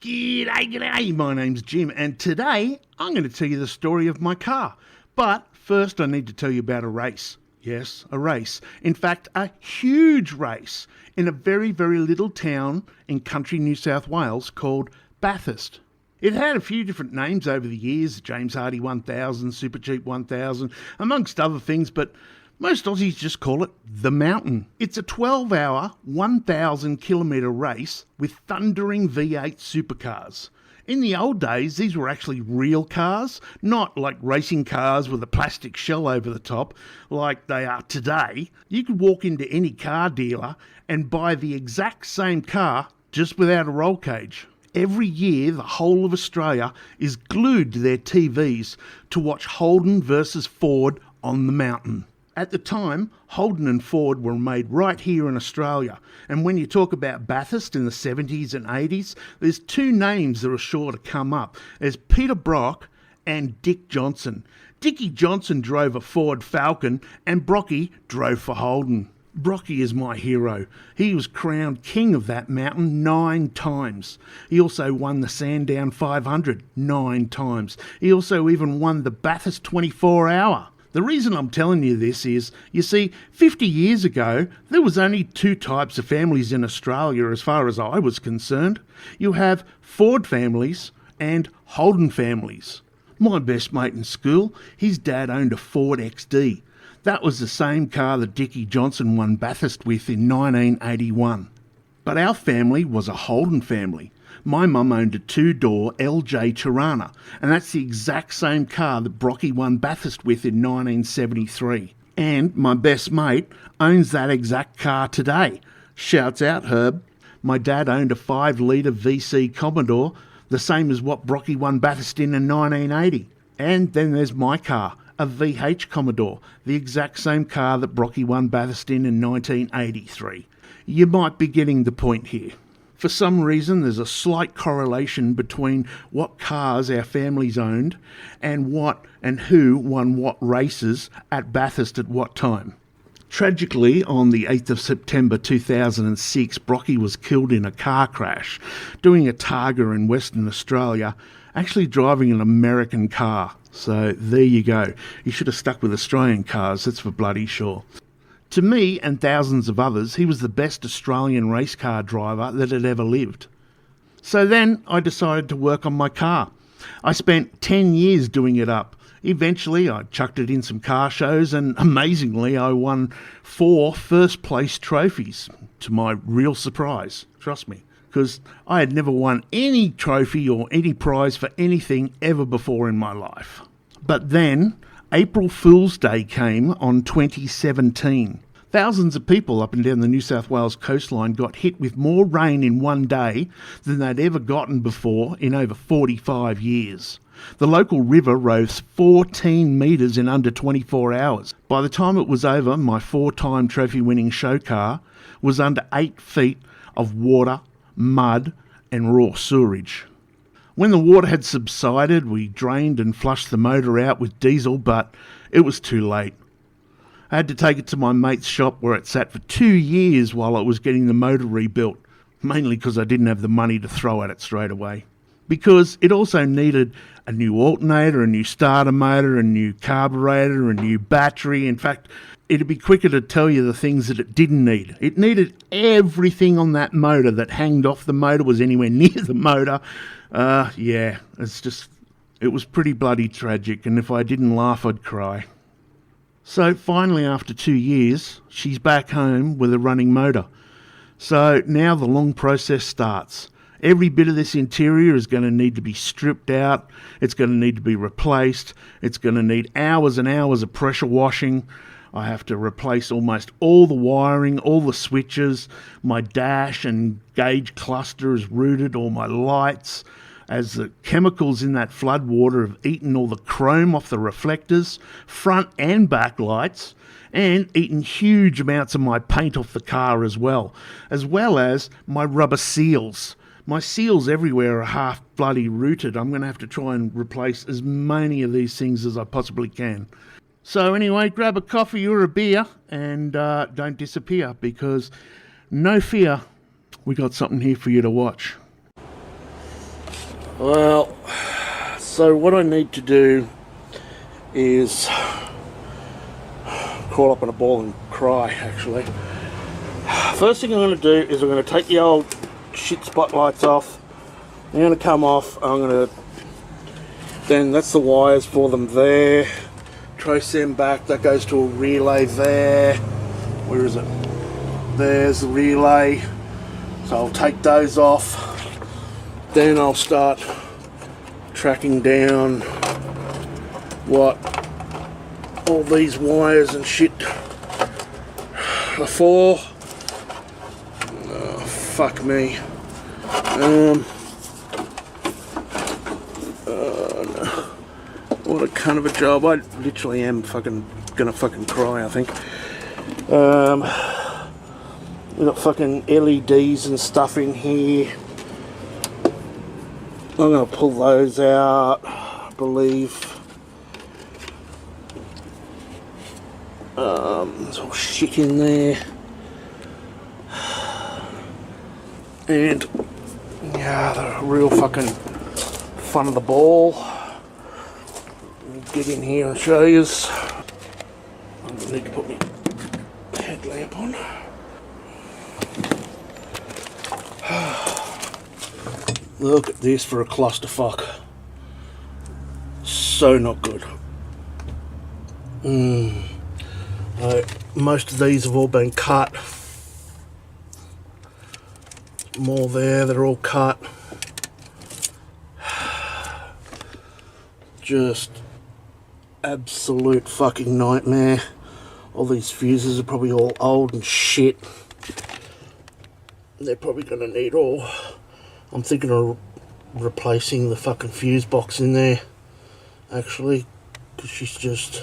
G'day, my name's Jim, and today I'm going to tell you the story of my car. But first I need to tell you about a race. Yes, a race. In fact, a huge race in a very, very little town in country New South Wales called Bathurst. It had a few different names over the years, James Hardy 1000, Super Cheap 1000, amongst other things, but most Aussies just call it The Mountain. It's a 12-hour, 1,000-kilometre race with thundering V8 supercars. In the old days, these were actually real cars, not like racing cars with a plastic shell over the top like they are today. You could walk into any car dealer and buy the exact same car just without a roll cage. Every year, the whole of Australia is glued to their TVs to watch Holden versus Ford on the mountain. At the time, Holden and Ford were made right here in Australia. And when you talk about Bathurst in the 70s and 80s, there's two names that are sure to come up. There's Peter Brock and Dick Johnson. Dickie Johnson drove a Ford Falcon and Brocky drove for Holden. Brocky is my hero. He was crowned king of that mountain 9 times. He also won the Sandown 500 9 times. He also even won the Bathurst 24-hour. The reason I'm telling you this is, you see, 50 years ago, there was only 2 types of families in Australia as far as I was concerned. You have Ford families and Holden families. My best mate in school, his dad owned a Ford XD. That was the same car that Dickie Johnson won Bathurst with in 1981. But our family was a Holden family. My mum owned a 2-door LJ Tirana, and that's the exact same car that Brocky won Bathurst with in 1973. And my best mate owns that exact car today. Shouts out, Herb. My dad owned a 5-litre VC Commodore, the same as what Brocky won Bathurst in 1980. And then there's my car, a VH Commodore, the exact same car that Brocky won Bathurst in 1983. You might be getting the point here. For some reason, there's a slight correlation between what cars our families owned and what and who won what races at Bathurst at what time. Tragically, on the 8th of September 2006, Brocky was killed in a car crash, doing a Targa in Western Australia, actually driving an American car. So there you go. He should have stuck with Australian cars, that's for bloody sure. To me and thousands of others, he was the best Australian race car driver that had ever lived. So then I decided to work on my car. I spent 10 years doing it up. Eventually I chucked it in some car shows and amazingly I won 4 first place trophies, to my real surprise, trust me, because I had never won any trophy or any prize for anything ever before in my life. But then April Fool's Day came on 2017. Thousands of people up and down the New South Wales coastline got hit with more rain in one day than they'd ever gotten before in over 45 years. The local river rose 14 metres in under 24 hours. By the time it was over, my 4-time trophy-winning show car was under 8 feet of water, mud and raw sewerage. When the water had subsided, we drained and flushed the motor out with diesel, but it was too late. I had to take it to my mate's shop where it sat for 2 years while I was getting the motor rebuilt, mainly because I didn't have the money to throw at it straight away. Because it also needed a new alternator, a new starter motor, a new carburetor, a new battery. In fact, it'd be quicker to tell you the things that it didn't need. It needed everything on that motor that hanged off the motor, was anywhere near the motor. It was pretty bloody tragic, and if I didn't laugh, I'd cry. So finally, after 2 years, she's back home with a running motor. So now the long process starts. Every bit of this interior is going to need to be stripped out. It's going to need to be replaced. It's going to need hours and hours of pressure washing. I have to replace almost all the wiring, all the switches. My dash and gauge cluster is rooted, all my lights, as the chemicals in that flood water have eaten all the chrome off the reflectors, front and back lights, and eaten huge amounts of my paint off the car as well as my rubber seals. My seals everywhere are half bloody rooted. I'm going to have to try and replace as many of these things as I possibly can. So anyway, grab a coffee or a beer and don't disappear, because no fear, we got something here for you to watch. Well, so what I need to do is crawl up in a ball and cry, actually. First thing I'm going to do is I'm going to take the old shit spotlights off. They're going to come off. Then that's the wires for them there. Trace them back. That goes to a relay there. Where is it? There's the relay. So I'll take those off. Then I'll start tracking down what all these wires and shit are for. Oh, fuck me. No. What a cunt of a job. I literally am gonna fucking cry, I think. We've got fucking LEDs and stuff in here. I'm gonna pull those out, I believe. There's all shit in there. And yeah, the real fucking fun of the ball. Get in here and show you. I need to put my headlamp on. Look at this for a clusterfuck. So not good. Most of these have all been cut. More there that are all cut. Just absolute fucking nightmare. All these fuses are probably all old and shit. They're probably gonna need all. I'm thinking of replacing the fucking fuse box in there, actually, because she's just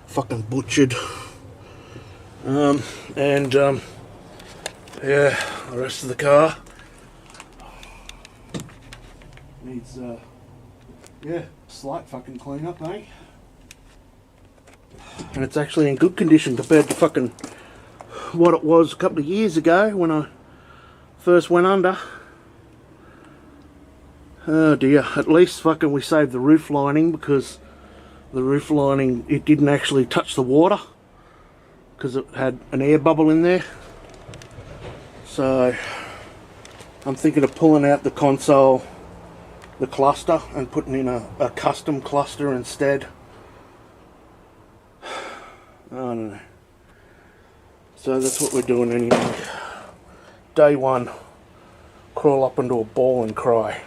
fucking butchered. Yeah, the rest of the car needs yeah, slight fucking clean up, eh? And it's actually in good condition compared to fucking what it was a couple of years ago when I first went under. Oh dear, at least fucking we saved the roof lining, because the roof lining, it didn't actually touch the water because it had an air bubble in there. So I'm thinking of pulling out the console, the cluster, and putting in a custom cluster instead. I don't know. So that's what we're doing anyway. Day one, crawl up into a ball and cry.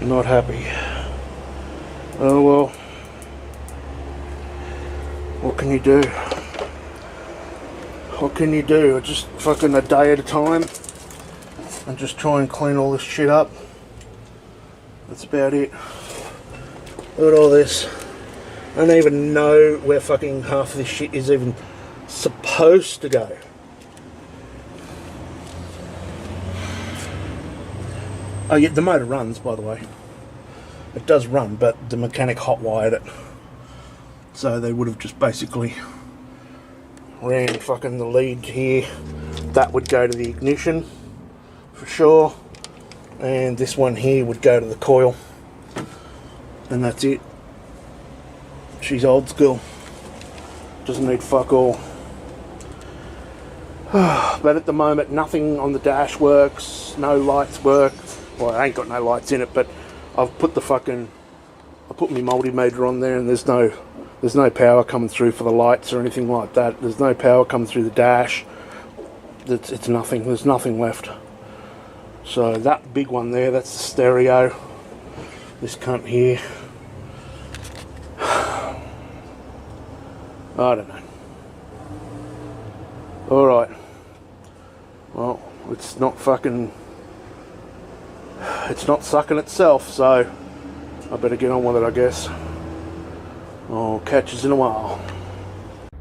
Not happy. Oh well. What can you do? What can you do? Just fucking a day at a time and just try and clean all this shit up. That's about it. Look at all this. I don't even know where fucking half of this shit is even supposed to go. Oh yeah, the motor runs, by the way. It does run, but the mechanic hot-wired it. So they would have just basically ran fucking the lead here. That would go to the ignition, for sure. And this one here would go to the coil. And that's it. She's old school. Doesn't need fuck all. But at the moment, nothing on the dash works. No lights work. Well, I ain't got no lights in it, but I've put the fucking, I put my multimeter on there, and there's no power coming through for the lights or anything like that. There's no power coming through the dash. It's nothing. There's nothing left. So that big one there, that's the stereo. This cunt here, I don't know. All right. Well, it's not fucking. It's not sucking itself, so I better get on with it, I guess. I'll catch us in a while.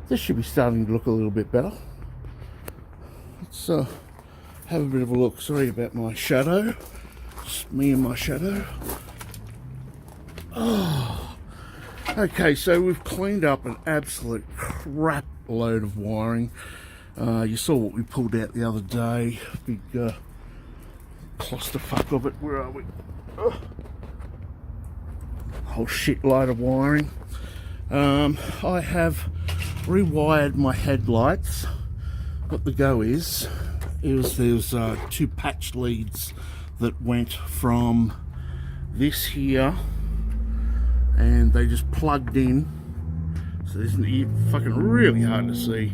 This should be starting to look a little bit better. Let's have a bit of a look. Sorry about my shadow. Just me and my shadow. Oh, Okay, so we've cleaned up an absolute crap load of wiring. You saw what we pulled out the other day. Big clusterfuck of it. Where are we? Whole shitload of wiring. I have rewired my headlights. What the go is there's two patch leads that went from this here, and they just plugged in. So this is fucking really hard to see.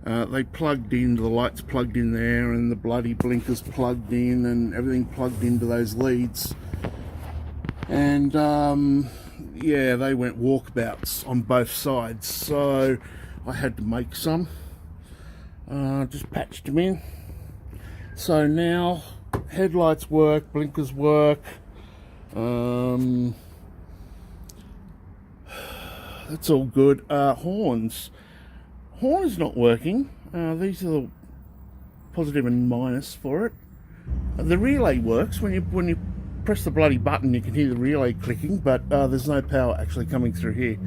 They plugged in, the lights plugged in there, and the bloody blinkers plugged in, and everything plugged into those leads. And yeah, they went walkabouts on both sides, so I had to make some. Just patched them in. So now headlights work, blinkers work. That's all good. Horns. Horn is not working. These are the positive and minus for it. The relay works. When you press the bloody button, you can hear the relay clicking, but there's no power actually coming through here.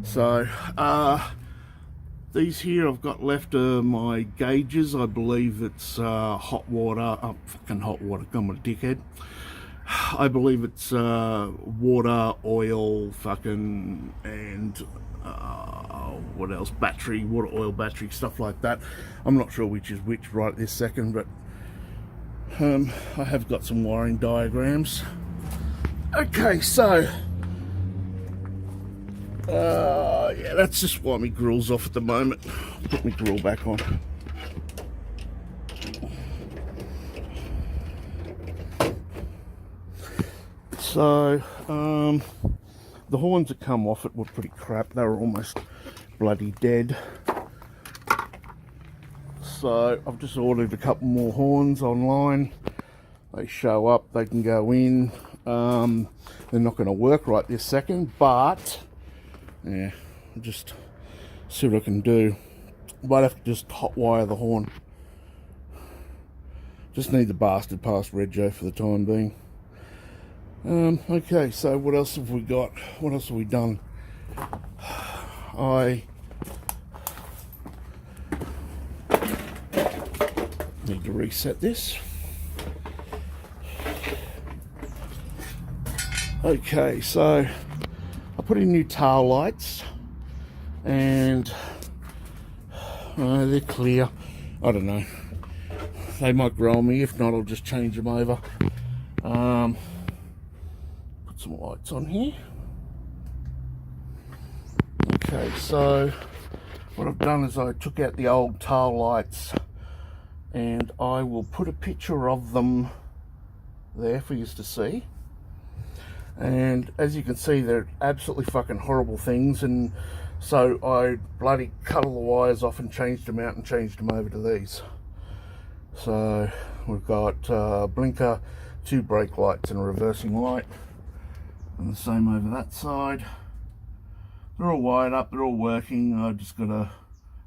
So these here I've got left are my gauges. I believe it's hot water. Oh, fucking hot water. I'm a dickhead. I believe it's water, oil, fucking, and what else? Battery, water, oil, battery, stuff like that. I'm not sure which is which right this second, but I have got some wiring diagrams. Okay, so yeah, that's just why my grill's off at the moment. Put my grill back on. So the horns that come off it were pretty crap. They were almost bloody dead. So I've just ordered a couple more horns online. They show up, they can go in. They're not going to work right this second, but yeah, I'll just see what I can do. Might have to just hot wire the horn. Just need the bastard past Rego for the time being. Okay, so what else have we got? What else have we done? I need to reset this. Okay, so I put in new tail lights, and they're clear. I don't know. They might grow on me. If not, I'll just change them over. Put some lights on here. Okay, so what I've done is I took out the old tail lights, and I will put a picture of them there for you to see. And as you can see, they're absolutely fucking horrible things, and so I bloody cut all the wires off and changed them out and changed them over to these. So we've got blinker, two brake lights and a reversing light, and the same over that side. They're all wired up, they're all working. I just gotta,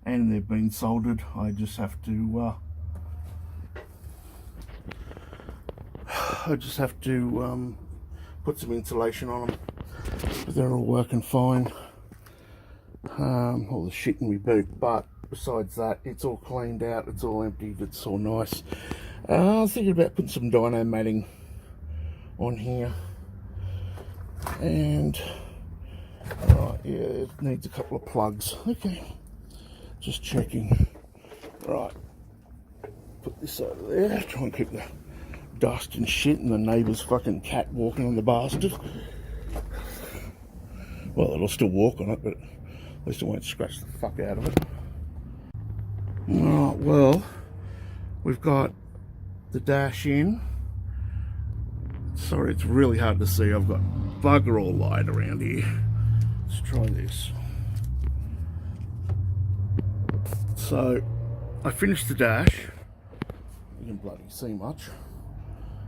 and they've been soldered. I just have to put some insulation on them, but they're all working fine. All the shit in my boot, but besides that, it's all cleaned out, it's all emptied, it's all nice. I was thinking about putting some dyno matting on here, and yeah, it needs a couple of plugs. Okay, just checking. Right, put this over there, try and keep the dust and shit and the neighbour's fucking cat walking on the bastard. Well, it'll still walk on it, but at least it won't scratch the fuck out of it. Alright, well, we've got the dash in. Sorry, it's really hard to see. I've got bugger all light around here. Let's try this. So, I finished the dash. You can bloody see much.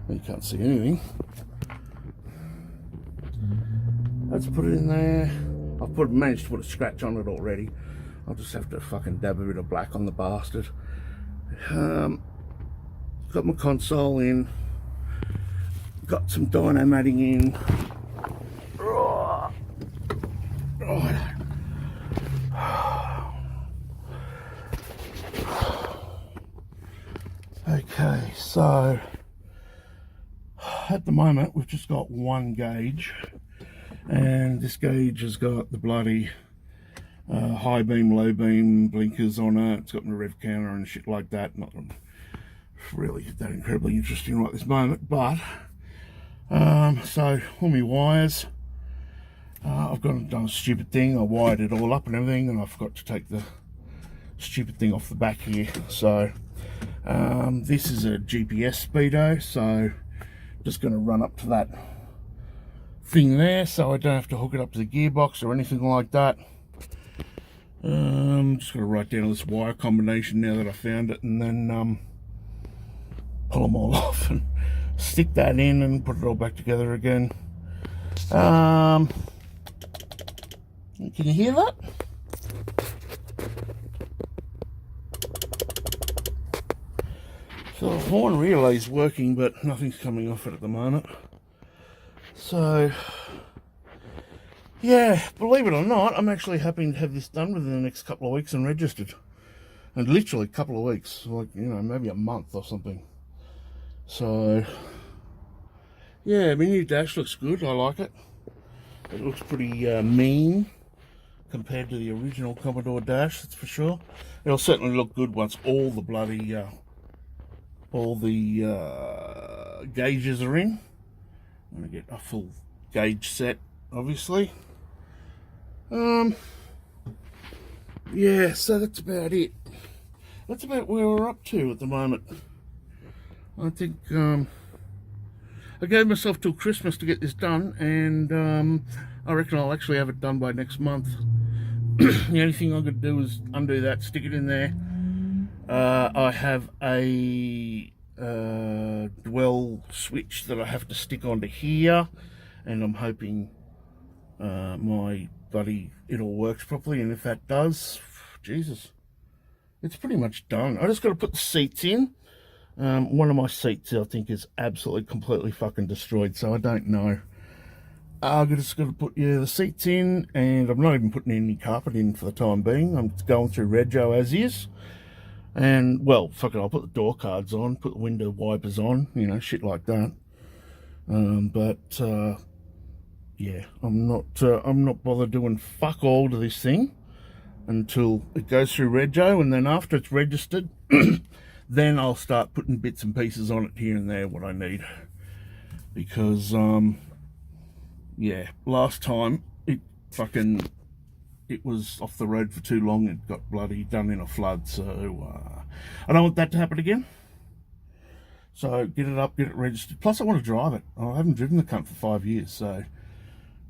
You can't see anything. Let's put it in there. I've managed to put a scratch on it already. I'll just have to fucking dab a bit of black on the bastard. Got my console in. Got some dyno matting in. Right. Okay, so at the moment we've just got one gauge, and this gauge has got the bloody high beam, low beam blinkers on it. It's got my rev counter and shit like that. Not really that incredibly interesting right this moment, but so all my wires, I've done a stupid thing. I wired it all up and everything, and I forgot to take the stupid thing off the back here. So this is a GPS speedo, so just going to run up to that thing there, so I don't have to hook it up to the gearbox or anything like that. Just going to write down this wire combination now that I found it, and then pull them all off and stick that in and put it all back together again. Can you hear that? So the horn relay is working, but nothing's coming off it at the moment. So yeah, believe it or not, I'm actually hoping to have this done within the next couple of weeks and registered. And literally a couple of weeks, like, you know, maybe a month or something. So yeah, my new dash looks good. I like it. It looks pretty mean compared to the original Commodore dash, that's for sure. It'll certainly look good once all the bloody gauges are in. I'm gonna get a full gauge set, obviously. Yeah, so that's about it. That's about where we're up to at the moment. I think I gave myself till Christmas to get this done, and I reckon I'll actually have it done by next month. The only thing I'm going to do is undo that, stick it in there. I have a dwell switch that I have to stick onto here, and I'm hoping it all works properly, and if that does, Jesus, it's pretty much done. I just got to put the seats in. One of my seats, I think, is absolutely completely fucking destroyed, so I don't know. I'm just going to put the seats in, and I'm not even putting any carpet in for the time being. I'm going through Rego as is. And, well, fuck it, I'll put the door cards on, put the window wipers on, you know, shit like that. Yeah, I'm not bothered doing fuck all to this thing until it goes through Rego, and then after it's registered, then I'll start putting bits and pieces on it here and there, what I need. Because, yeah, last time it was off the road for too long. It got bloody done in a flood, so I don't want that to happen again. So get it up, get it registered. Plus I want to drive it. I haven't driven the cunt for 5 years, so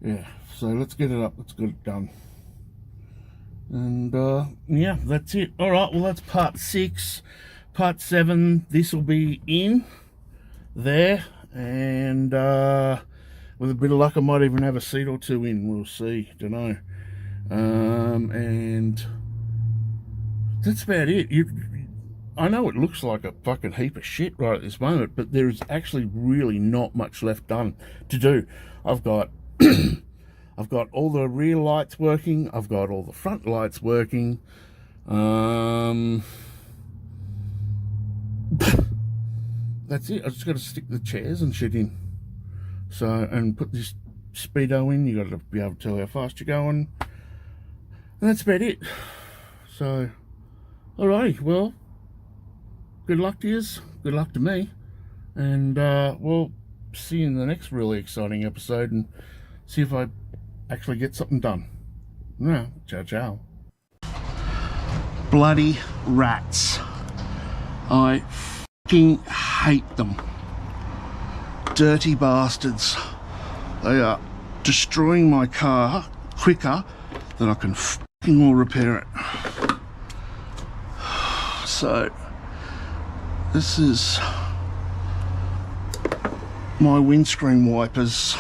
yeah. So let's get it up, let's get it done. And yeah, that's it. All right, well, that's part 6. Part 7, this will be in there, and with a bit of luck I might even have a seat or two in, we'll see, don't know. And that's about it. I know it looks like a fucking heap of shit right at this moment, but there's actually really not much left done to do. I've got I've got all the rear lights working, I've got all the front lights working. That's it. I just got to stick the chairs and shit in. So, and put this speedo in. You got to be able to tell how fast you're going. And that's about it. So, alrighty. Well, good luck to yous. Good luck to me. And we'll see you in the next really exciting episode and see if I actually get something done. Yeah, ciao, ciao. Bloody rats. I fucking hate them. Dirty bastards. They are destroying my car quicker than I can fucking well repair it. So, this is my windscreen wipers.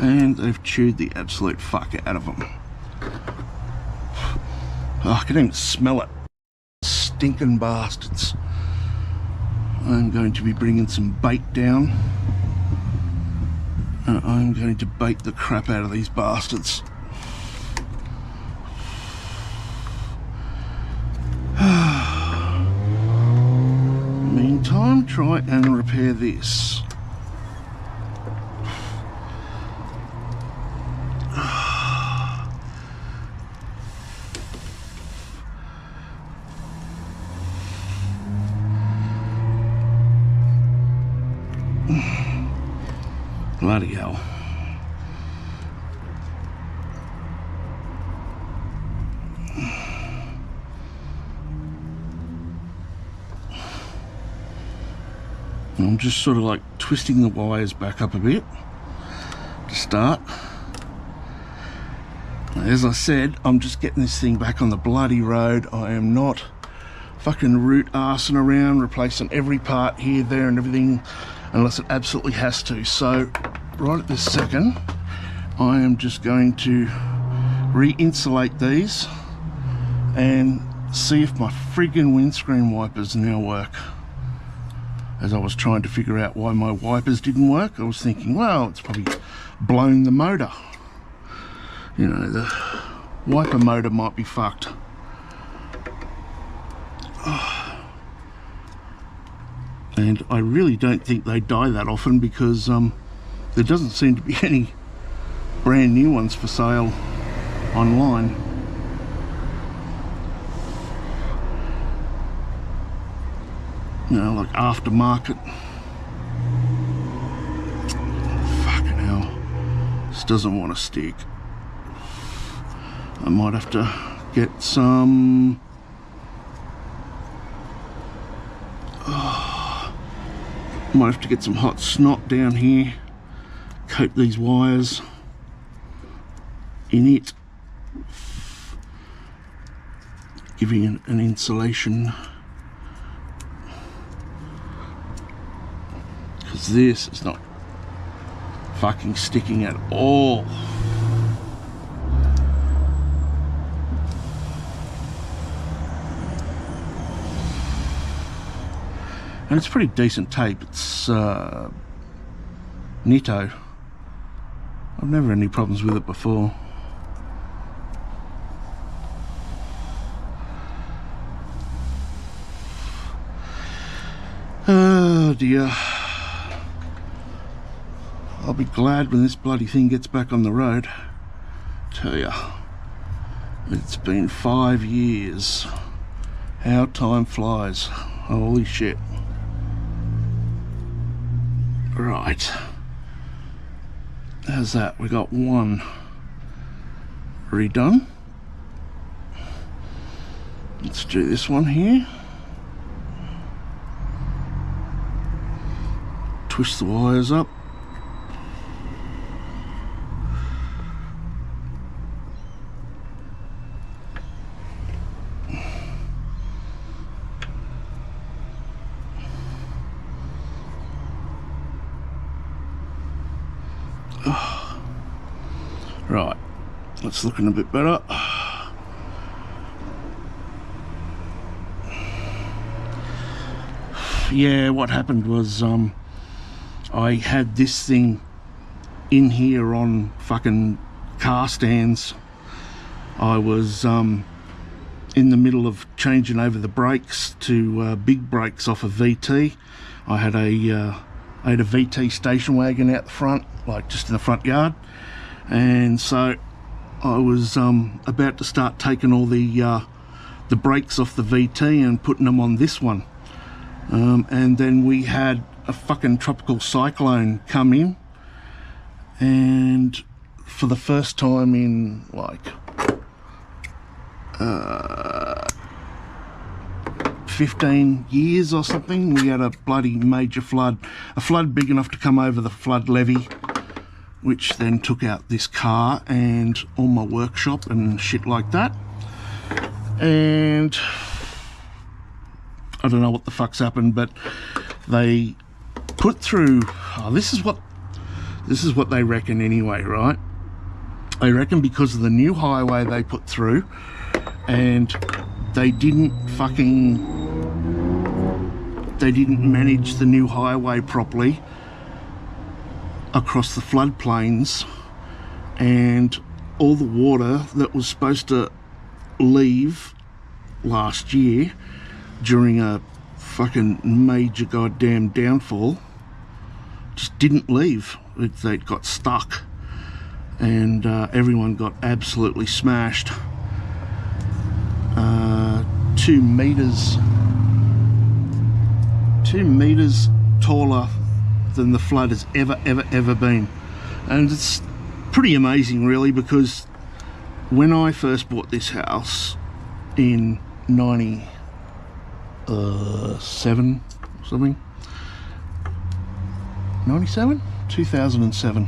And they've chewed the absolute fuck out of them. Oh, I can even smell it. Stinking bastards. I'm going to be bringing some bait down, and I'm going to bait the crap out of these bastards. Meantime, try and repair this. Bloody hell. I'm just sort of like twisting the wires back up a bit to start. As I said, I'm just getting this thing back on the bloody road. I am not fucking root-arsing around, replacing every part here, there and everything unless it absolutely has to. So right at this second, I am just going to re-insulate these and see if my friggin' windscreen wipers now work. As I was trying to figure out why my wipers didn't work, I was thinking, well, it's probably blown the motor. You know, the wiper motor might be fucked. And I really don't think they die that often because there doesn't seem to be any brand new ones for sale online. You know, like aftermarket. Fucking hell. This doesn't want to stick. I might have to get some... might have to get some hot snot down here. Coat these wires in it. Giving an insulation. Because this is not fucking sticking at all. And it's pretty decent tape. It's Nitto. I've never had any problems with it before. Oh dear. I'll be glad when this bloody thing gets back on the road. Tell ya, it's been 5 years. How time flies. Holy shit. Right. How's that? We got one redone. Let's do this one here. Twist the wires up. Right, that's looking a bit better. Yeah, what happened was I had this thing in here on fucking car stands. I was in the middle of changing over the brakes to big brakes off a VT. I had a VT station wagon out the front, like just in the front yard. And so I was about to start taking all the brakes off the VT and putting them on this one. And then we had a fucking tropical cyclone come in, and for the first time in like 15 years or something, we had a bloody major flood. A flood big enough to come over the flood levee, which then took out this car and all my workshop and shit like that. And I don't know what the fuck's happened, but they put through, this is what they reckon anyway, right? They reckon because of the new highway they put through, and they didn't fucking they didn't manage the new highway properly across the floodplains, and all the water that was supposed to leave last year during a fucking major goddamn downfall just didn't leave. They got stuck, and everyone got absolutely smashed. 2 meters taller than the flood has ever been. And it's pretty amazing, really, because when I first bought this house in 97 or something, 97? 2007.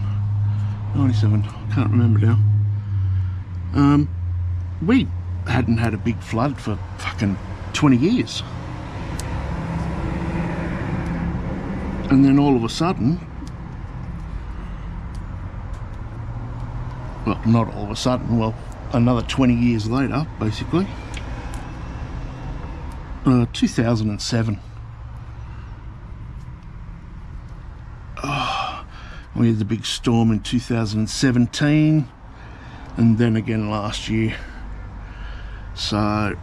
97, I can't remember now. We hadn't had a big flood for fucking 20 years. And then all of a sudden, well, not all of a sudden, well, another 20 years later, basically, 2007. We had the big storm in 2017, and then again last year. So, I'm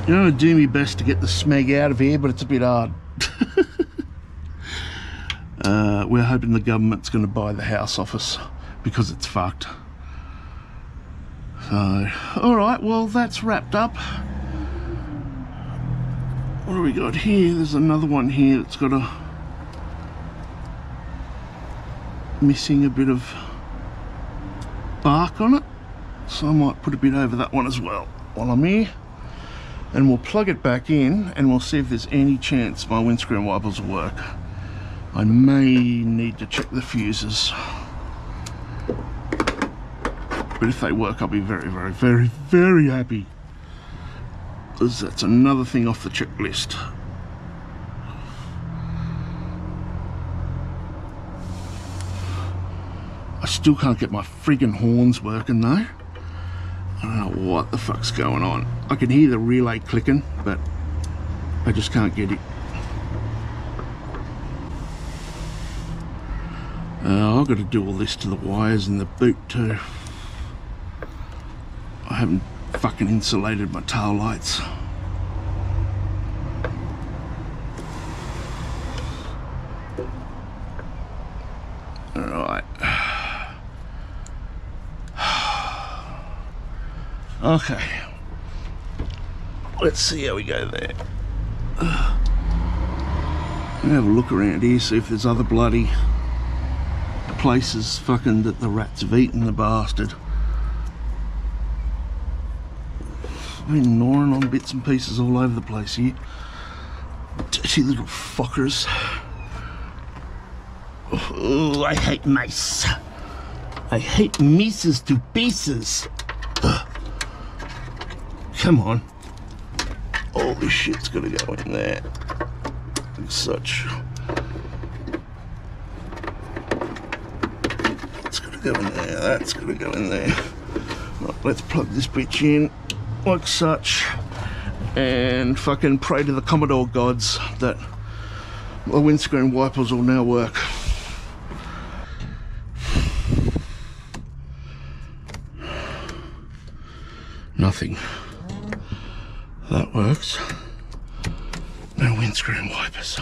going to do my best to get the smeg out of here, but it's a bit hard. We're hoping the government's going to buy the house off us because it's fucked. So, alright, well, that's wrapped up. What do we got here? There's another one here that's got a missing a bit of bark on it, so I might put a bit over that one as well while I'm here, and we'll plug it back in and we'll see if there's any chance my windscreen wipers will work. I may need to check the fuses, but if they work, I'll be very happy, because that's another thing off the checklist. I still can't get my friggin' horns working though. I don't know what the fuck's going on. I can hear the relay clicking, but I just can't get it. I've got to do all this to the wires in the boot too. I haven't fucking insulated my tail lights. Alright. Okay. Let's see how we go there. I'm gonna have a look around here, see if there's other bloody places fucking that the rats have eaten the bastard. I've been gnawing on bits and pieces all over the place here. Dirty little fuckers. Oh, I hate mice. I hate mice to pieces. Ugh. Come on. All this shit's gonna go in there. And such. That's gonna go in there. That's gonna go in there. Right, let's plug this bitch in like such. And fucking pray to the Commodore gods that my windscreen wipers will now work. Nothing. That works. No windscreen wipers.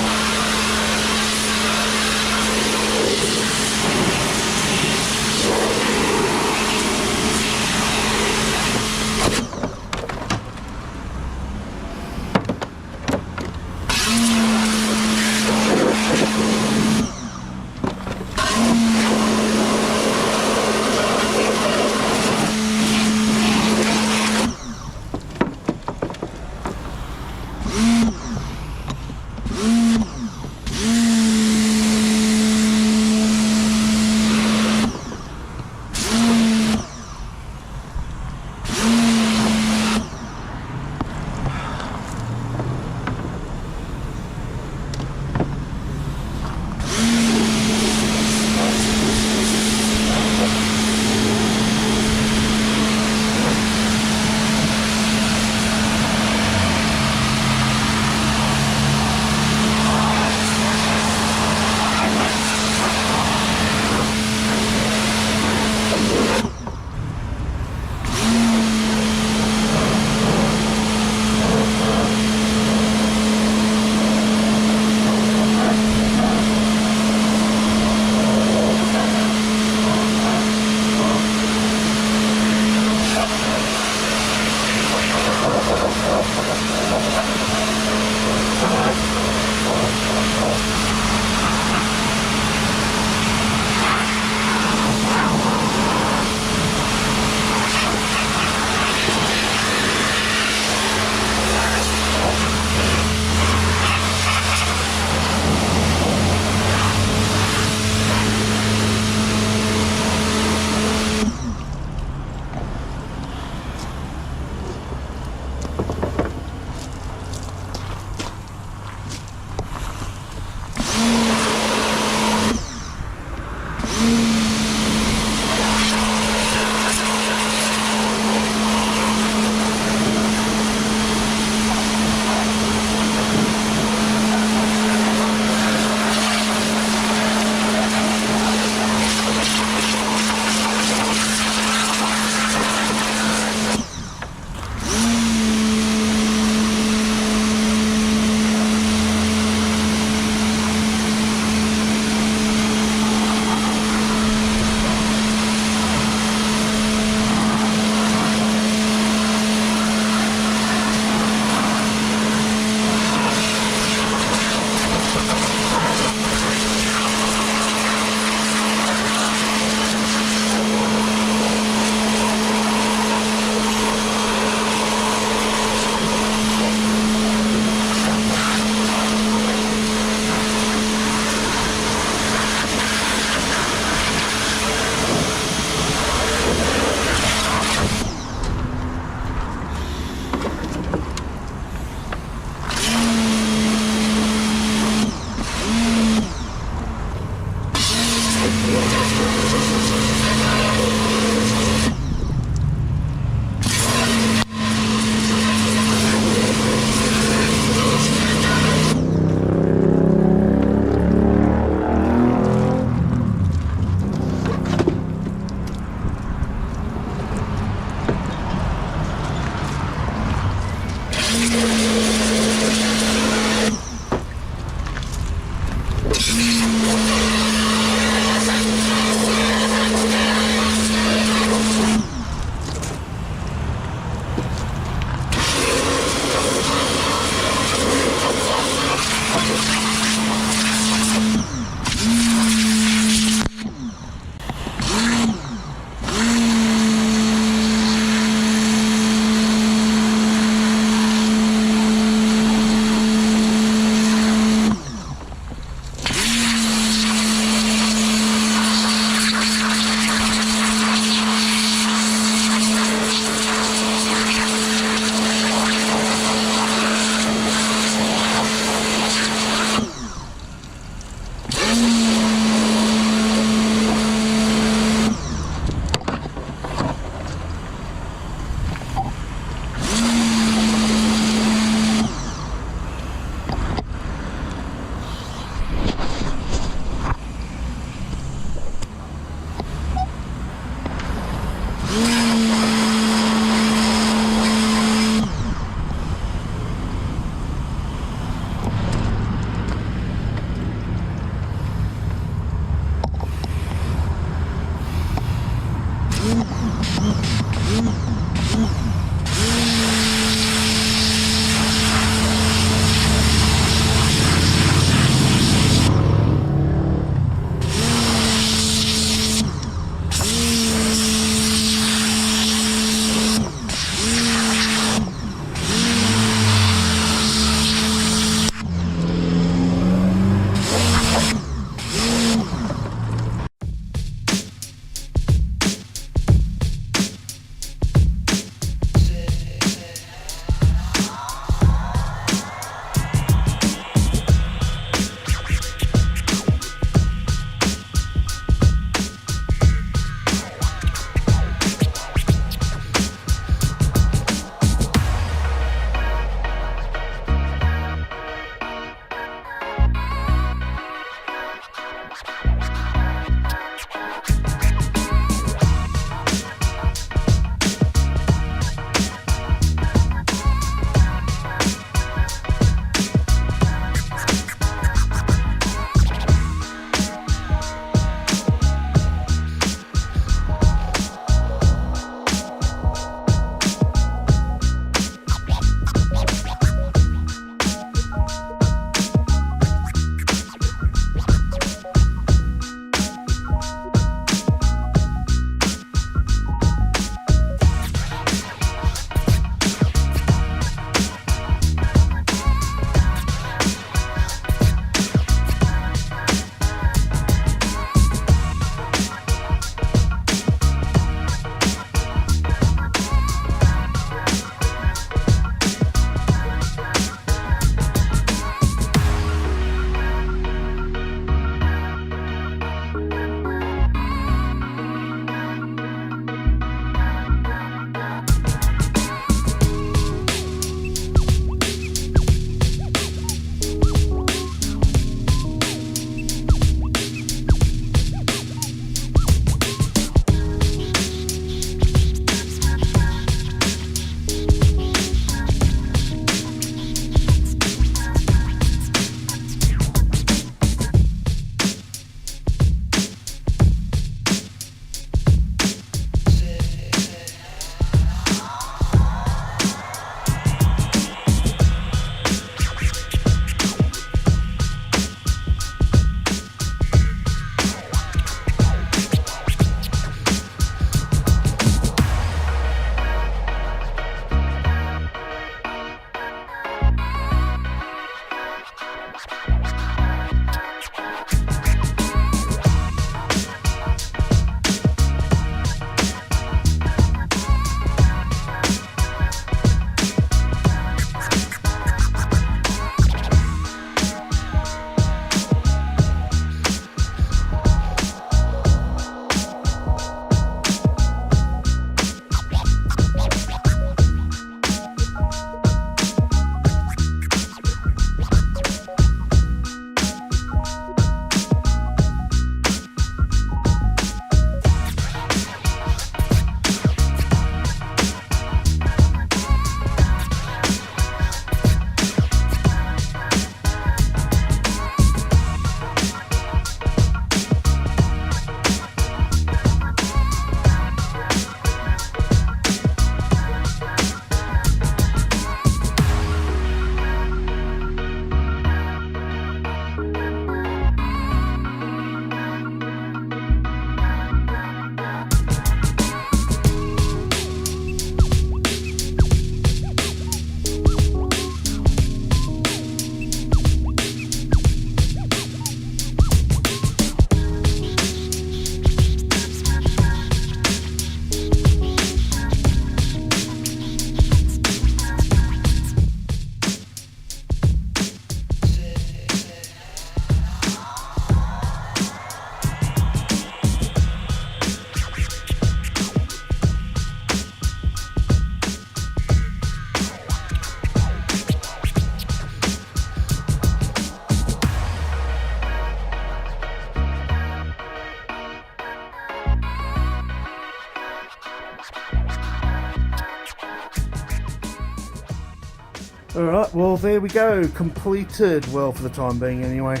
Alright, well there we go, completed, well for the time being anyway.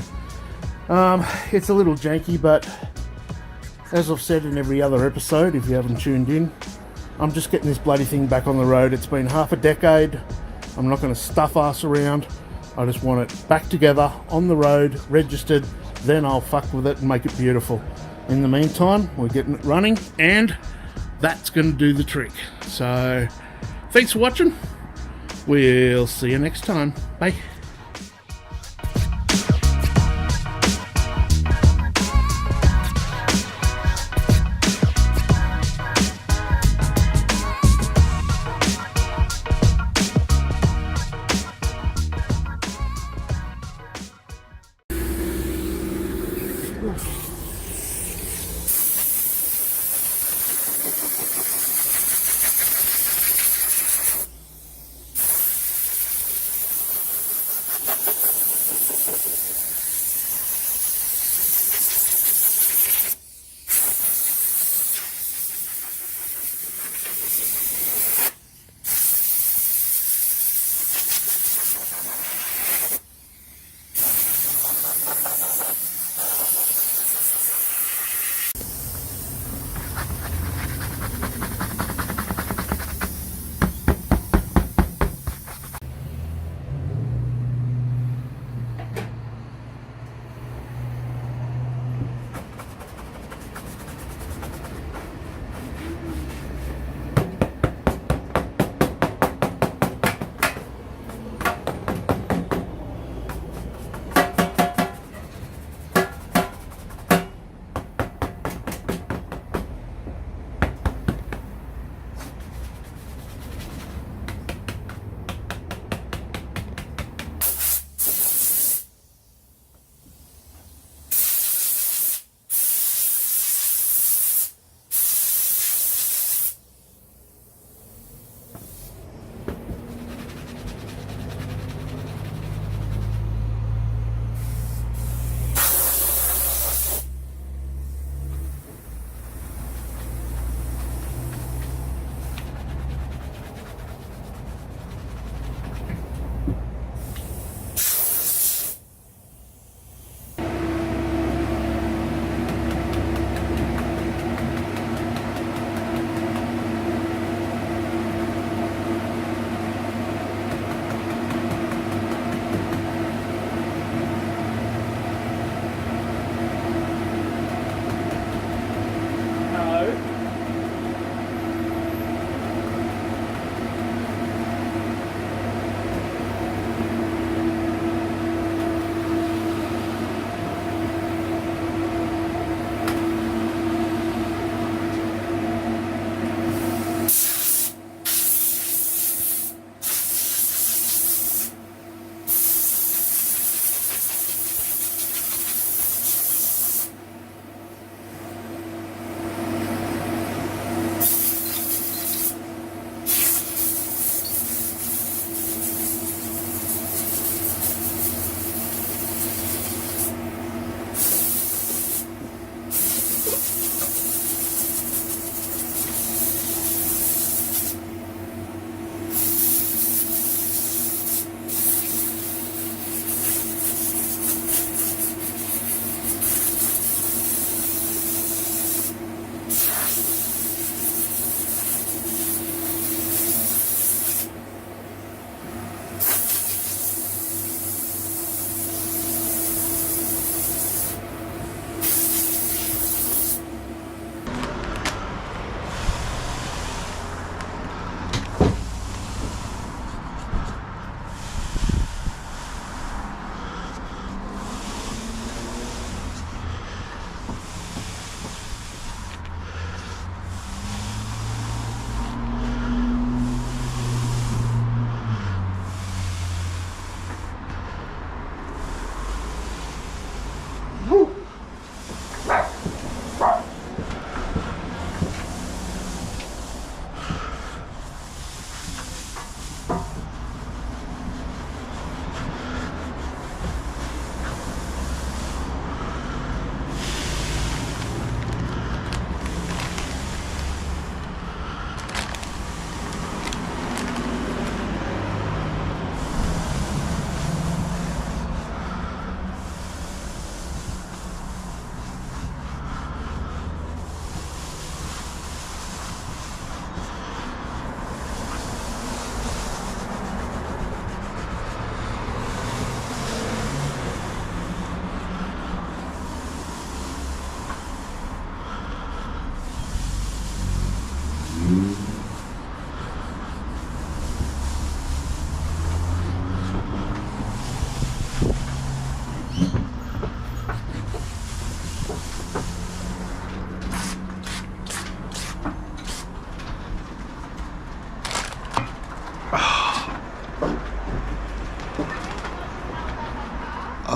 It's a little janky, but as I've said in every other episode, if you haven't tuned in, I'm just getting this bloody thing back on the road. It's been half a decade. I'm not going to stuff ass around. I just want it back together, on the road, registered, then I'll fuck with it and make it beautiful. In the meantime, we're getting it running, and that's going to do the trick. So, thanks for watching. We'll see you next time. Bye.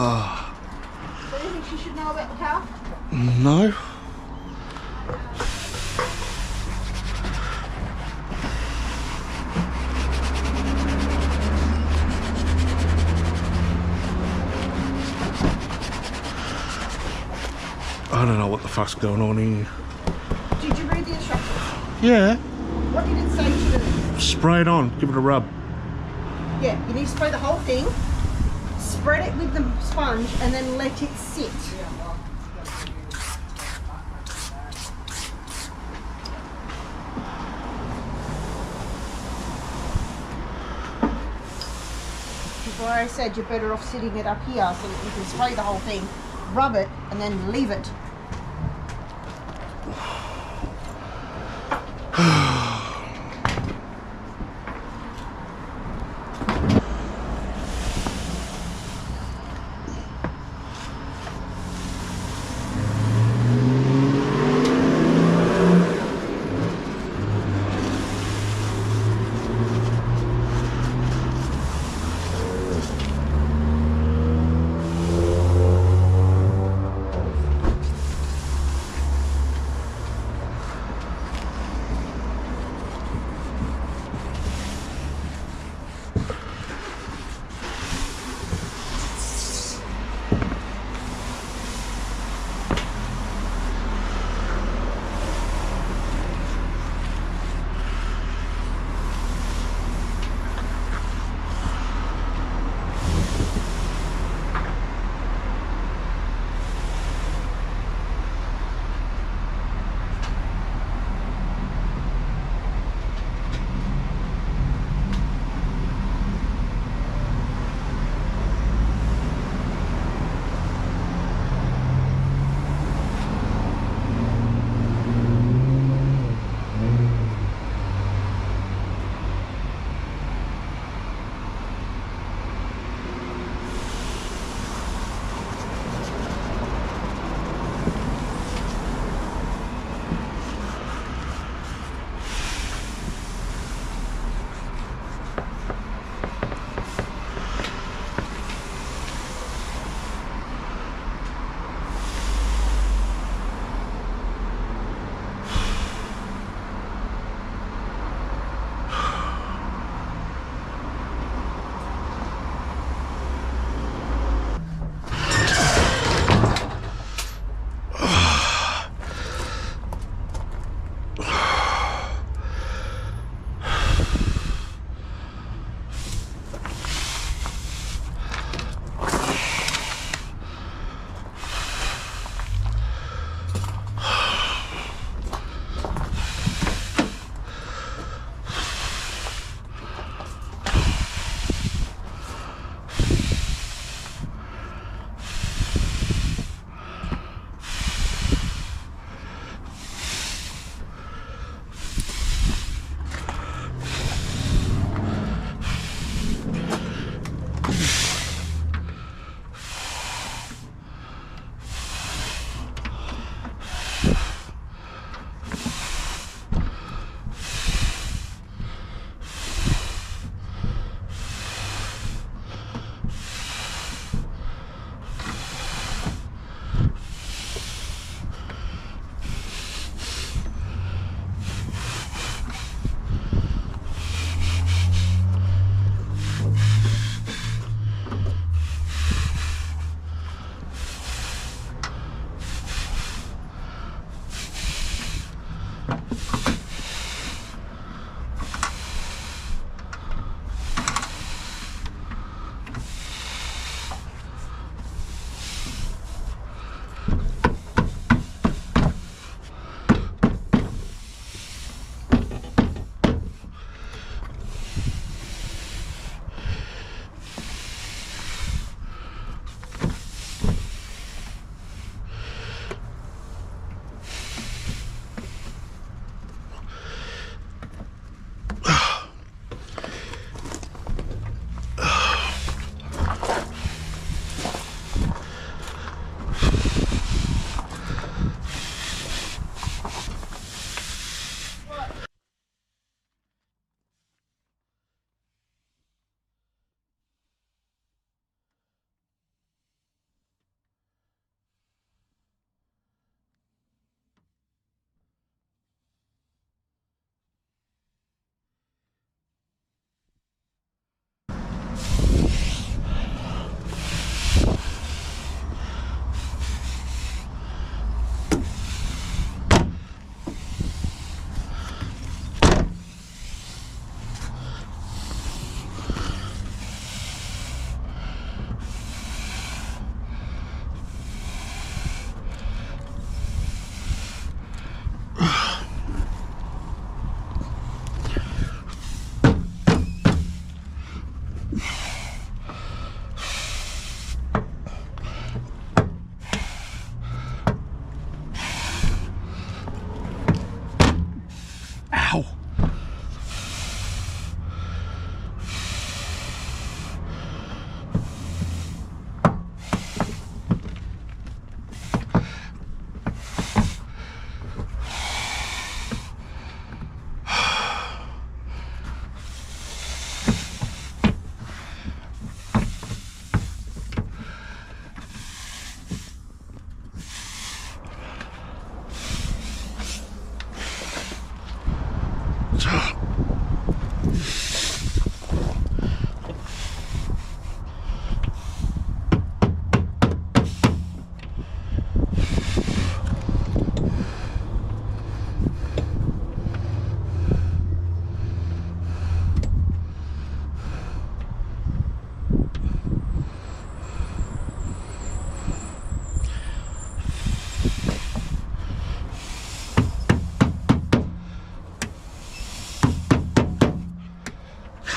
So do you think she should know about the car? No. I don't know what the fuck's going on here. Did you read the instructions? Yeah. What did it say to do? Spray it on. Give it a rub. Yeah, you need to spray the whole thing, spread it with the sponge, and then let it sit. Before I said you're better off sitting it up here so that you can spray the whole thing, rub it, and then leave it.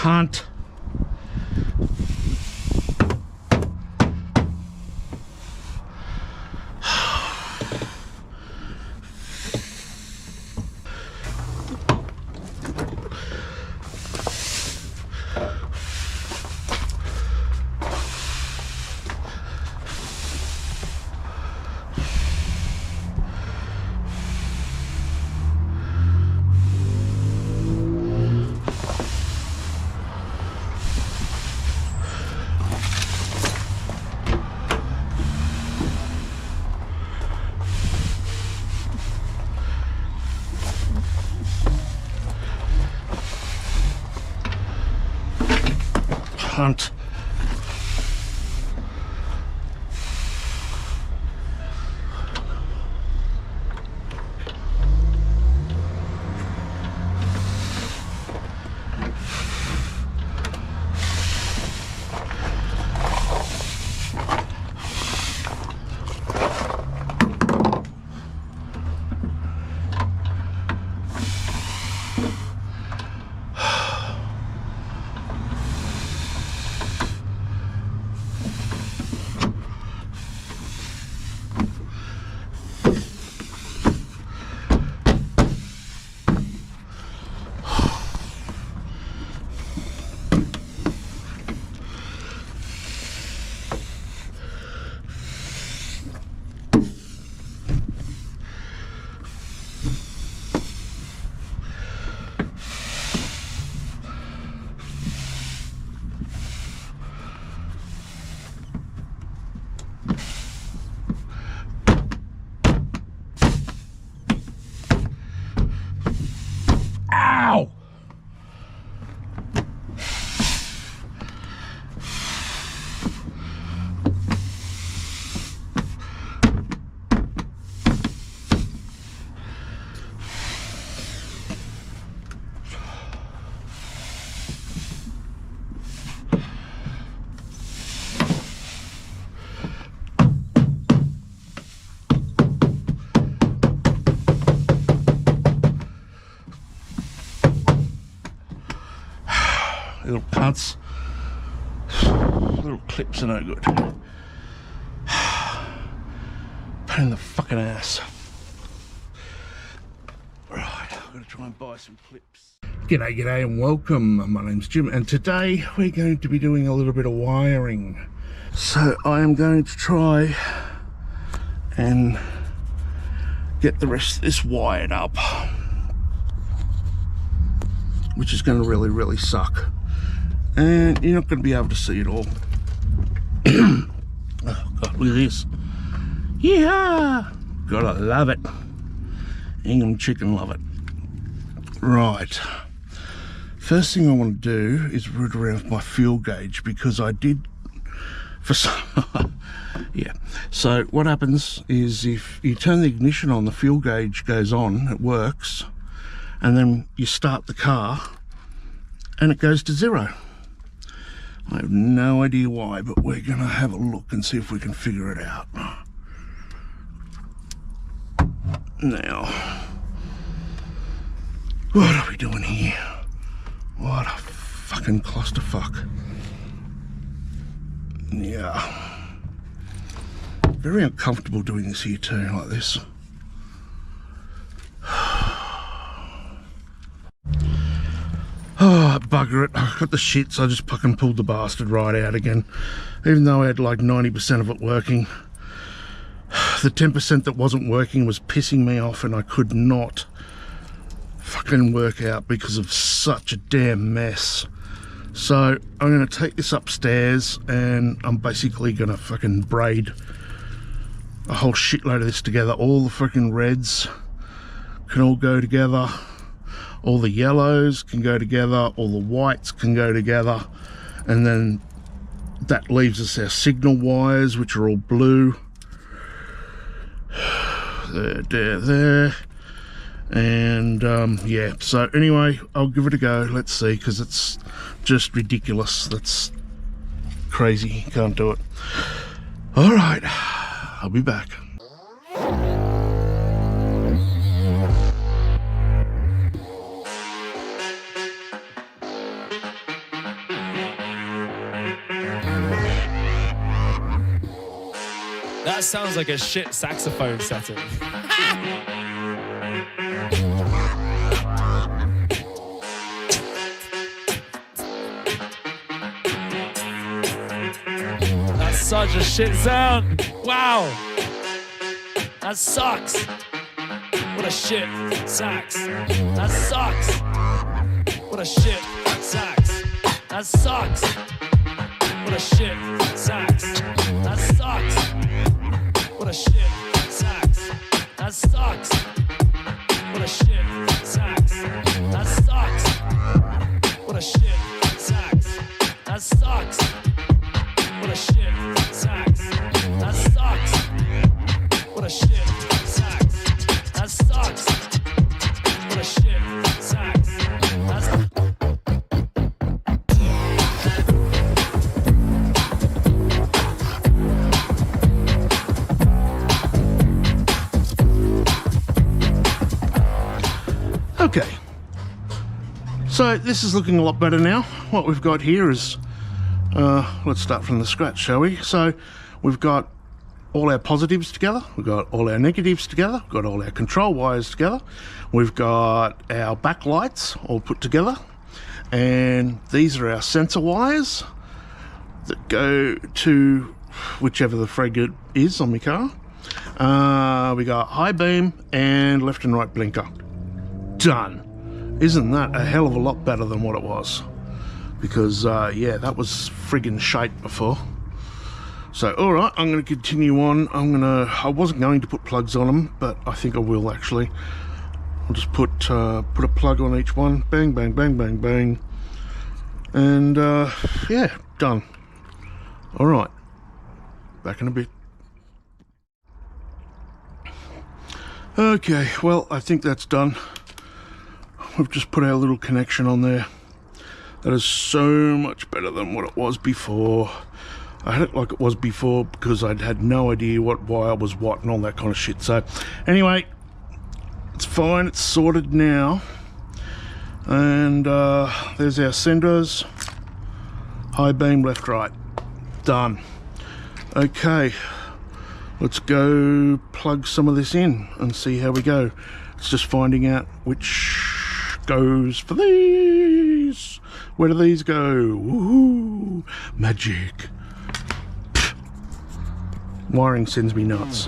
cunt. Hunt. Ow! Little cunts. Little clips are no good. Pain in the fucking ass. Right, I've got to try and buy some clips. G'day and welcome. My name's Jim and today we're going to be doing a little bit of wiring. So I am going to try and get the rest of this wired up, which is going to really suck. And you're not going to be able to see it all. Oh God, look at this. Yeah, gotta love it. Ingham chicken love it. Right, first thing I want to do is root around with my fuel gauge, because I did for some yeah, so what happens is if you turn the ignition on, the fuel gauge goes on, it works, and then you start the car and it goes to 0. I have no idea why, but we're gonna have a look and see if we can figure it out. Now, what are we doing here? What a fucking clusterfuck. Yeah. Very uncomfortable doing this here too, like this. Oh, bugger it. I got the shits. I just fucking pulled the bastard right out again. Even though I had like 90% of it working. The 10% that wasn't working was pissing me off, and I could not fucking work out because of such a damn mess. So I'm going to take this upstairs and I'm basically going to fucking braid a whole shitload of this together. All the fucking reds can all go together. All the yellows can go together, all the whites can go together, and then that leaves us our signal wires, which are all blue. There. And yeah, so anyway, I'll give it a go. Let's see, because it's just ridiculous. That's crazy. Can't do it. All right, I'll be back. That sounds like a shit saxophone setting. That's such a shit sound. Wow. That sucks. What a shit sax. That sucks. What a shit sax. That sucks. What a shit sax. That sucks. What a shit sax. That sucks. What a shit sax. That sucks. What a shit sax. That sucks. What a shit sax. That sucks. What a shit sax. That sucks. What a shit sax. That's Okay, so this is looking a lot better now. What we've got here is, let's start from the scratch, shall we? So we've got all our positives together, we've got all our negatives together, we've got all our control wires together, we've got our backlights all put together, and these are our sensor wires that go to whichever the fragment is on my car. We got high beam and left and right blinker. Done. Isn't that a hell of a lot better than what it was? Because yeah, that was friggin' shite before. So alright, I'm going to continue on. I wasn't going to put plugs on them, but I think I will actually. I'll just put a plug on each one. Bang, bang, bang, bang, bang. And yeah, done. Alright, back in a bit. Okay, well, I think that's done. We've just put our little connection on there. That is so much better than what it was before. I had it like it was before because I'd had no idea what wire was what and all that kind of shit. So anyway, it's fine, it's sorted now. And there's our senders. High beam, left, right. Done. Okay, let's go plug some of this in and see how we go. It's just finding out which goes for these. Where do these go? Woohoo! Magic. Wiring sends me nuts.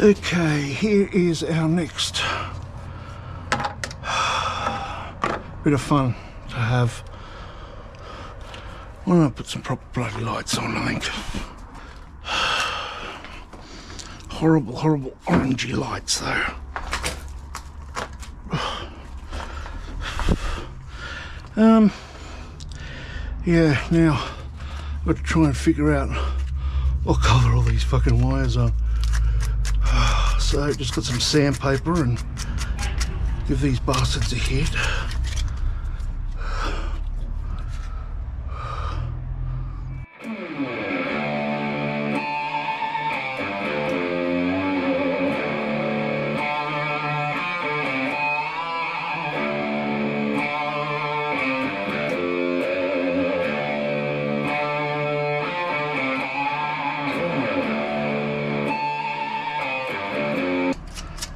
Okay, here is our next bit of fun to have. Why don't I put some proper bloody lights on, I think. Horrible, horrible orangey lights though. Yeah, now I've got to try and figure out what colour all these fucking wires are. So just got some sandpaper and give these bastards a hit.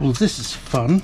Well, this is fun.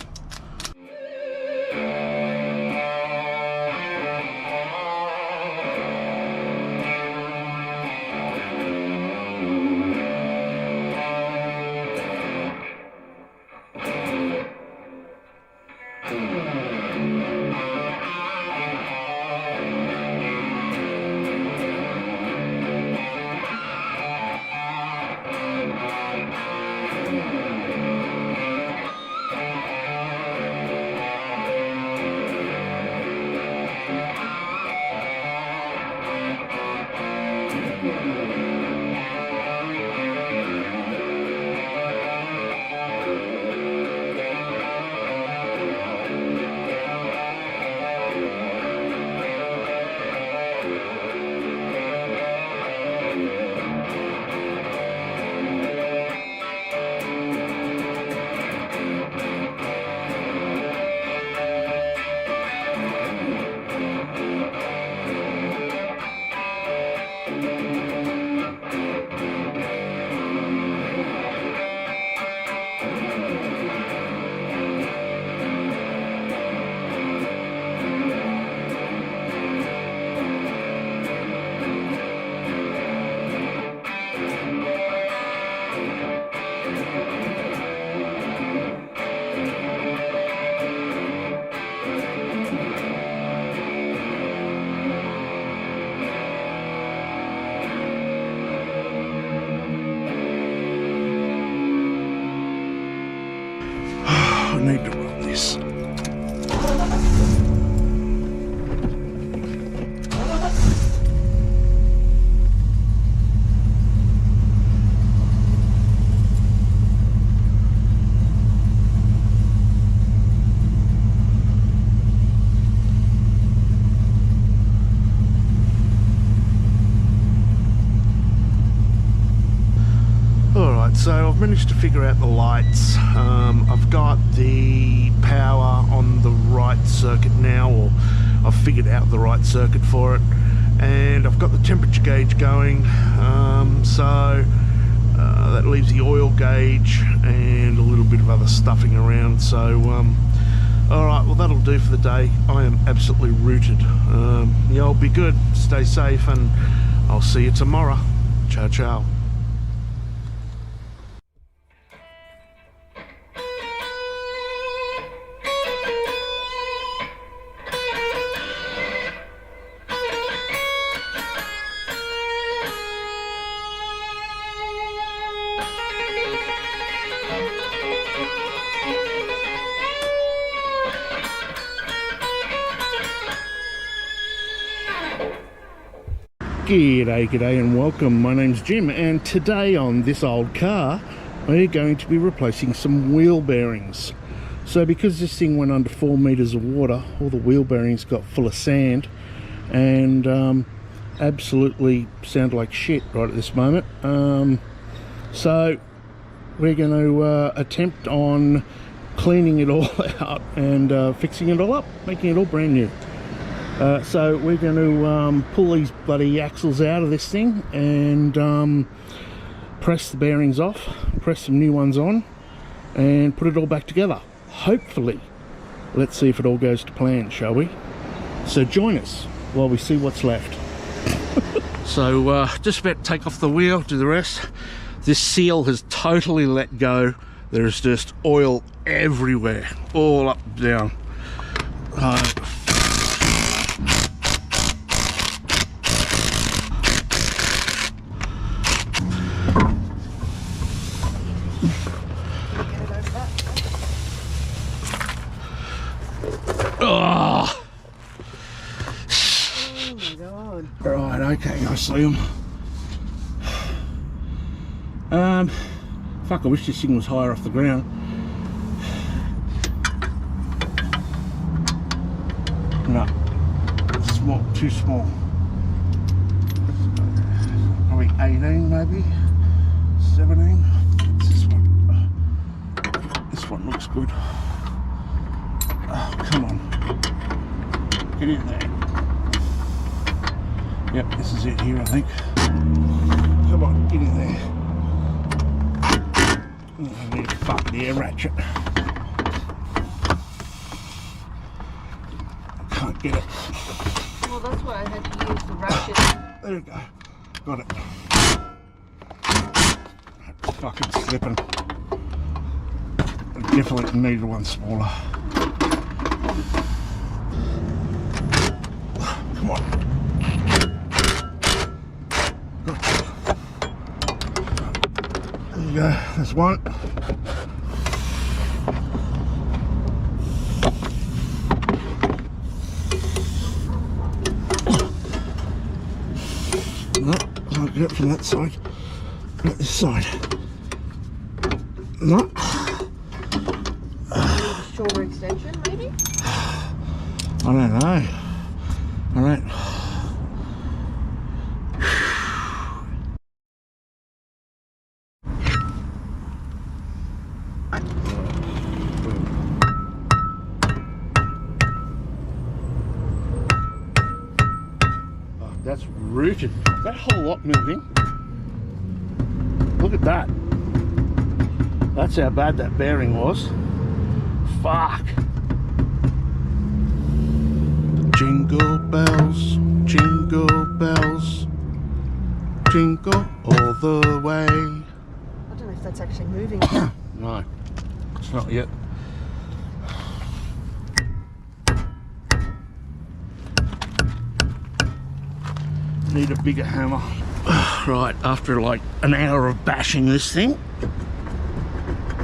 I need to rub this. So I've managed to figure out the lights. I've got the power on the right circuit now, or I've figured out the right circuit for it, and I've got the temperature gauge going. So that leaves the oil gauge and a little bit of other stuffing around. So alright, well that'll do for the day. I am absolutely rooted. Yeah, I'll be good. Stay safe, and I'll see you tomorrow. Ciao, ciao. G'day and welcome. My name's Jim, and today on this old car we're going to be replacing some wheel bearings. So because this thing went under 4 meters of water, all the wheel bearings got full of sand and absolutely sound like shit right at this moment. So we're going to attempt on cleaning it all out and fixing it all up, making it all brand new. So we're going to pull these bloody axles out of this thing and press the bearings off, press some new ones on, and put it all back together. Hopefully. Let's see if it all goes to plan, shall we? So join us while we see what's left. So just about to take off the wheel, do the rest. This seal has totally let go. There's just oil everywhere, all up and down. Oh my god. Right, okay, I see them. Fuck, I wish this thing was higher off the ground. No, it's small, too small. Probably 18 maybe, 17. This one. This one looks good. Oh, come on. Get in there. Yep, this is it here, I think. Come on, get in there. I need to fuck the air ratchet. Can't get it. Well, that's why I had to use the ratchet. There we go. Got it. It's fucking slipping. I definitely needed one smaller. Come on. There you go. There's one. No, can't get it from that side. Not this side. No. Shorter extension, maybe? I don't know. All right. Oh, that's rooted. That whole lot moving. Look at that. That's how bad that bearing was. Fuck. Jingle bells, jingle bells, jingle all the way. I don't know if that's actually moving. No, it's not yet. Need a bigger hammer. Right, after like an hour of bashing this thing.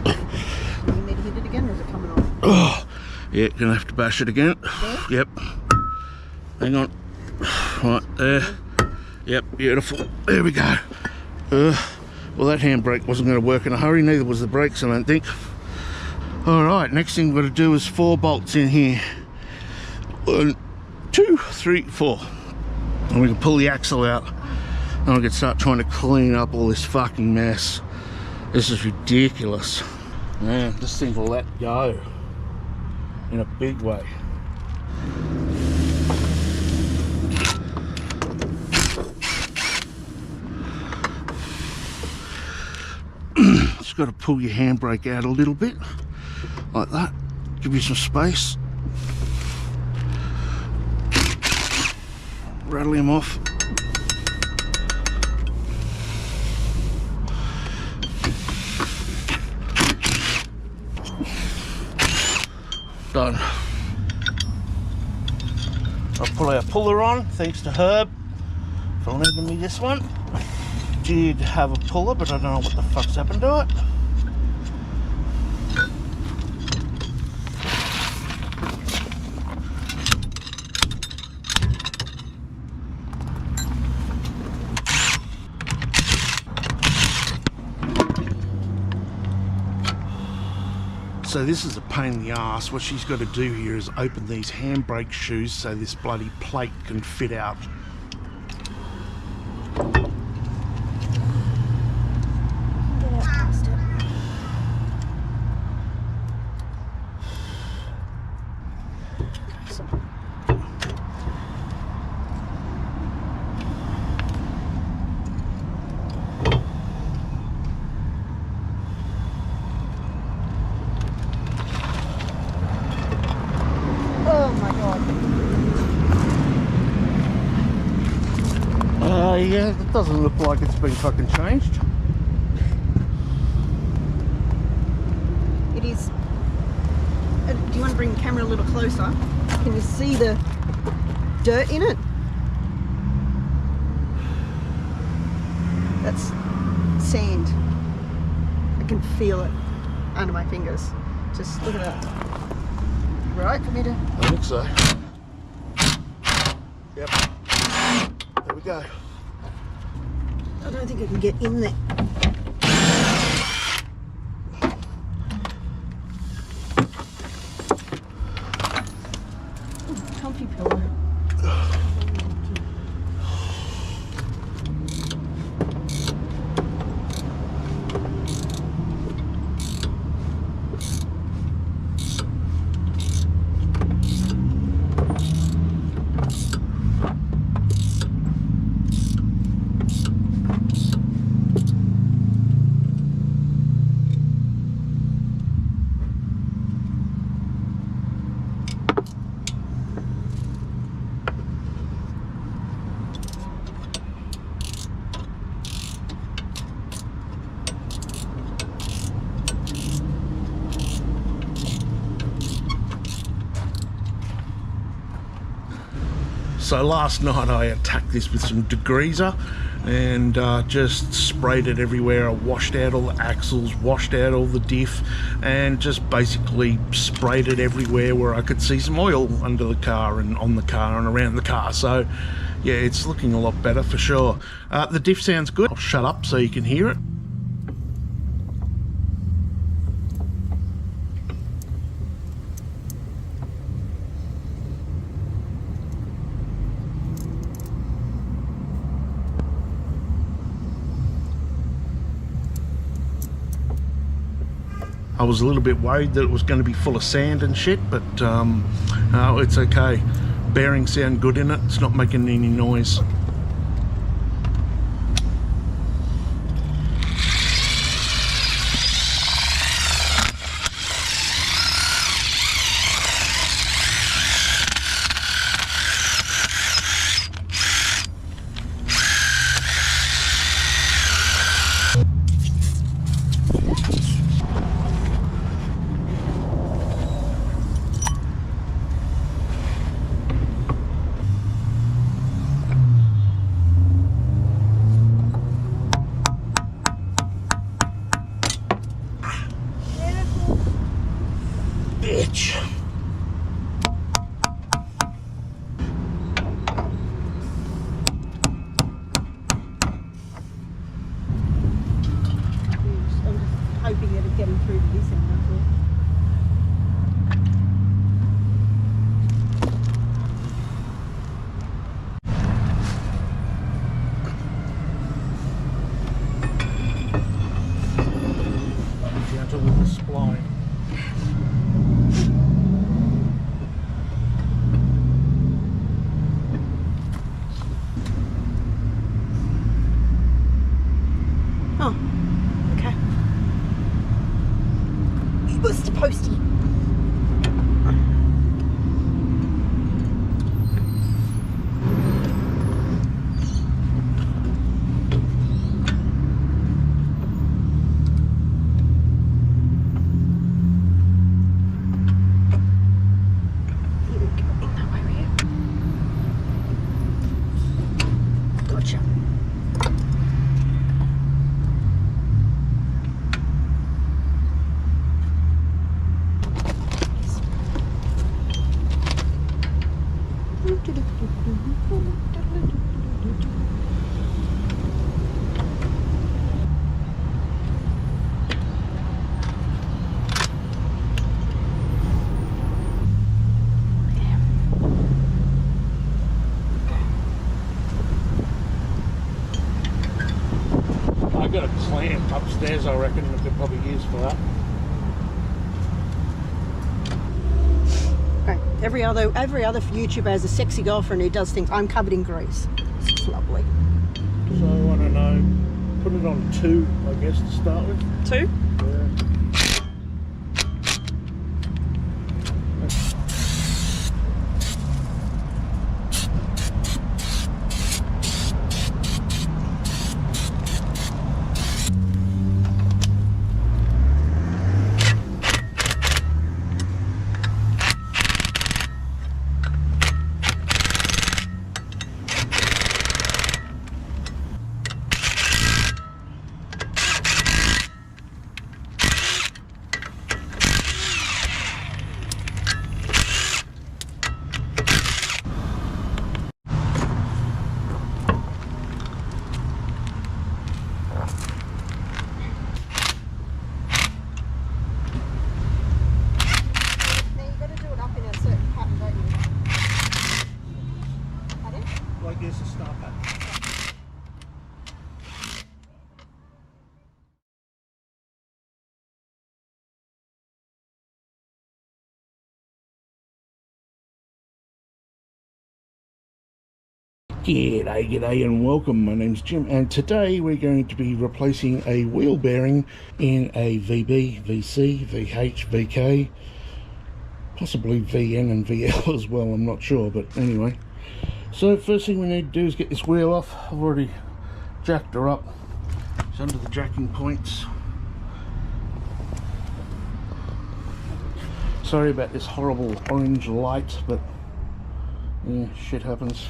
You need to hit it again, or is it coming off? Oh, yeah, gonna have to bash it again. Yep. Hang on. Right there. Yep, beautiful. There we go. Well, that handbrake wasn't going to work in a hurry, neither was the brakes, I don't think. Alright, next thing we've got to do is 4 bolts in here. 1, 2, 3, 4. And we can pull the axle out. And we can start trying to clean up all this fucking mess. This is ridiculous. Man, this thing will let go. In a big way. Just got to pull your handbrake out a little bit, like that. Give you some space. Rattle him off. Done. I'll pull our puller on, thanks to Herb for lending me this one. Did have a puller, but I don't know what the fuck's happened to it. So this is a pain in the ass. What she's got to do here is open these handbrake shoes so this bloody plate can fit out. Yeah, it doesn't look like it's been fucking changed. It is. Do you want to bring the camera a little closer? Can you see the dirt in it? That's sand. I can feel it under my fingers. Just look at that. Right, for me to... I think so. Yep. There we go. I don't think I can get in there. Ooh, comfy pillow. So last night I attacked this with some degreaser and just sprayed it everywhere. I washed out all the axles, washed out all the diff, and just basically sprayed it everywhere where I could see some oil under the car and on the car and around the car. So yeah, it's looking a lot better for sure. The diff sounds good. I'll shut up so you can hear it. I was a little bit worried that it was going to be full of sand and shit, but no, it's okay. Bearings sound good in it. It's not making any noise. hoping that it'd get him through to this end. That's all. Gentle with the spline. Oh, okay. It was supposed to. Gotcha. I got a clamp upstairs, I reckon we could probably use for that. Okay. Every other YouTuber has a sexy girlfriend who does things. I'm covered in grease. It's lovely. So I don't know, put it on 2, I guess, to start with. 2? Yeah. Now you've got to do it up in a certain pattern, don't you? Pardon? Like this, a start pattern. G'day and welcome. My name's Jim and today we're going to be replacing a wheel bearing in a VB, VC, VH, VK, possibly VN and VL as well, I'm not sure, but anyway. So first thing we need to do is get this wheel off. I've already jacked her up. It's under the jacking points. Sorry about this horrible orange light, but yeah, shit happens.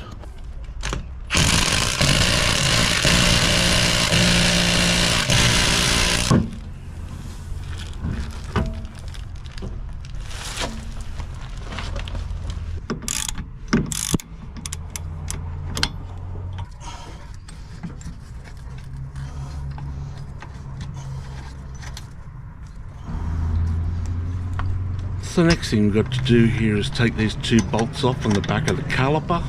The next thing we've got to do here is take these 2 bolts off on the back of the caliper.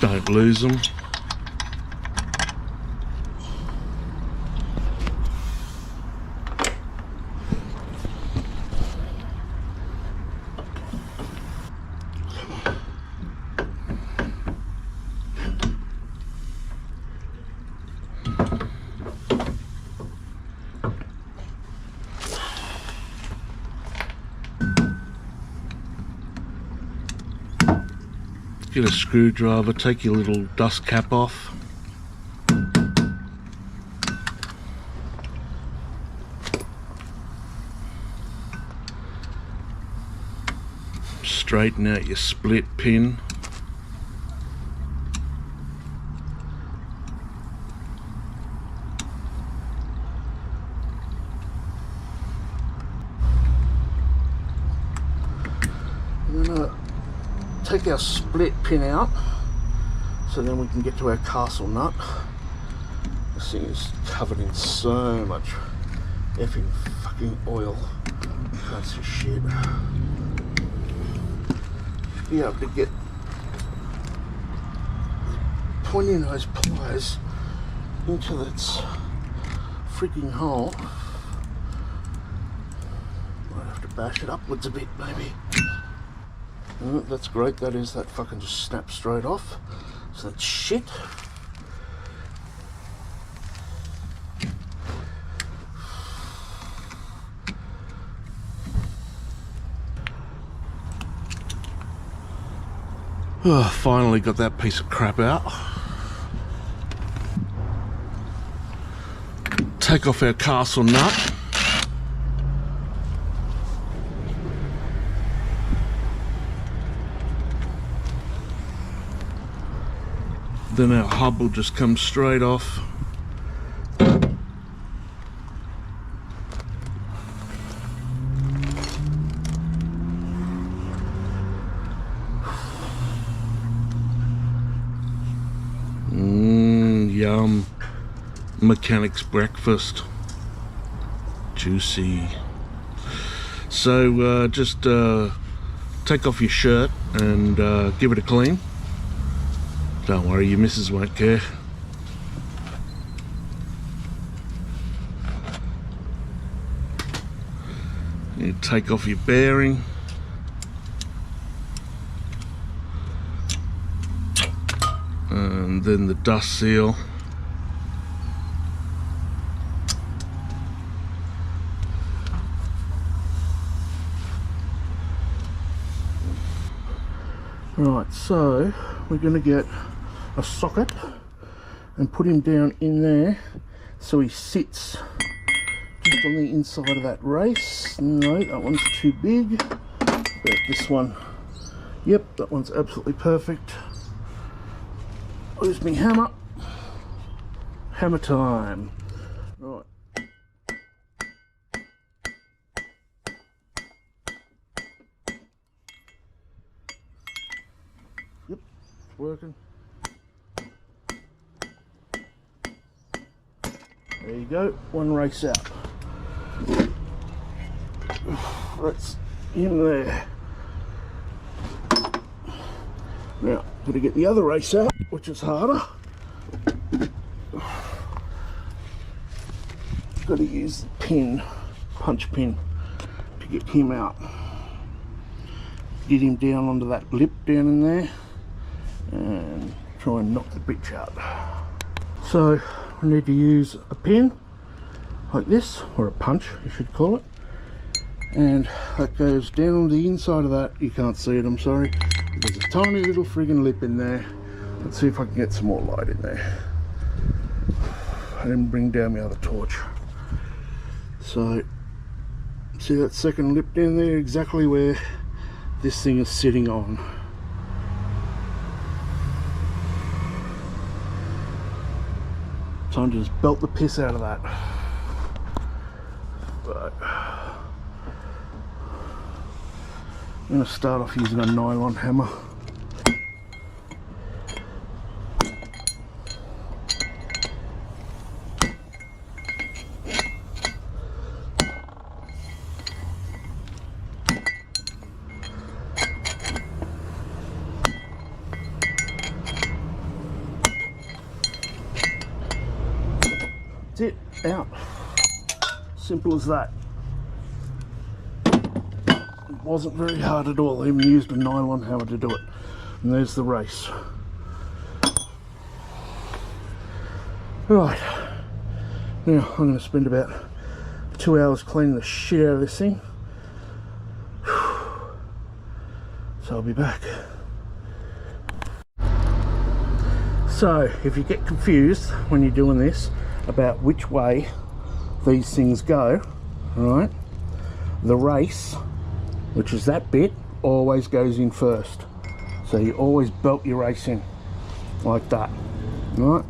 Don't lose them. Get a screwdriver, take your little dust cap off. Straighten out your split pin. I'm gonna take our split pin out so then we can get to our castle nut. This thing is covered in so much effing fucking oil. That's just shit. Should be able to get pointing those pliers into that freaking hole. Might have to bash it upwards a bit, maybe. Oh, that's great. That is, that fucking just snaps straight off. So that's shit. Oh, finally got that piece of crap out. Take off our castle nut. Then our hub will just come straight off. Yum. Mechanic's breakfast. Juicy. So just take off your shirt and give it a clean. Don't worry, your missus won't care. You take off your bearing. And then the dust seal. Right, so we're going to get a socket and put him down in there so he sits just on the inside of that race. No, that one's too big. But this one, yep, that one's absolutely perfect. Where's me hammer? Hammer time. Right. Yep, it's working. There you go, one race out. That's in there. Now, got to get the other race out, which is harder. Got to use the pin, punch pin, to get him out. Get him down onto that lip down in there, and try and knock the bitch out. So, I need to use a pin, like this, or a punch, you should call it. And that goes down on the inside of that. You can't see it, I'm sorry. There's a tiny little friggin' lip in there. Let's see if I can get some more light in there. I didn't bring down my other torch. So, see that second lip down there? Exactly where this thing is sitting on. Time to just belt the piss out of that. But I'm going to start off using a nylon hammer. That's it, out. Simple as that. Wasn't very hard at all. I even used a nylon hammer to do it. And there's the race. Right, now I'm going to spend about 2 hours cleaning the shit out of this thing. So I'll be back. So if you get confused when you're doing this about which way these things go, right, the race, which is that bit, always goes in first. So you always belt your race in like that, right?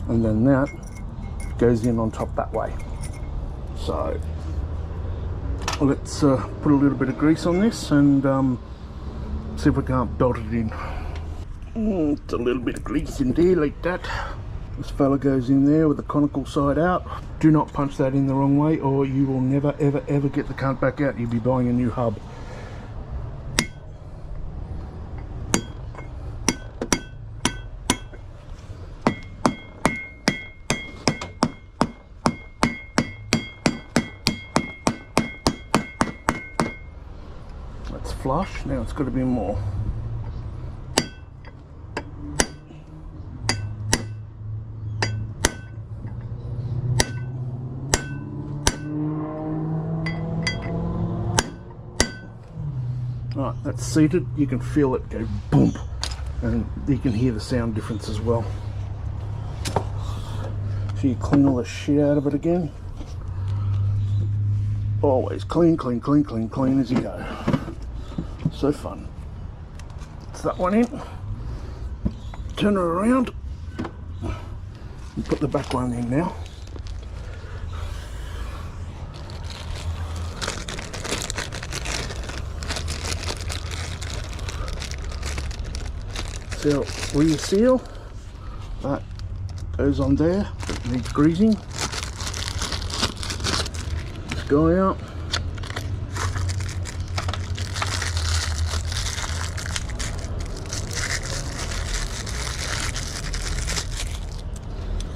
And then that goes in on top that way. So let's put a little bit of grease on this and see if we can't belt it in. It's a little bit of grease in there like that. This fella goes in there with the conical side out. Do not punch that in the wrong way or you will never ever ever get the cunt back out. You'll be buying a new hub. That's flush, now it's got to be more. Right, that's seated, you can feel it go boom, and you can hear the sound difference as well. So you clean all the shit out of it again. Always clean, clean, clean, clean, clean as you go. So fun. It's that one in. Turn it around. And put the back one in now. So rear seal, that goes on there, it needs greasing. This guy out.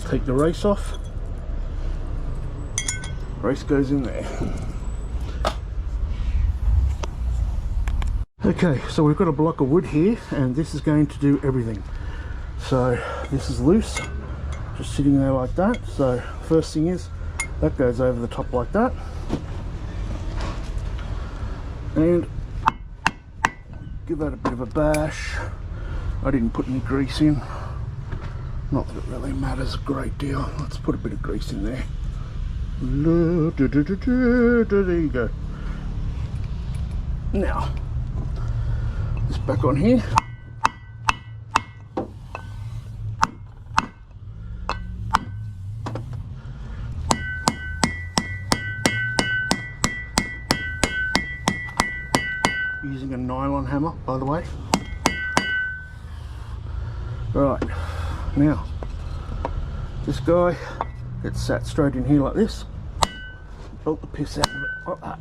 Take the race off. Race goes in there. Okay, so we've got a block of wood here and this is going to do everything. So this is loose, just sitting there like that. So first thing is that goes over the top like that, and give that a bit of a bash. I didn't put any grease in, not that it really matters a great deal. Let's put a bit of grease in there. There you go. Now this back on here. Using a nylon hammer, by the way. Right, now this guy gets sat straight in here like this. Bolt the piss out of it like that.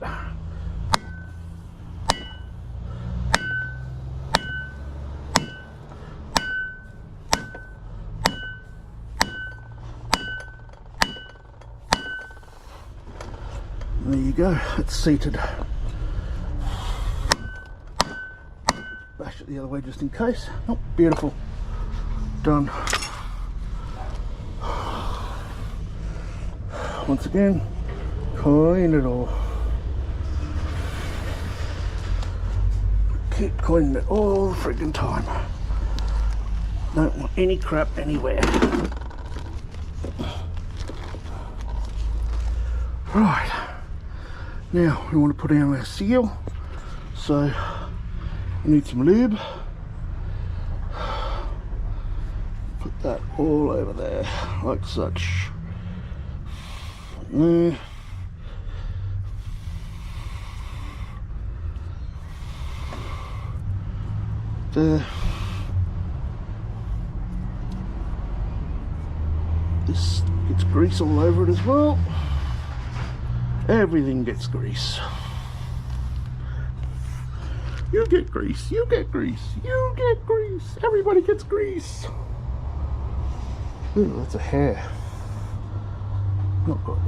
There you go, it's seated. Bash it the other way just in case. Oh, beautiful. Done. Once again, clean it all. Keep cleaning it all the friggin' time. Don't want any crap anywhere. Right. Now we want to put in our seal, so we need some lube. Put that all over there, like such. There. There. This gets grease all over it as well. Everything gets grease. You get grease, you get grease, you get grease. Everybody gets grease. Ooh, that's a hair. Not good.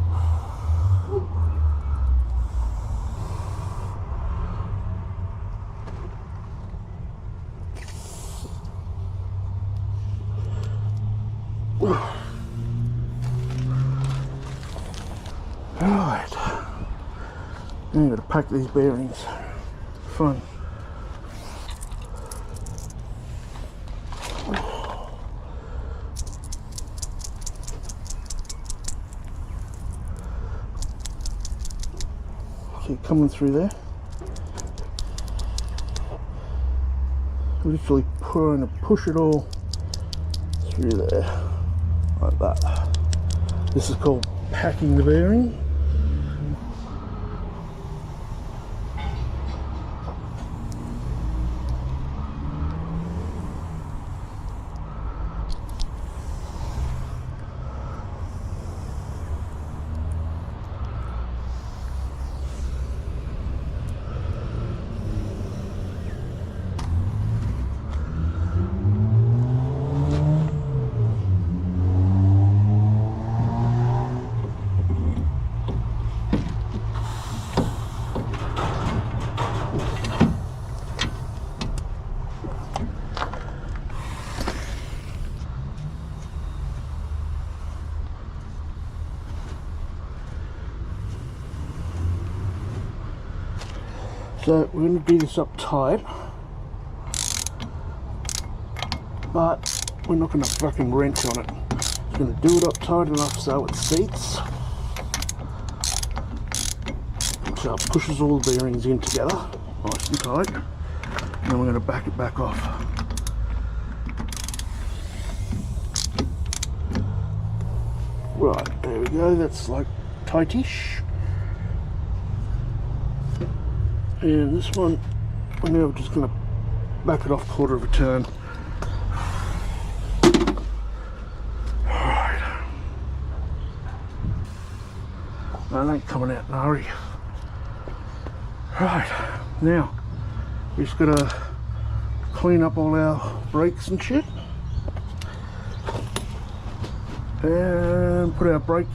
Alright. Now I'm going to pack these bearings. Fun. Okay, coming through there. Literally push it all through there. Like that. This is called packing the bearing. So we're going to do this up tight, but we're not going to fucking wrench on it. Just going to do it up tight enough so it seats. So it pushes all the bearings in together, nice and tight. And then we're going to back it back off. Right, there we go, that's like tightish. And this one, we're now just going to back it off a quarter of a turn. Alright. That ain't coming out in a hurry. Right, now we just got to clean up all our brakes and shit. And put our brake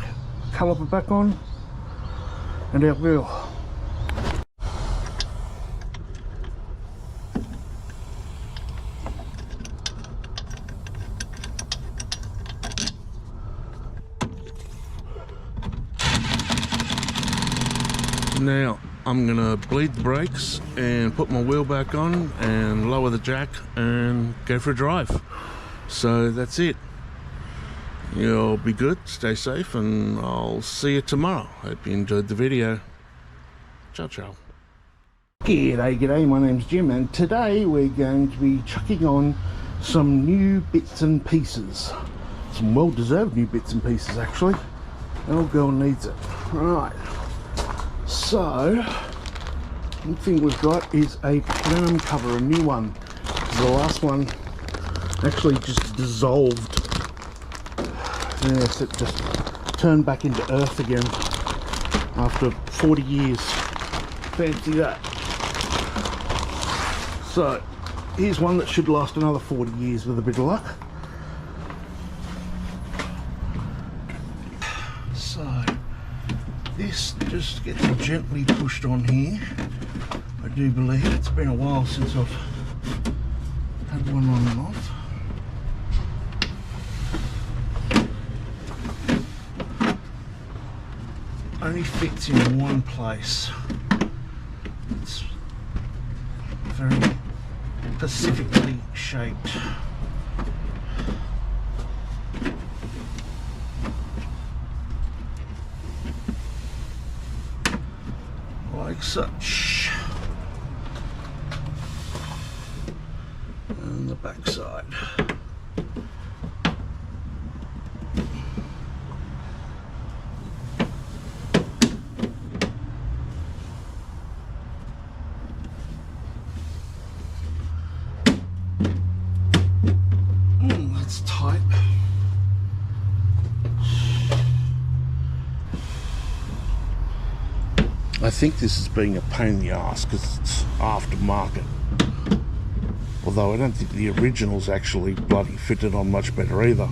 caliper back on and our wheel. Now I'm gonna bleed the brakes and put my wheel back on and lower the jack and go for a drive. So that's it. You'll be good, stay safe, and I'll see you tomorrow. Hope you enjoyed the video. Ciao, ciao. G'day, my name's Jim, and today we're going to be chucking on some new bits and pieces. Some well-deserved new bits and pieces, actually. The old girl needs it. Right. So, one thing we've got is a plenum cover, a new one. The last one actually just dissolved. Yes, it just turned back into earth again after 40 years. Fancy that. So, here's one that should last another 40 years with a bit of luck. So, this just gets gently pushed on here. I do believe it's been a while since I've had one on and off. Only fits in one place. It's very specifically shaped. Like such. And the back side. That's tight. I think this is being a pain in the ass because it's aftermarket. Although I don't think the original's actually bloody fitted on much better either.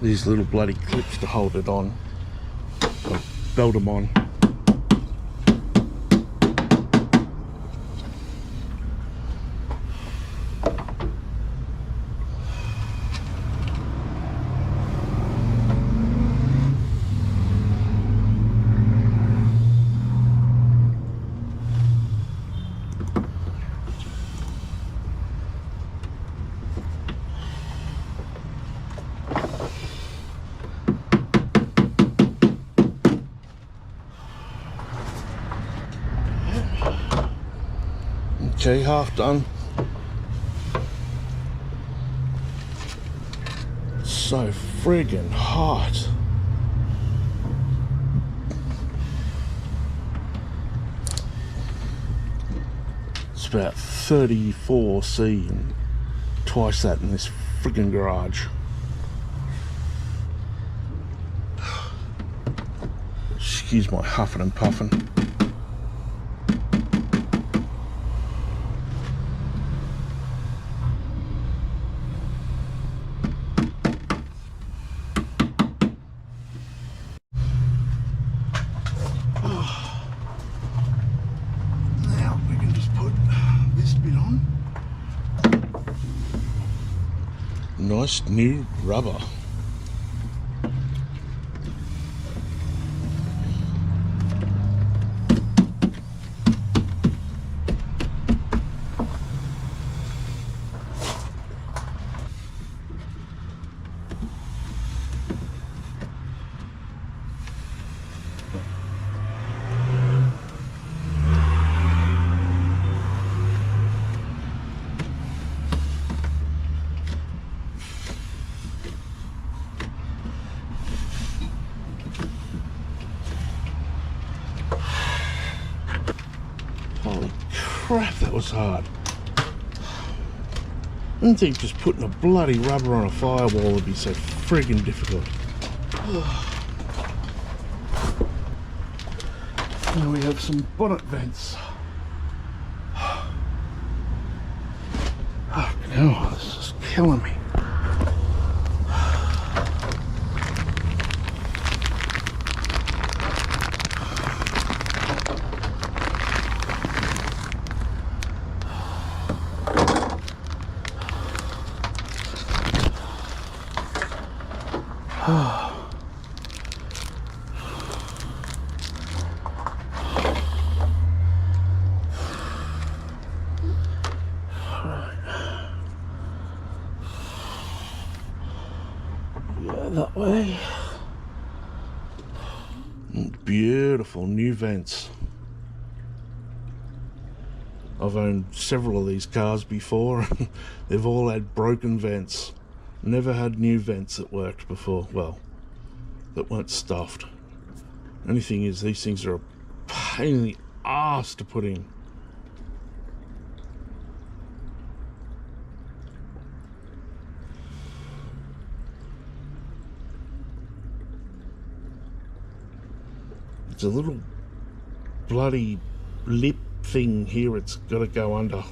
These little bloody clips to hold it on. Or belt them on. Okay, half done. So friggin' hot. It's about 34°C and twice that in this friggin' garage. Excuse my huffing and puffing. Now we can just put this bit on. nice new rubber. Holy crap, that was hard. I didn't think just putting a bloody rubber on a firewall would be so friggin' difficult. Now we have some bonnet vents. Fucking hell, this is killing me. Yeah, that way. Beautiful new vents. I've owned several of these cars before. They've all had broken vents. Never had new vents that worked before. Well, that weren't stuffed. Only thing is, these things are a pain in the arse to put in. It's a little bloody lip thing here it's got to go under.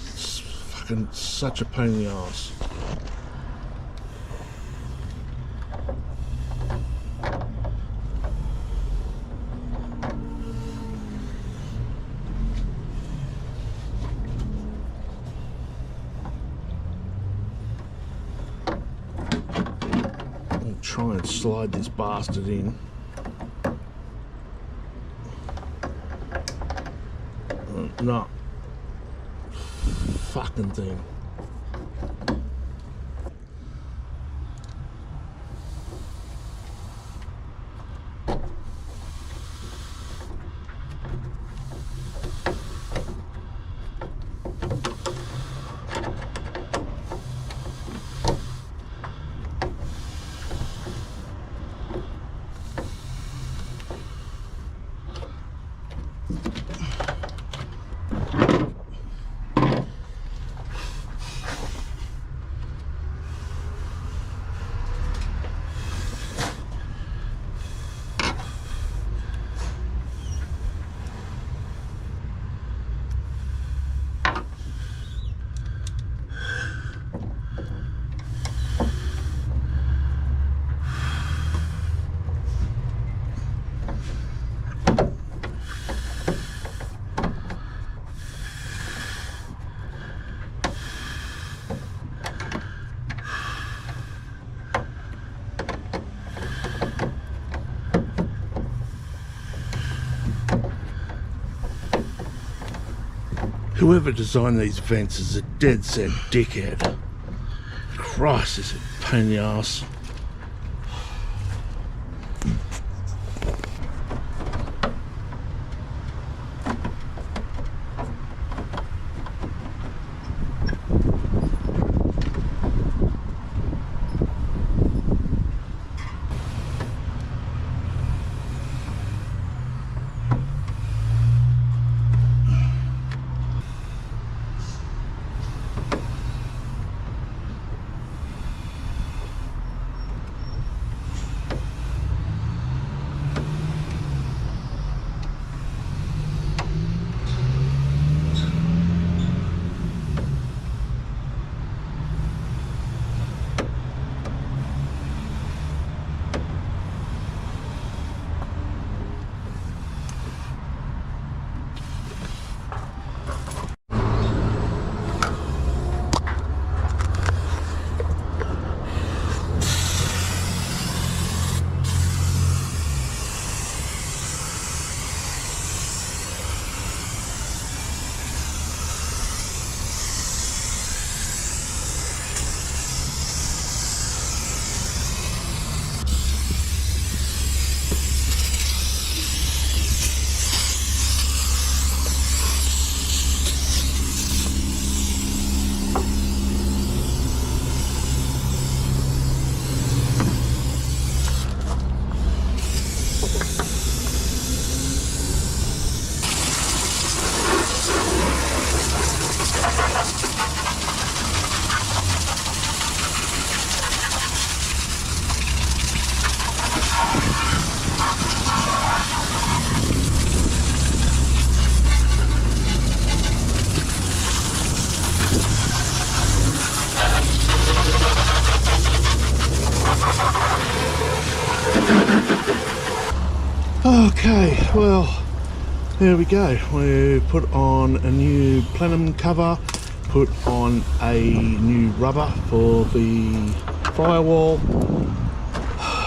It's fucking such a pain in the arse. I'll try and slide this bastard in. No. Fucking thing. Whoever designed these vents is a dead set dickhead. Christ, this is a pain in the arse. Okay, well, there we go. We put on a new plenum cover, put on a new rubber for the firewall,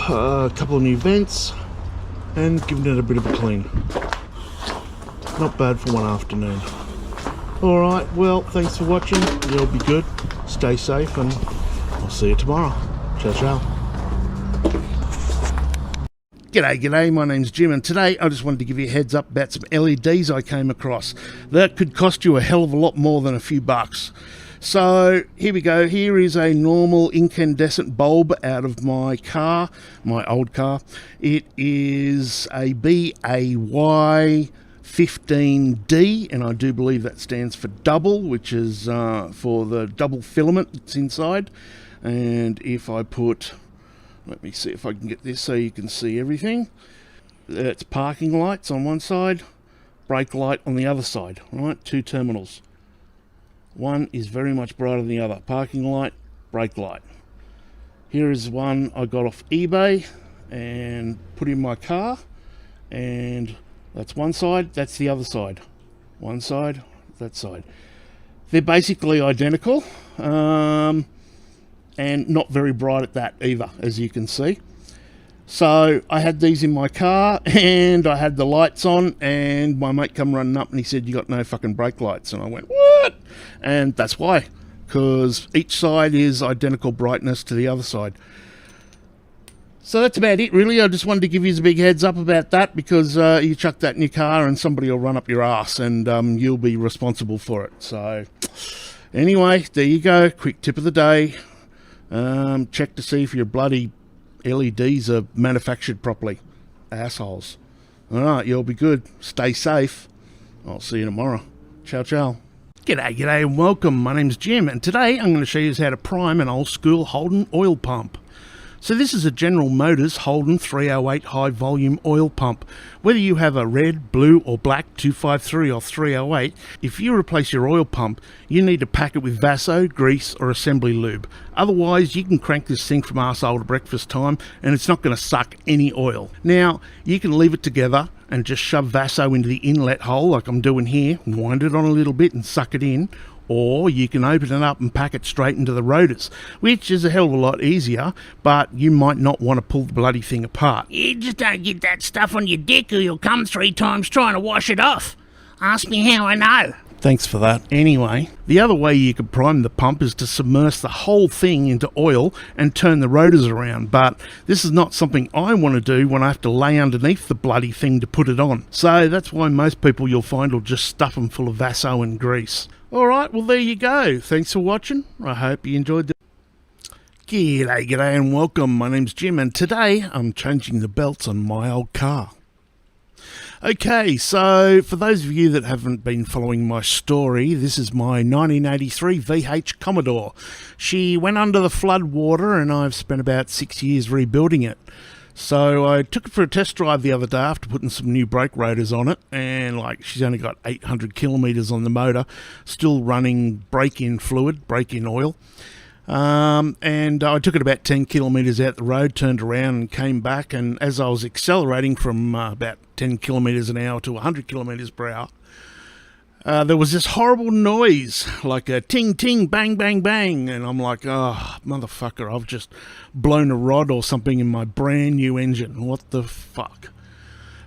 a couple of new vents, and given it a bit of a clean. Not bad for one afternoon. Alright, well, thanks for watching. You'll be good. Stay safe, and I'll see you tomorrow. Ciao, ciao. G'day, my name's Jim, and today I just wanted to give you a heads up about some LEDs I came across. That could cost you a hell of a lot more than a few bucks. So here we go. Here is a normal incandescent bulb out of my car, my old car. It is a BAY 15D, and I do believe that stands for double, which is for the double filament that's inside. And if I put... let me see if I can get this so you can see everything. It's parking lights on one side, brake light on the other side, right? Two terminals. One is very much brighter than the other. Parking light, brake light. Here is one I got off eBay and put in my car, and that's one side, that's the other side. One side, that side. They're basically identical. And not very bright at that either, as you can see. So I had these in my car, and I had the lights on, and my mate come running up and he said, "You got no fucking brake lights?" And I went, "What?" And that's why, because each side is identical brightness to the other side. So that's about it, really. I just wanted to give you a big heads up about that, because you chuck that in your car and somebody will run up your ass, and you'll be responsible for it. So anyway, there you go. Quick tip of the day. Check to see if your bloody LEDs are manufactured properly. Assholes. Alright, you'll be good. Stay safe. I'll see you tomorrow. Ciao, ciao. G'day, and welcome. My name's Jim, and today I'm going to show you how to prime an old school Holden oil pump. So this is a General Motors Holden 308 high volume oil pump. Whether you have a red, blue or black 253 or 308, if you replace your oil pump, you need to pack it with Vaso, grease or assembly lube. Otherwise you can crank this thing from arsehole to breakfast time and it's not going to suck any oil. Now you can leave it together and just shove Vaso into the inlet hole like I'm doing here, wind it on a little bit and suck it in. Or you can open it up and pack it straight into the rotors, which is a hell of a lot easier, but you might not want to pull the bloody thing apart. You just don't get that stuff on your dick or you'll come 3 times trying to wash it off. Ask me how I know. Thanks for that. Anyway, the other way you could prime the pump is to submerge the whole thing into oil and turn the rotors around, but this is not something I want to do when I have to lay underneath the bloody thing to put it on. So that's why most people you'll find will just stuff them full of Vaso and grease. Alright, well there you go. Thanks for watching. I hope you enjoyed the... G'day and welcome. My name's Jim, and today I'm changing the belts on my old car. Okay, so for those of you that haven't been following my story, this is my 1983 VH Commodore. She went under the flood water and I've spent about 6 years rebuilding it. So I took it for a test drive the other day after putting some new brake rotors on it, and like she's only got 800 kilometres on the motor, still running brake-in fluid, brake-in oil. And I took it about 10 kilometres out the road, turned around and came back, and as I was accelerating from about 10 kilometres an hour to 100 kilometres per hour, there was this horrible noise, like a ting ting bang bang bang, and I'm like, oh motherfucker, I've just blown a rod or something in my brand new engine. What the fuck?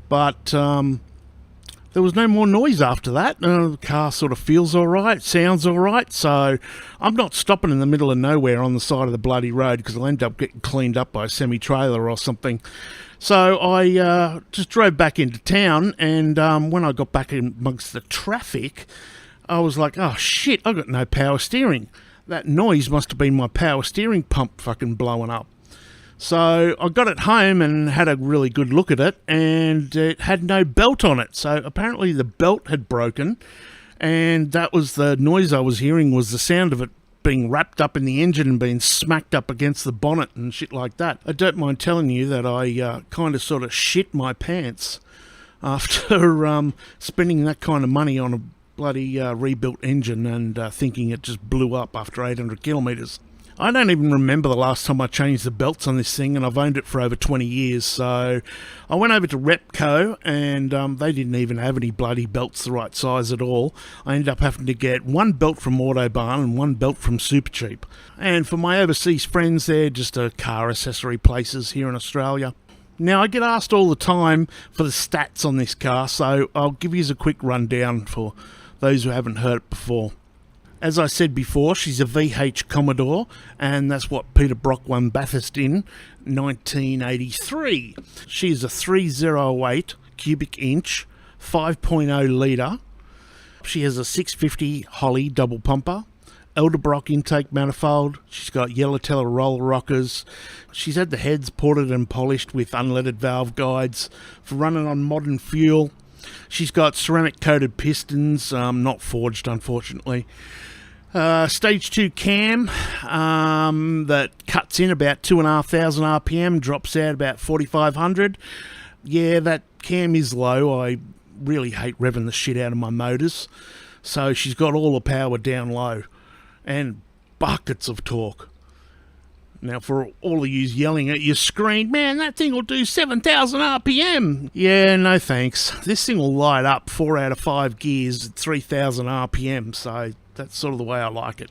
But there was no more noise after that. The car sort of feels alright, sounds alright, so I'm not stopping in the middle of nowhere on the side of the bloody road because I'll end up getting cleaned up by a semi-trailer or something. So I just drove back into town, and when I got back in amongst the traffic, I was like, oh shit, I got no power steering. That noise must have been my power steering pump fucking blowing up. So I got it home and had a really good look at it, and it had no belt on it. So apparently the belt had broken, and that was the noise I was hearing, was the sound of it being wrapped up in the engine and being smacked up against the bonnet and shit like that. I don't mind telling you that I kind of sort of shit my pants after spending that kind of money on a bloody rebuilt engine and thinking it just blew up after 800 kilometres. I don't even remember the last time I changed the belts on this thing, and I've owned it for over 20 years. So I went over to Repco, and they didn't even have any bloody belts the right size at all. I ended up having to get one belt from Autobarn and one belt from Supercheap. And for my overseas friends, they're just car accessory places here in Australia. Now, I get asked all the time for the stats on this car, so I'll give you a quick rundown for those who haven't heard it before. As I said before, she's a VH Commodore, and that's what Peter Brock won Bathurst in 1983. She is a 308 cubic inch, 5.0 litre. She has a 650 Holly double pumper, Elderbrock intake manifold. She's got Yellowteller roller rockers. She's had the heads ported and polished with unleaded valve guides for running on modern fuel. She's got ceramic coated pistons, not forged unfortunately. Stage 2 cam that cuts in about 2,500 RPM, drops out about 4,500. Yeah, that cam is low. I really hate revving the shit out of my motors. So she's got all the power down low and buckets of torque. Now, for all of you yelling at your screen, man, that thing will do 7,000 RPM. Yeah, no thanks. This thing will light up 4 out of 5 gears at 3,000 RPM, so that's sort of the way I like it.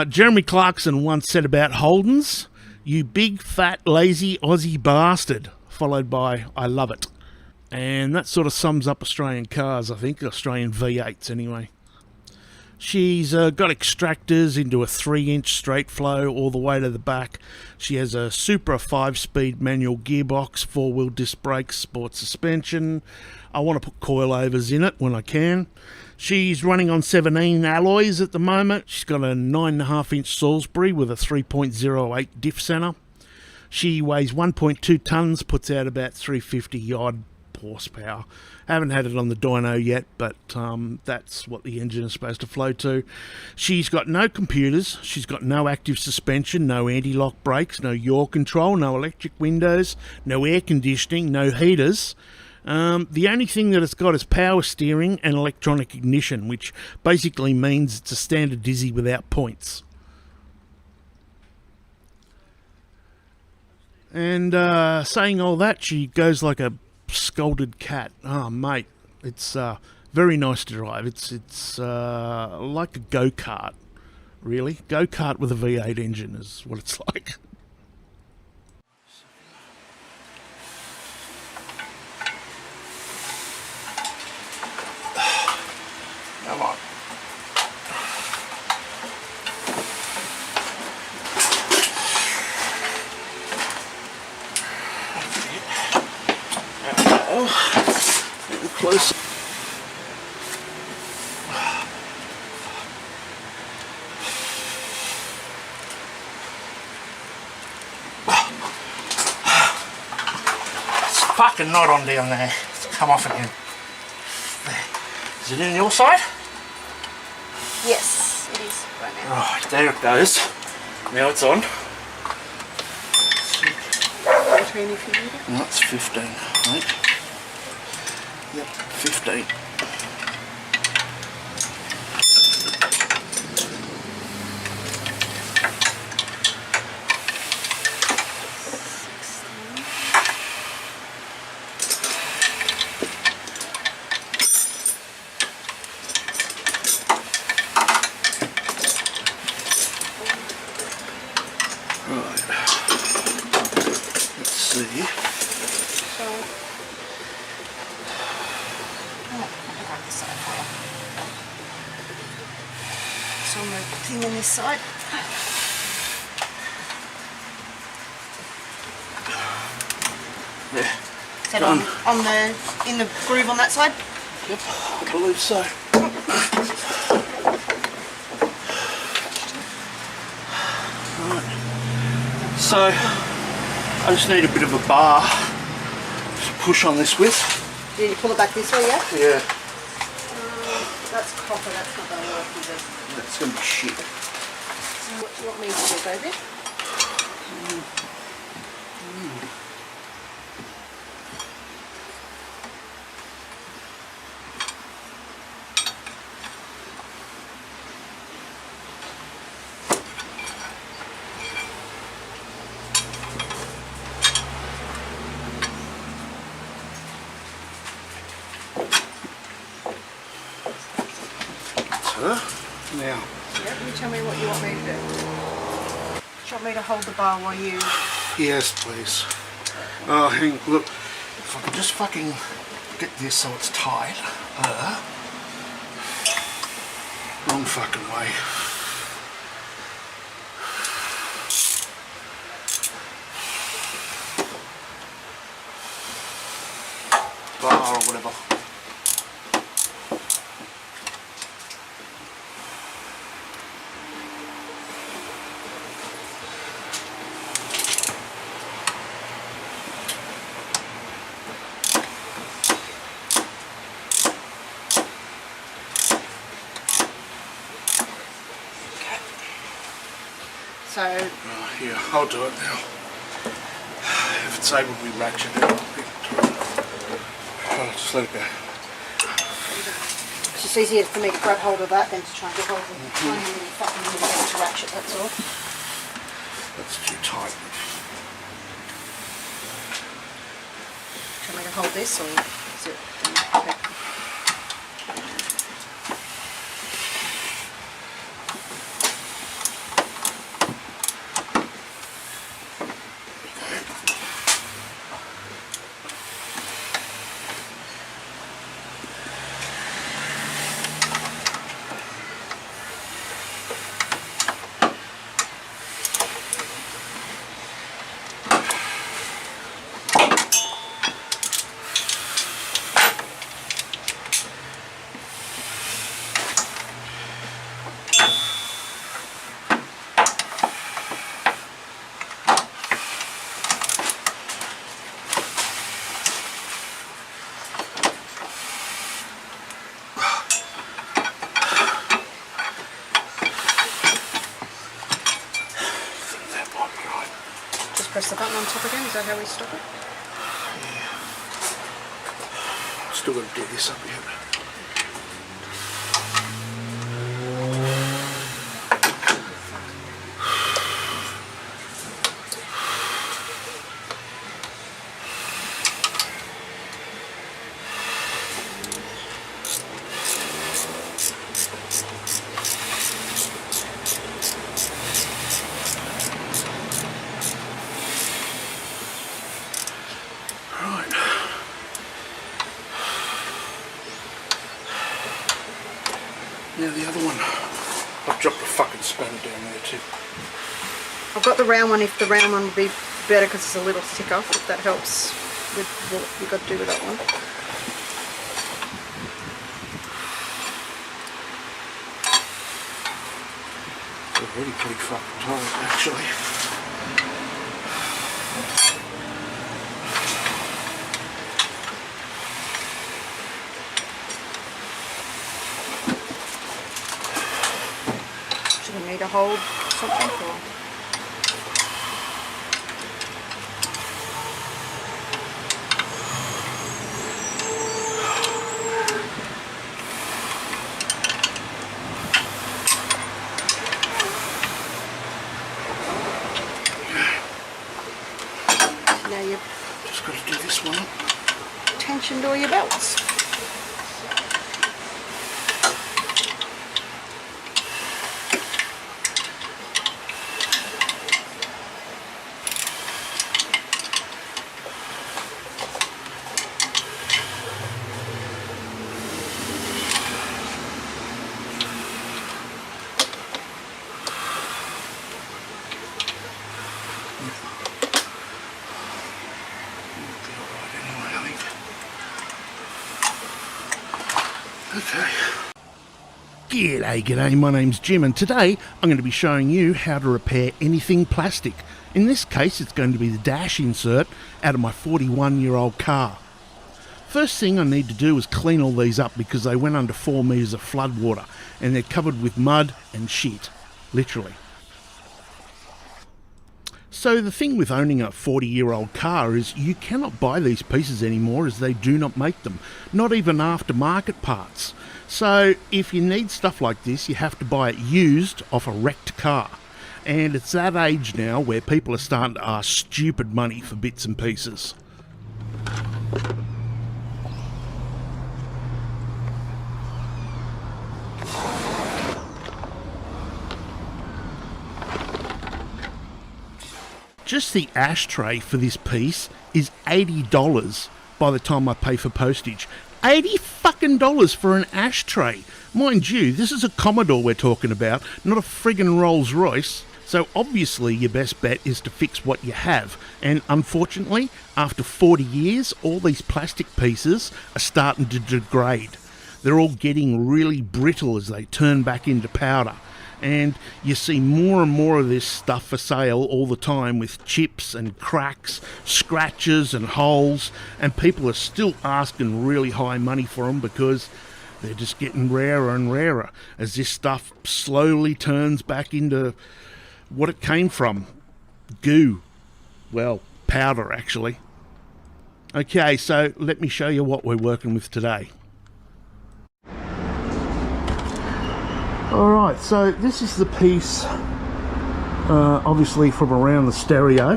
Jeremy Clarkson once said about Holdens, "You big, fat, lazy Aussie bastard," followed by "I love it." And that sort of sums up Australian cars, I think, Australian V8s anyway. She's got extractors into a 3-inch straight flow all the way to the back. She has a Supra 5-speed manual gearbox, 4-wheel disc brakes, sport suspension. I want to put coilovers in it when I can. She's running on 17 alloys at the moment. She's got a 9.5-inch Salisbury with a 3.08 diff center. She weighs 1.2 tonnes, puts out about 350 odd horsepower. Haven't had it on the dyno yet, but that's what the engine is supposed to flow to. She's got no computers, she's got no active suspension, no anti-lock brakes, no yaw control, no electric windows, no air conditioning, no heaters. The only thing that it's got is power steering and electronic ignition, which basically means it's a standard Dizzy without points. And saying all that, she goes like a scolded cat. Oh, mate, it's very nice to drive. It's like a go-kart, really. Go-kart with a V8 engine is what it's like. Come on. Close. It's fucking knot on down there. It's come off again. Is it in your side? Yes, it is right now. Right, there it goes. Now it's on. 14 if you need it. No, it's 15, right? Yep, 15. So on the thing on this side. Yeah. Is that in the groove on that side? Yep, I believe so. Right. So I just need a bit of a bar to push on this with. Did you pull it back this way, yeah? Yeah. That's copper, that's not going to work, is it? That's going to be shit. So what do you want me to do, baby? her. Now, Yep, you tell me what you want me to do. Do you want me to hold the bar while you... yes, please. Oh, hang, look, if I can just fucking get this so it's tight. Wrong fucking way. Bar or whatever. So, Here, I'll do it now. If it's able to be ratcheted, I'll just let it go. it's just easier for me to grab hold of that than to try and get hold of it. I need to fucking really get to ratchet, that's all. That's too tight. Do you want me to hold this or is it... Okay. Press the button on top again, is that how we stop it? Still got to do this up here. Now the other one, I've dropped a fucking spanner down there too. I've got the round one if the round one would be better because it's a little thicker, if that helps with what you've got to do with that one. It's already pretty fucking tight actually. Need to hold something or... Now you've just got to do this one up. Tensioned all your belts. Okay. G'day, my name's Jim and today I'm going to be showing you how to repair anything plastic. In this case it's going to be the dash insert out of my 41-year-old car. First thing I need to do is clean all these up because they went under 4 metres of flood water and they're covered with mud and shit, literally. So the thing with owning a 40-year-old car is you cannot buy these pieces anymore as they do not make them, not even aftermarket parts. So if you need stuff like this, you have to buy it used off a wrecked car. And it's that age now where people are starting to ask stupid money for bits and pieces. Just the ashtray for this piece is $80 by the time I pay for postage. $80 fucking dollars for an ashtray. Mind you, this is a Commodore we're talking about, not a friggin' Rolls Royce. So obviously your best bet is to fix what you have. And unfortunately, after 40 years, all these plastic pieces are starting to degrade. They're all getting really brittle as they turn back into powder. And you see more and more of this stuff for sale all the time with chips and cracks, scratches and holes, and people are still asking really high money for them because they're just getting rarer and rarer as this stuff slowly turns back into what it came from. Goo. Well, powder actually. Okay, so let me show you what we're working with today. Alright, so this is the piece, obviously from around the stereo.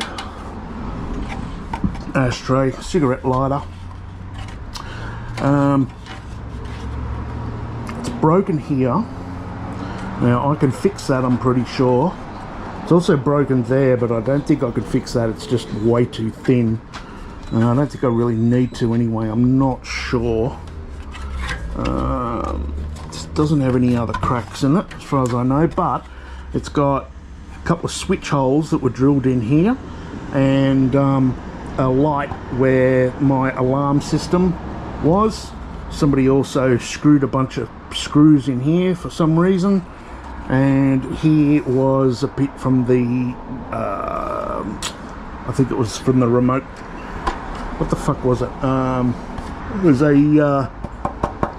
Ashtray, cigarette lighter. It's broken here. Now I can fix that, I'm pretty sure. It's also broken there, but I don't think I could fix that. It's just way too thin. I don't think I really need to anyway. I'm not sure. Doesn't have any other cracks in it as far as I know, but it's got a couple of switch holes that were drilled in here and a light where my alarm system was. Somebody also screwed a bunch of screws in here for some reason, and here was a bit from the I think it was from the remote. What the fuck was it? It was a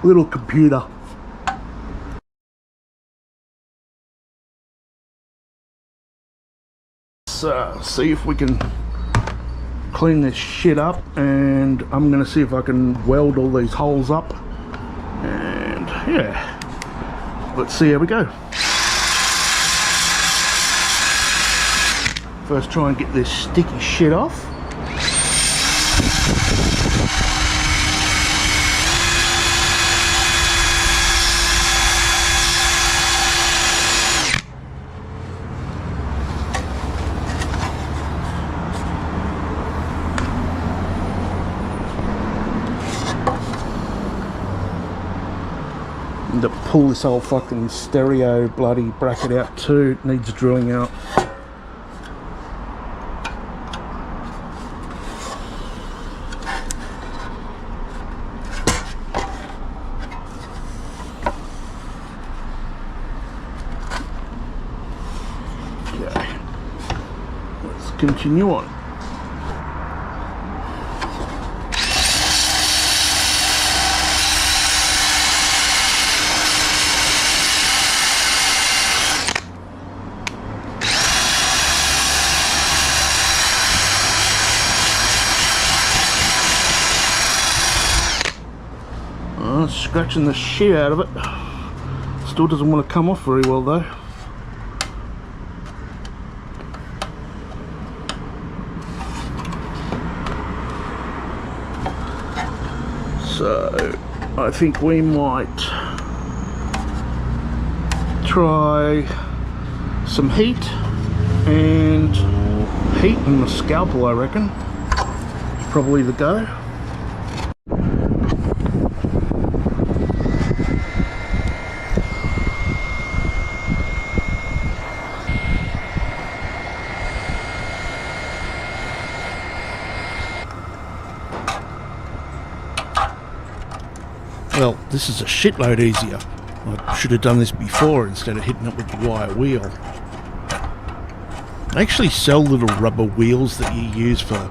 little computer. See if we can clean this shit up, and I'm gonna see if I can weld all these holes up, and yeah, let's see how we go. First try and get this sticky shit off. To pull this whole fucking stereo bloody bracket out too. It needs drilling out. Okay, let's continue on. Scratching the shit out of it. Still doesn't want to come off very well though. So I think we might try some heat and the scalpel, I reckon. Probably the go. Well, this is a shitload easier. I should have done this before instead of hitting it with the wire wheel. They actually sell little rubber wheels that you use for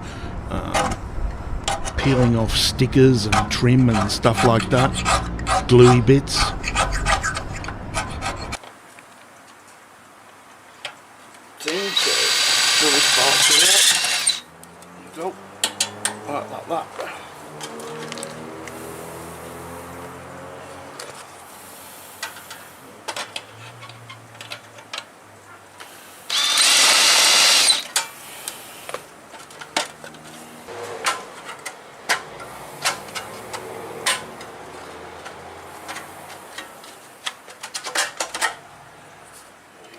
peeling off stickers and trim and stuff like that. Gluey bits. Go. Like that.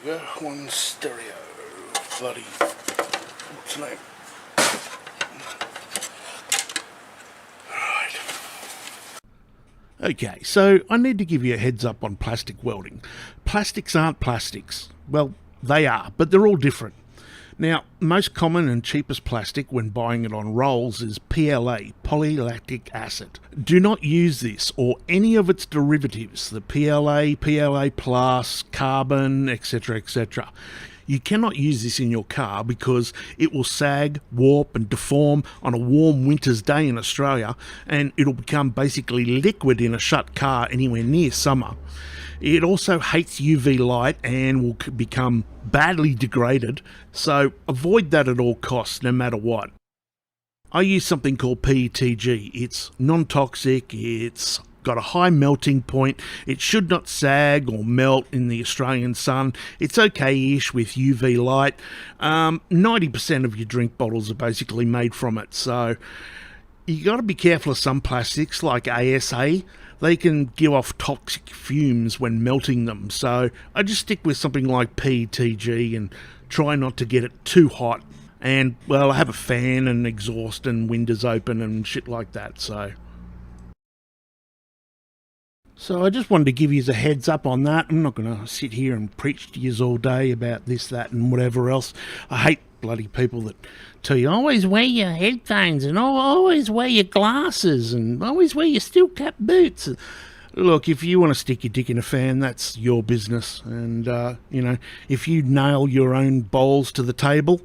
There you go, one stereo, bloody What's the name? Okay, so I need to give you a heads up on plastic welding. Plastics aren't plastics. Well, they are, but they're all different. Now, most common and cheapest plastic when buying it on rolls is PLA, polylactic acid. Do not use this or any of its derivatives, the PLA, PLA+, carbon, etc., etc. You cannot use this in your car because it will sag, warp and deform on a warm winter's day in Australia, and it'll become basically liquid in a shut car anywhere near summer. It also hates UV light and will become badly degraded, so avoid that at all costs no matter what. I use something called PETG. It's non-toxic, it's got a high melting point, it should not sag or melt in the Australian sun, it's okay-ish with UV light. 90% of your drink bottles are basically made from it, so you got to be careful of some plastics like ASA. They can give off toxic fumes when melting them, so I just stick with something like PETG and try not to get it too hot. And, well, I have a fan and exhaust and windows open and shit like that, so I just wanted to give you a heads up on that. I'm not going to sit here and preach to you all day about this, that and whatever else. I hate bloody people that tell you, always wear your headphones and always wear your glasses and always wear your steel cap boots. Look, if you want to stick your dick in a fan, that's your business. And, if you nail your own bowls to the table,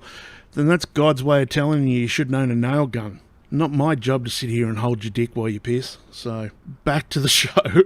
then that's God's way of telling you should own a nail gun. Not my job to sit here and hold your dick while you piss. So, back to the show.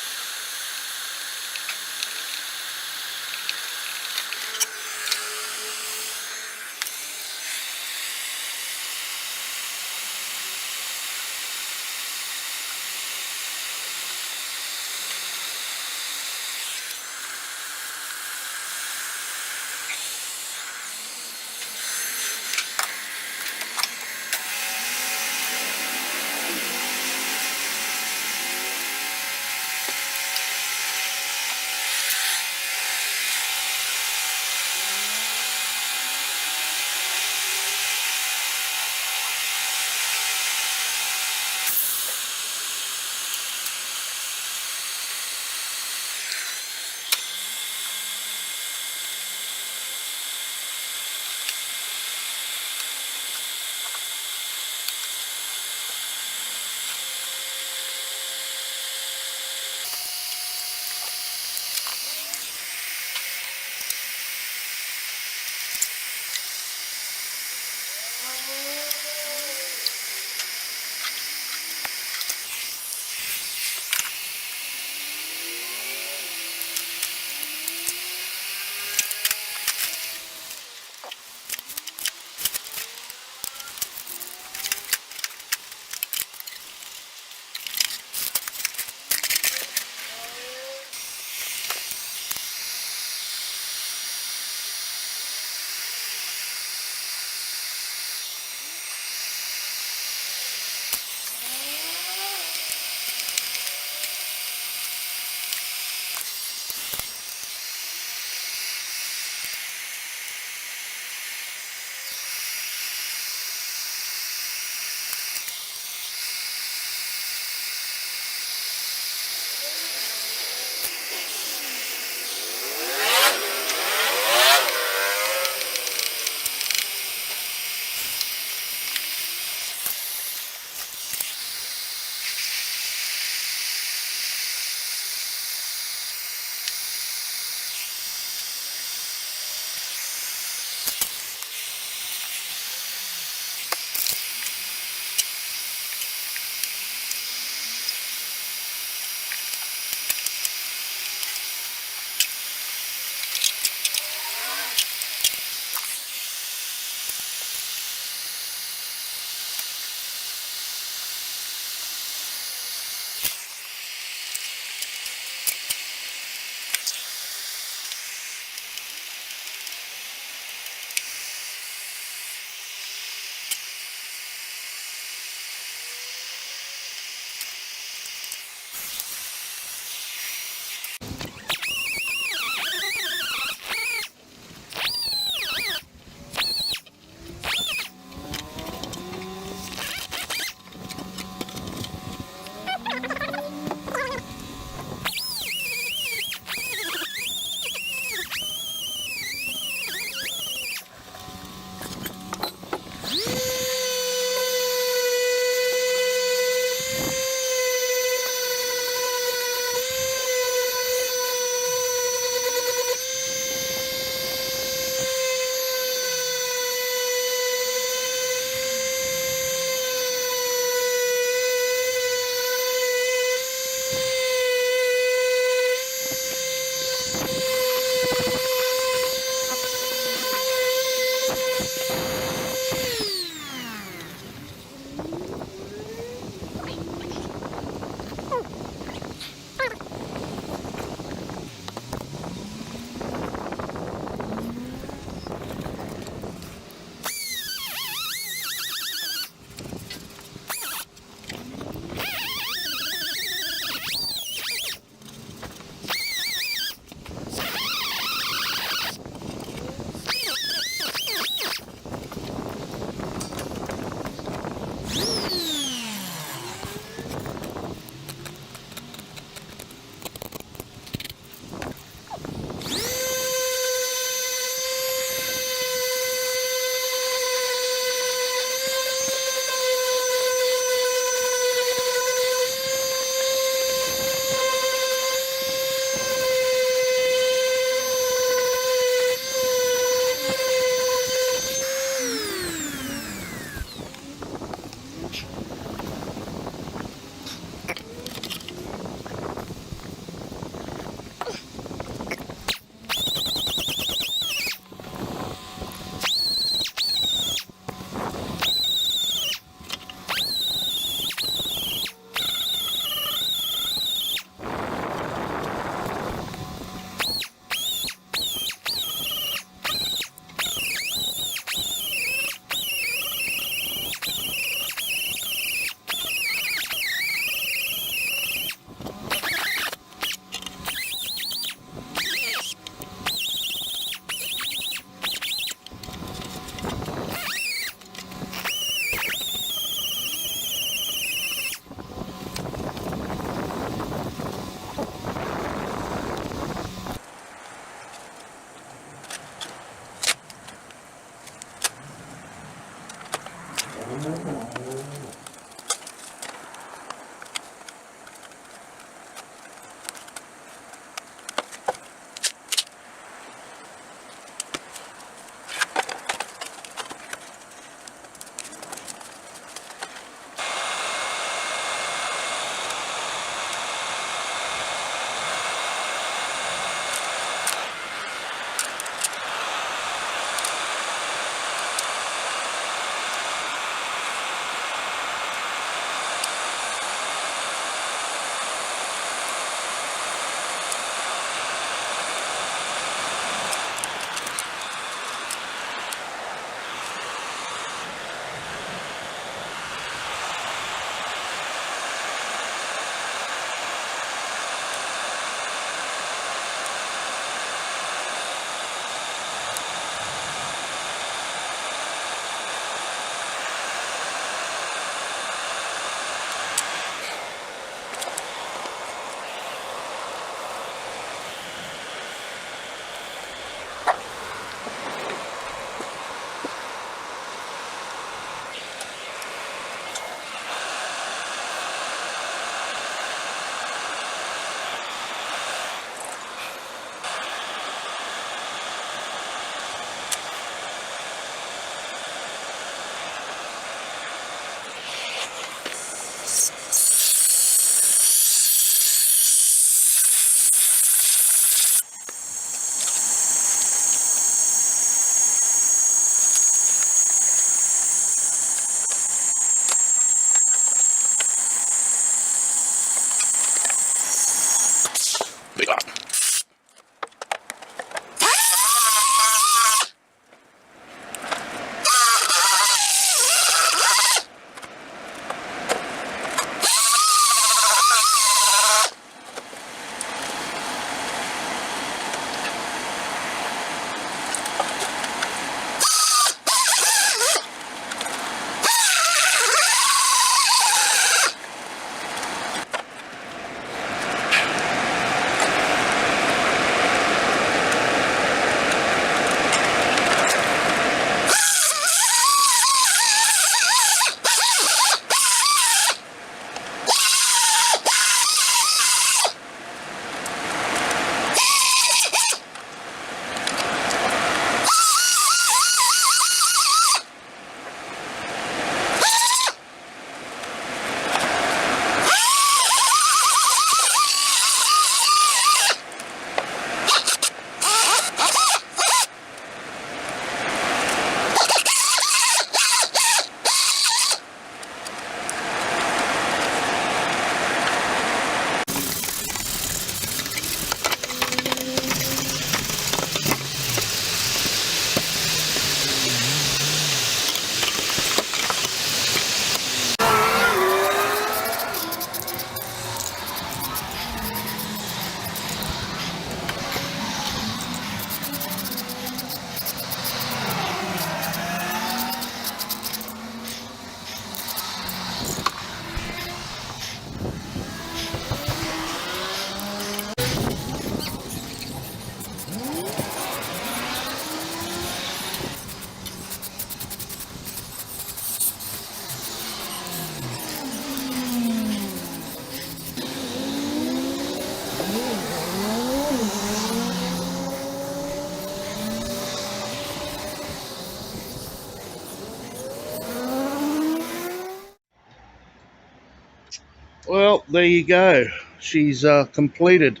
Well, there you go. She's completed.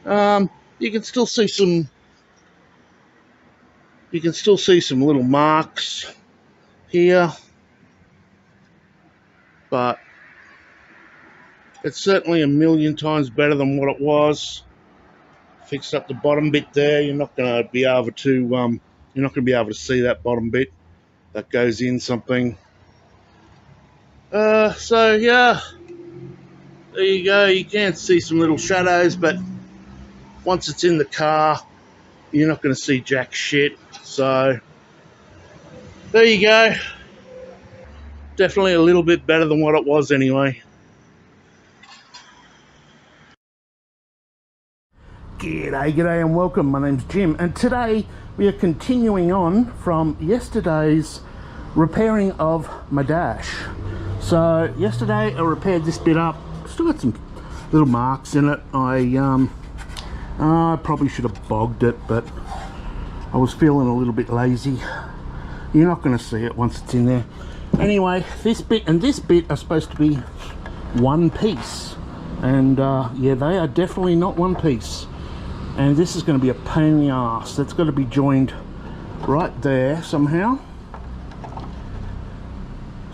You can still see some. You can still see some little marks here, but it's certainly a million times better than what it was. Fixed up the bottom bit there. You're not going to be able to. You're not going to be able to see that bottom bit that goes in something. So yeah. There you go, you can see some little shadows, but once it's in the car, you're not going to see jack shit. So, there you go. Definitely a little bit better than what it was anyway. G'day and welcome, my name's Jim, and today we are continuing on from yesterday's repairing of my dash. So, yesterday I repaired this bit up. Still got some little marks in it. I probably should have bogged it, but I was feeling a little bit lazy. You're not going to see it once it's in there. Anyway, this bit and this bit are supposed to be one piece, and yeah, they are definitely not one piece. And this is going to be a pain in the ass. That's got to be joined right there somehow.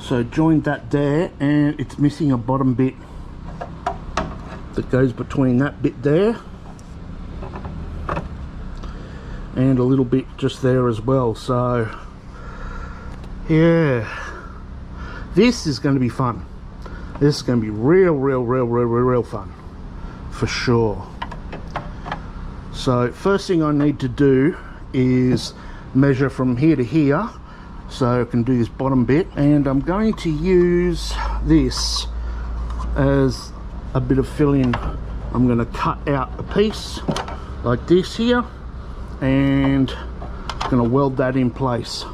So joined that there, and it's missing a bottom bit that goes between that bit there and a little bit just there as well. So yeah, this is going to be fun. This is going to be real fun for sure. So first thing I need to do is measure from here to here so I can do this bottom bit, and I'm going to use this as a bit of fill-in. I'm going to cut out a piece like this here and I'm going to weld that in place.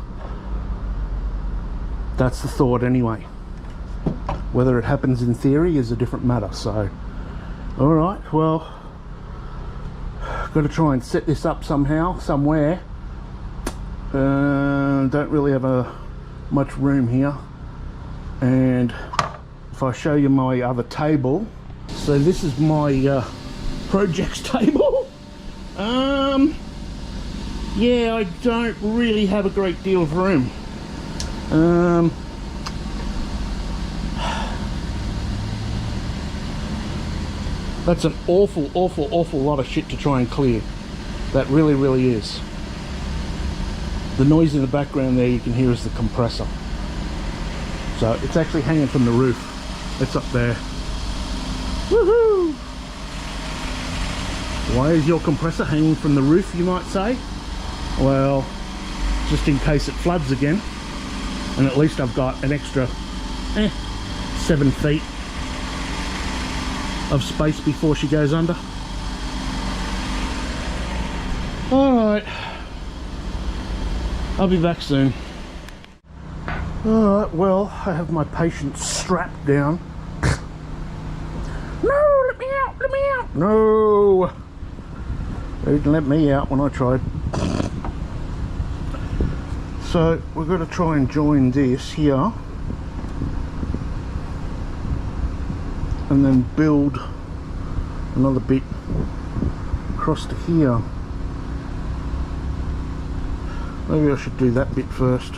That's the thought anyway. Whether it happens in theory is a different matter. So alright, well, got to try and set this up somehow, somewhere. Don't really have much room here, and if I show you my other table, so this is my projects table. Yeah, I don't really have a great deal of room. That's an awful, awful, awful lot of shit to try and clear. That really, really is. The noise in the background there you can hear is the compressor. So it's actually hanging from the roof. It's up there. Woohoo! Why is your compressor hanging from the roof, you might say? Well, just in case it floods again. And at least I've got an extra 7 feet of space before she goes under. Alright, I'll be back soon. Alright, well, I have my patient strapped down. No, let me out, let me out. No, they didn't let me out when I tried. So we're going to try and join this here and then build another bit across to here. Maybe I should do that bit first.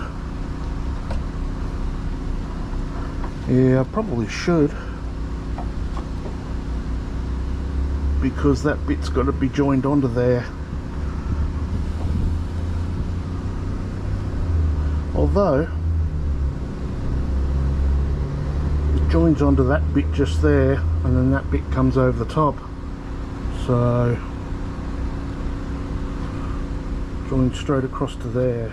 Yeah, I probably should, because that bit's got to be joined onto there. Although it joins onto that bit just there, and then that bit comes over the top. So join straight across to there.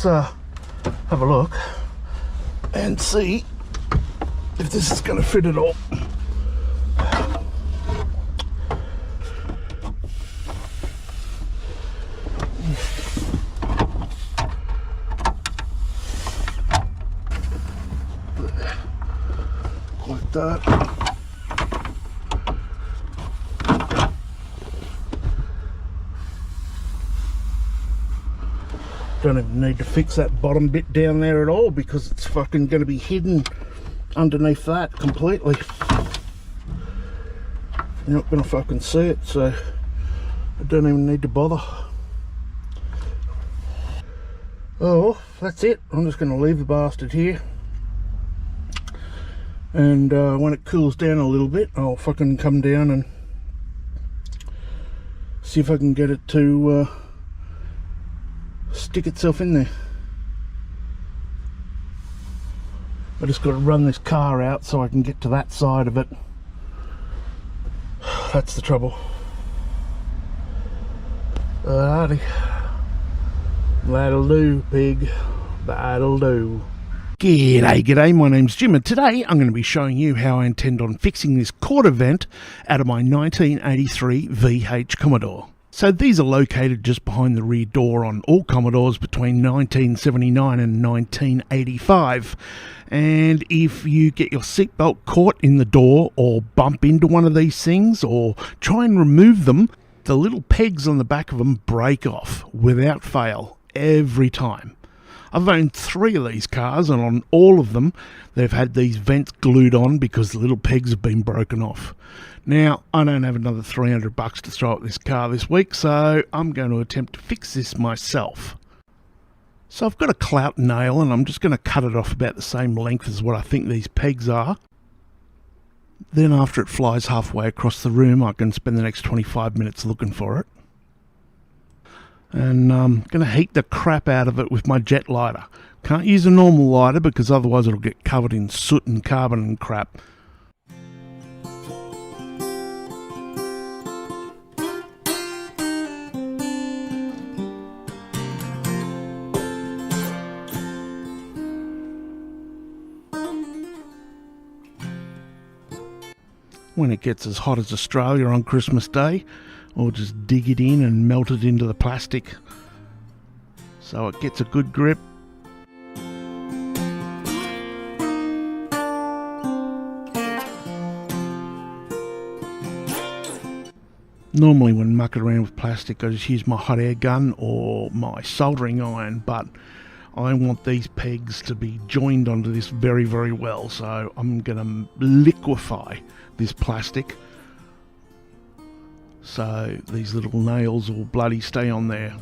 have a look and see if this is going to fit at all. Like that. Don't even need to fix that bottom bit down there at all because it's fucking going to be hidden underneath that completely. You're not going to fucking see it, so I don't even need to bother. Oh, that's it. I'm just going to leave the bastard here. And when it cools down a little bit, I'll fucking come down and see if I can get it to stick itself in there. I just got to run this car out so I can get to that side of it. That's the trouble. Alrighty. That'll do, pig. That'll do. G'day, my name's Jim, and today I'm going to be showing you how I intend on fixing this quarter vent out of my 1983 VH Commodore. So these are located just behind the rear door on all Commodores between 1979 and 1985. And if you get your seatbelt caught in the door or bump into one of these things or try and remove them, the little pegs on the back of them break off without fail every time. I've owned 3 of these cars, and on all of them they've had these vents glued on because the little pegs have been broken off. Now, I don't have another $300 to throw at this car this week, so I'm going to attempt to fix this myself. So I've got a clout nail, and I'm just going to cut it off about the same length as what I think these pegs are. Then after it flies halfway across the room, I can spend the next 25 minutes looking for it. And I'm going to heat the crap out of it with my jet lighter. Can't use a normal lighter because otherwise it'll get covered in soot and carbon and crap. When it gets as hot as Australia on Christmas Day, or just dig it in and melt it into the plastic so it gets a good grip. Normally when mucking around with plastic I just use my hot air gun or my soldering iron, but I want these pegs to be joined onto this very, very well, so I'm going to liquefy this plastic so these little nails will bloody stay on there.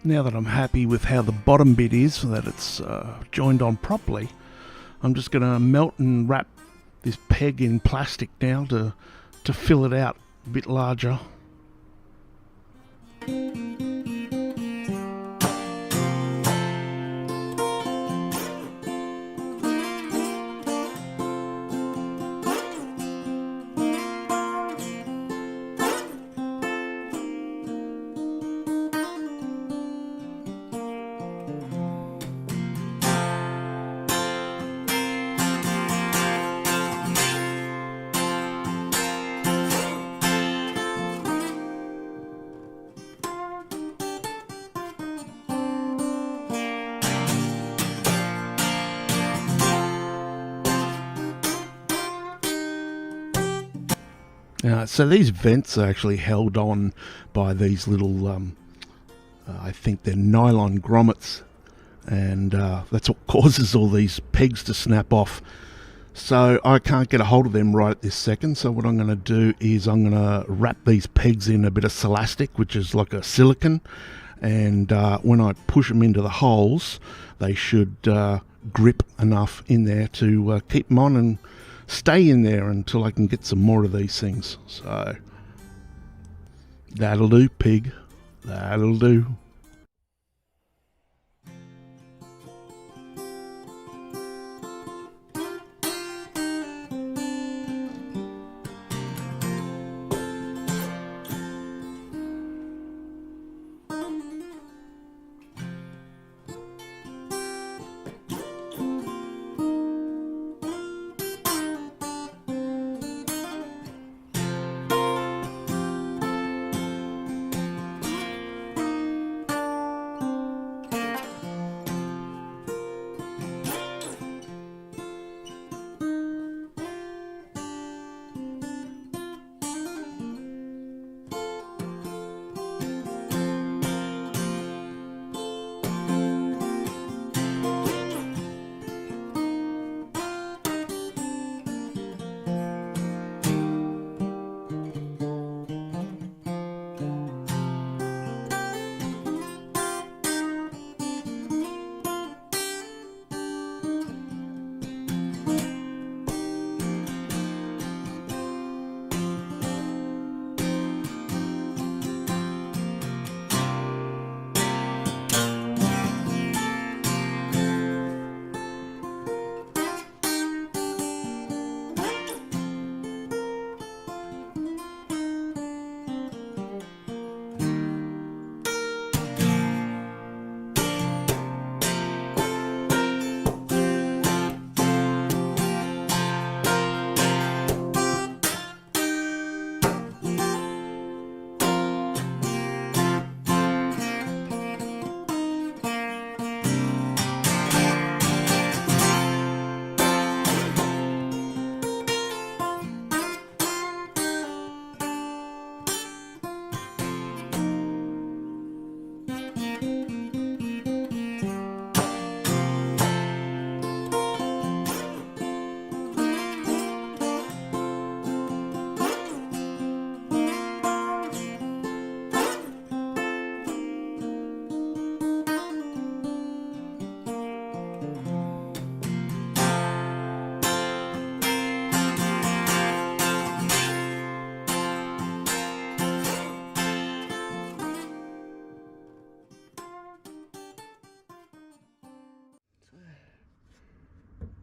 Now that I'm happy with how the bottom bit is, so that it's joined on properly, I'm just going to melt and wrap this peg in plastic now to fill it out a bit larger. So these vents are actually held on by these little, I think they're nylon grommets, and that's what causes all these pegs to snap off. So I can't get a hold of them right at this second, so what I'm going to do is I'm going to wrap these pegs in a bit of Celastic, which is like a silicone, and when I push them into the holes, they should grip enough in there to keep them on and stay in there until I can get some more of these things. So that'll do, pig. That'll do.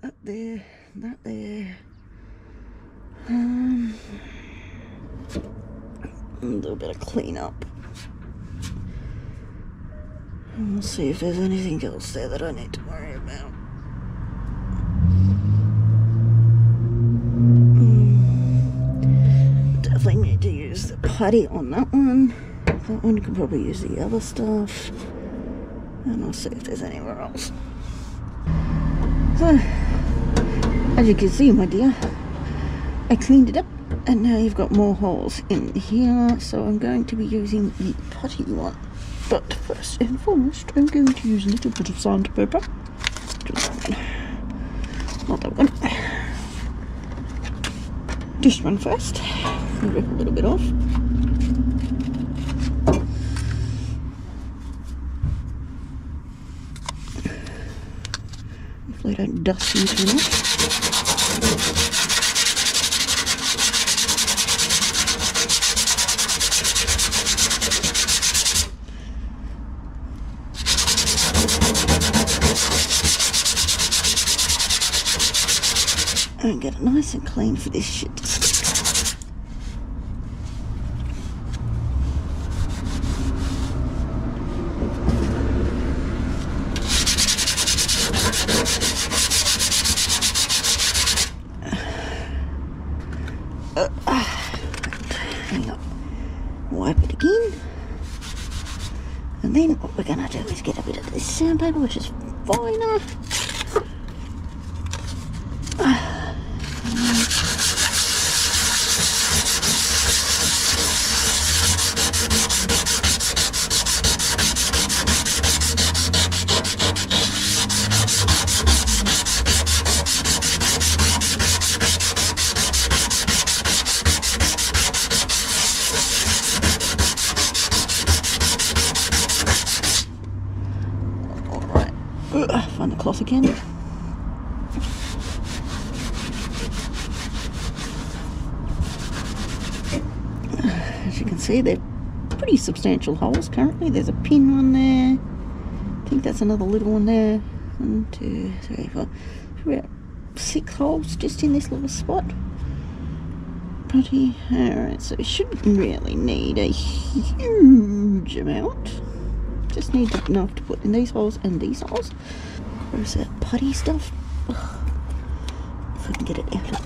Up there, that there. A little bit of clean up. And we'll see if there's anything else there that I need to worry about. Definitely need to use the putty on that one. That one could probably use the other stuff. And I'll see if there's anywhere else. So, as you can see, my dear, I cleaned it up and now you've got more holes in here, so I'm going to be using the putty one. But first and foremost, I'm going to use a little bit of sandpaper. Just that one. Not that one. This one first. Rip a little bit off. Hopefully I don't dust you too much. And get it nice and clean for this shit to stick. Hang on. Wipe it again. And then what we're going to do is get a bit of this sandpaper, which is finer. cloth again. As you can see, they're pretty substantial holes currently. There's a pin one there. I think that's another little one there. 1, 2, 3, 4. About 6 holes just in this little spot. Pretty. Alright, so we shouldn't really need a huge amount. Just need enough to put in these holes and these holes. Where's that putty stuff? Ugh. If I can get it out of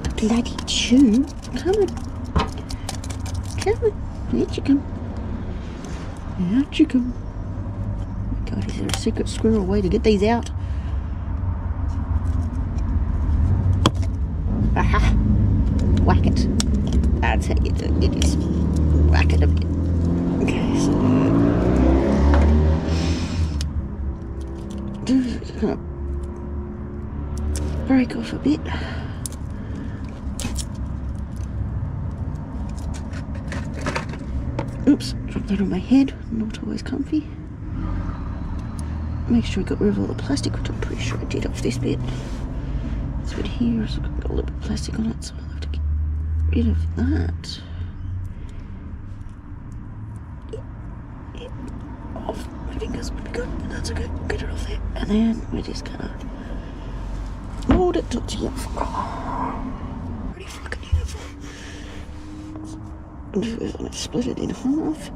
the bloody tube. Come on. Come on. Out you come. Out you come. Oh my God, is there a secret squirrel way to get these out? Aha! Whack it. That's how you do it. It is whack it a bit. Okay, so just gonna break off a bit. Oops, dropped that on my head. Not always comfy. Make sure I got rid of all the plastic, which I'm pretty sure I did off this bit. This bit here has got a little bit of plastic on it, so I'll have to get rid of that. Off my fingers would be good, but that's okay. Get it off there. And then we're just gonna mold it to the pretty fucking uniform. We're gonna split it in half.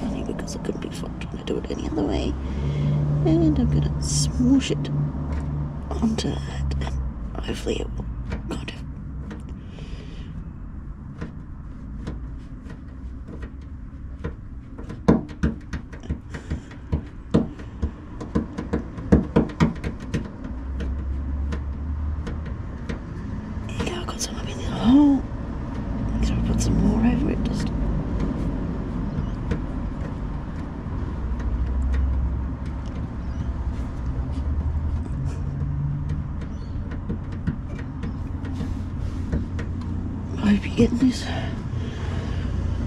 Only because I couldn't be fucked trying to do it any other way. And I'm gonna smoosh it onto that, and hopefully it will kind of there you go, I've got some up in the hole. So I'll put some more over it just. I hope you're getting this.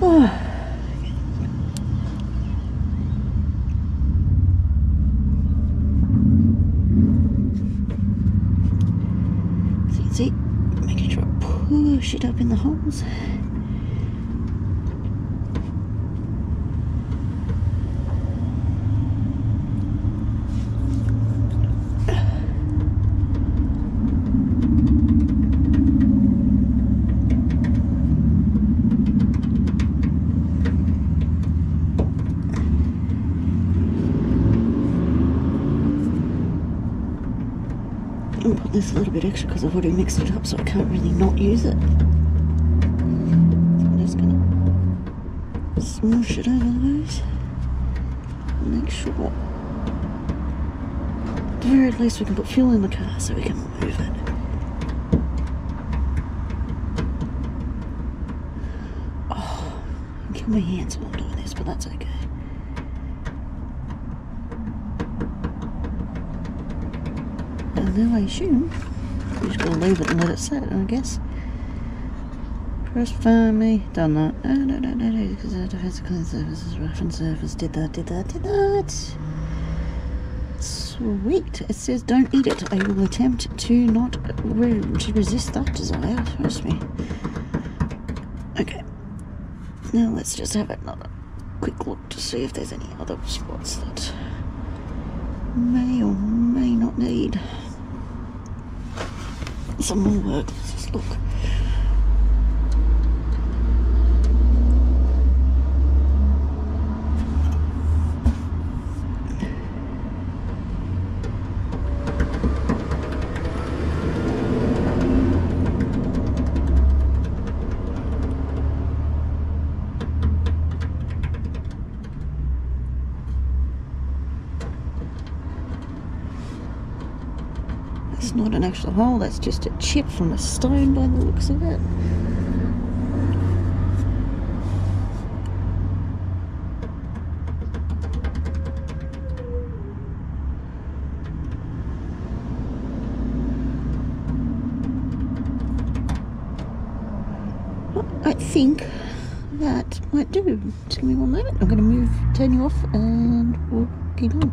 Oh. So you can see, making sure I push it up in the holes. I'll put this a little bit extra because I've already mixed it up, so I can't really not use it. I'm just gonna smoosh it over those. Make sure, at the very least, we can put fuel in the car so we can move it. Oh, I kill my hands while I'm doing this, but that's okay. And now I assume we're just going to leave it and let it sit, I guess. Press firmly, done that. No, because defensive clean surfaces, rough and surface, did that. Sweet. It says don't eat it. I will attempt to not to resist that desire, trust me. Okay. Now let's just have another quick look to see if there's any other spots that may or may not need some more work. Let's just look. It's not an actual hole, that's just a chip from a stone by the looks of it. Well, I think that might do. Just give me one moment. I'm going to turn you off, and we'll keep on.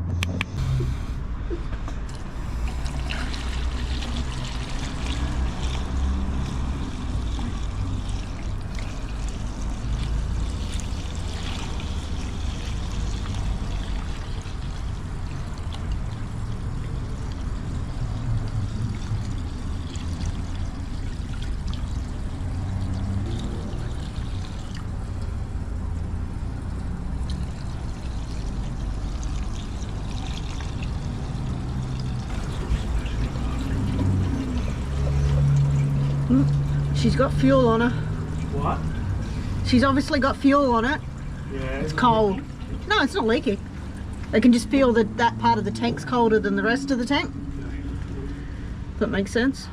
she's got fuel on her. What? She's obviously got fuel on it. Yeah. It's cold. No, it's not leaking. I can just feel that that part of the tank's colder than the rest of the tank. That makes sense.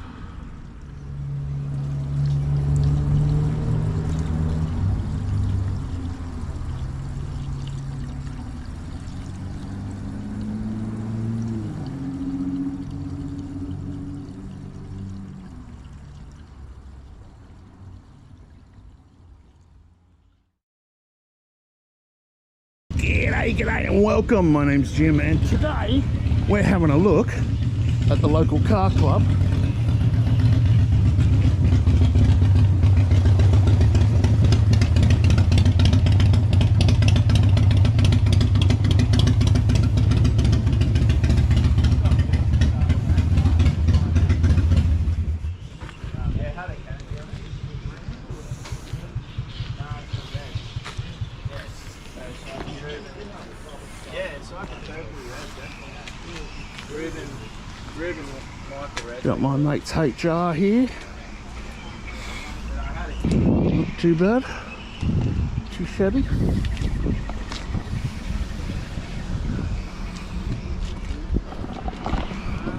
G'day and welcome. My name's Jim and today we're having a look at the local car club. Got my mate's HR here. Not too bad. Too shabby.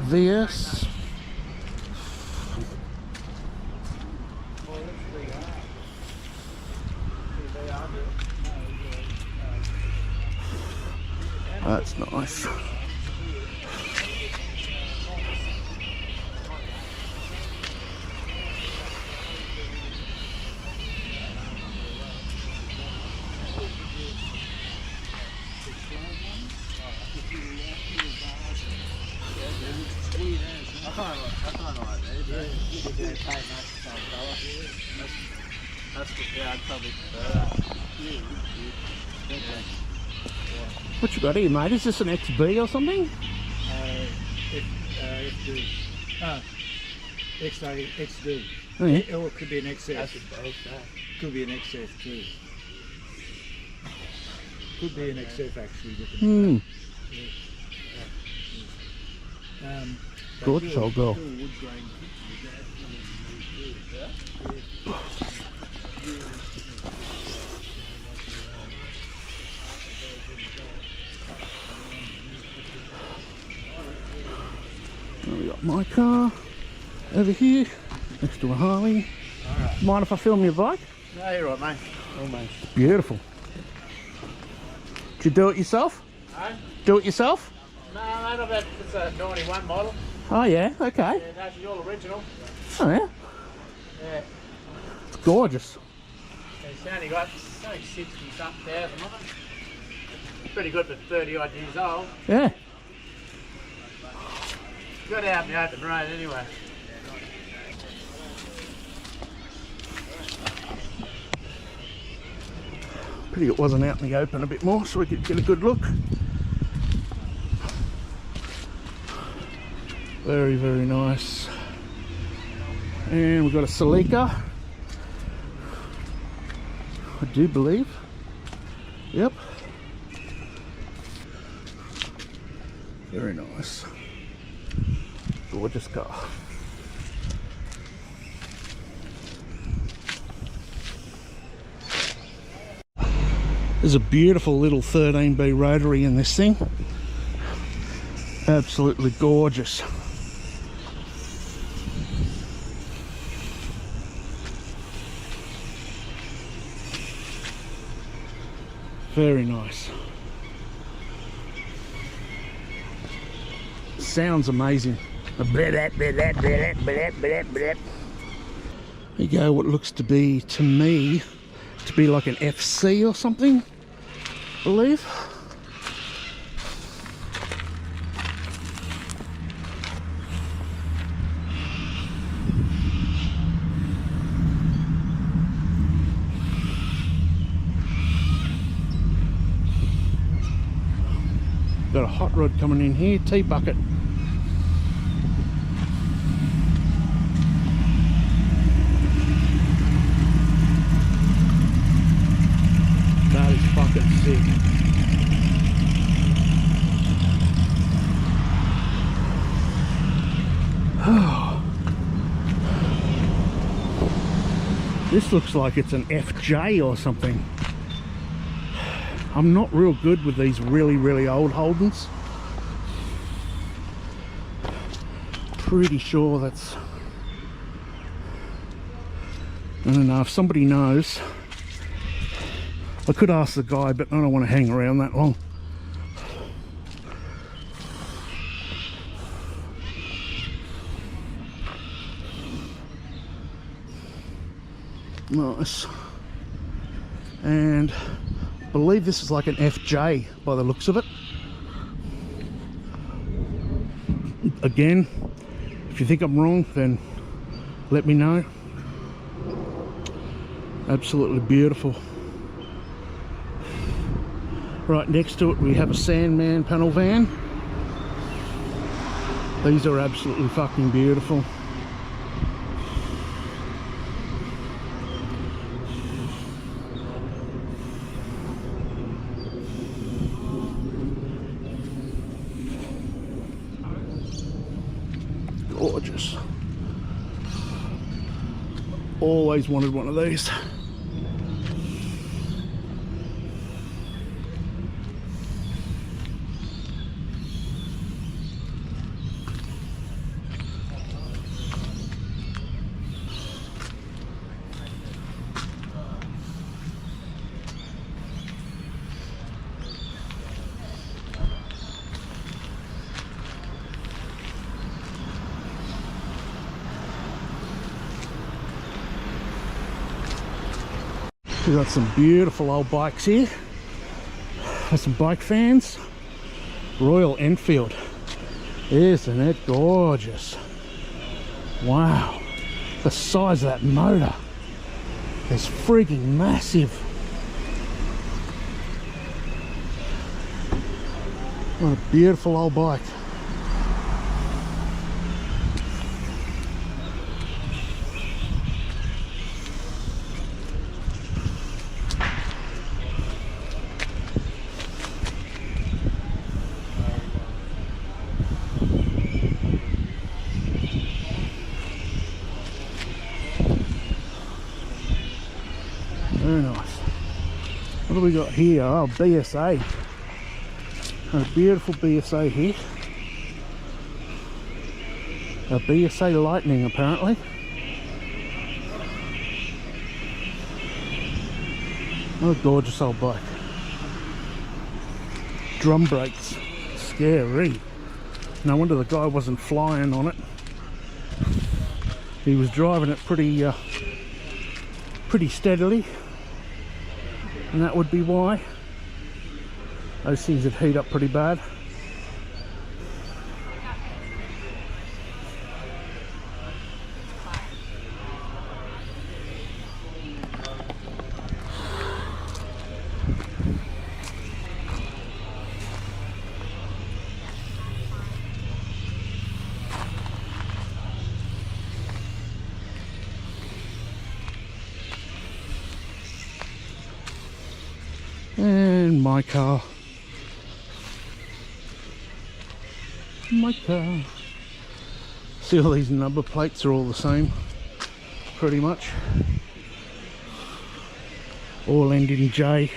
VS. That's nice. What you got here, mate? Is this an XB or something? XD. Oh, yeah. Or it could be an XF. Could be an XF too. Could be an XF actually. Good, I'll go. We got my car over here next to a Harley. Alright. Mind if I film your bike? No, you're right, mate. Almost. Beautiful. Did you do it yourself? No? Do it yourself? No, mate, I've had, it's a 91 model. Oh yeah, okay. Yeah, that's all original. Oh yeah, Yeah. it's gorgeous. It's only got 60 something thousand on it. Pretty good for 30 odd years old. Yeah. Got out in the open road anyway. Pity it wasn't out in the open a bit more so we could get a good look. Very, very nice. And we've got a Celica, I do believe. Yep. Very nice. Gorgeous car. There's a beautiful little 13B rotary in this thing. Absolutely gorgeous. Very nice. Sounds amazing. There you go, what looks to be, to me, to be like an FC or something, I believe. Got a hot rod coming in here, T-bucket. That is fucking sick. This looks like it's an FJ or something. I'm not real good with these really old Holdens. Pretty sure that's... I don't know, if somebody knows, I could ask the guy, but I don't want to hang around that long. Nice. And I believe this is like an FJ by the looks of it. Again, if you think I'm wrong, then let me know. Absolutely beautiful. Right next to it we have a Sandman panel van. These are absolutely fucking beautiful. Gorgeous. Always wanted one of these. We've got some beautiful old bikes here. Got some bike fans. Royal Enfield. Isn't it gorgeous? Wow. The size of that motor is freaking massive. What a beautiful old bike. Very nice. What do we got here? Oh, BSA. A beautiful BSA here. A BSA Lightning apparently. What a gorgeous old bike. Drum brakes. Scary. No wonder the guy wasn't flying on it. He was driving it pretty steadily. And that would be why. Those things would heat up pretty bad. And my car. My car. See, all these number plates are all the same, pretty much. All end in J.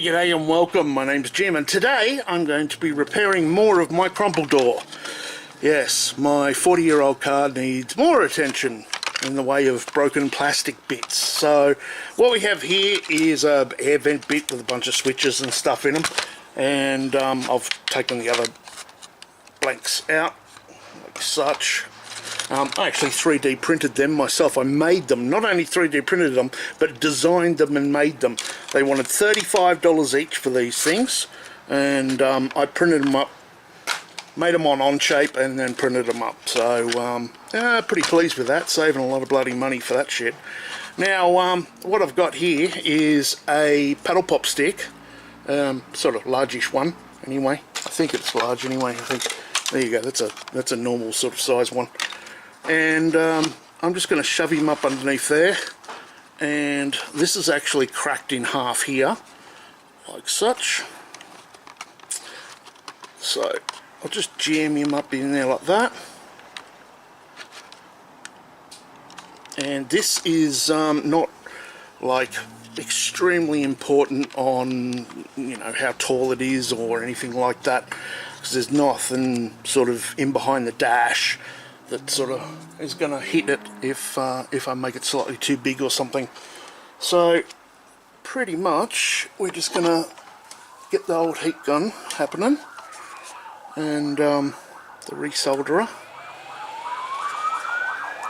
g'day and welcome. My name's Jim and today I'm going to be repairing more of my crumple door. Yes, my 40-year-old car needs more attention in the way of broken plastic bits. So what we have here is a air vent bit with a bunch of switches and stuff in them, and I've taken the other blanks out like such. I actually 3D printed them myself. I made them, not only 3D printed them, but designed them and made them. They wanted $35 each for these things, and I printed them up, made them on Onshape, and then printed them up. So, pretty pleased with that, saving a lot of bloody money for that shit. Now, what I've got here is a paddle pop stick, sort of largish one, anyway. I think it's large anyway. I think there you go. That's a normal sort of size one. And I'm just going to shove him up underneath there, and this is actually cracked in half here like such, so I'll just jam him up in there like that. And this is not like extremely important on, you know, how tall it is or anything like that, because there's nothing sort of in behind the dash that sort of is going to hit it if I make it slightly too big or something. So pretty much we're just going to get the old heat gun happening, and the resolderer.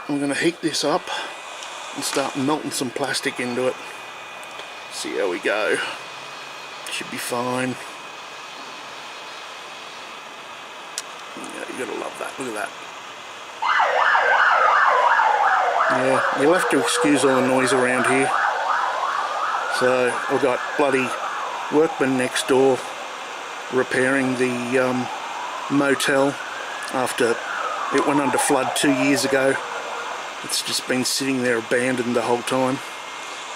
I'm going to heat this up and start melting some plastic into it. See how we go. Should be fine. Yeah, you gotta love that. Look at that. Yeah, you'll have to excuse all the noise around here. So I've got bloody workmen next door repairing the motel after it went under flood 2 years ago. It's just been sitting there abandoned the whole time,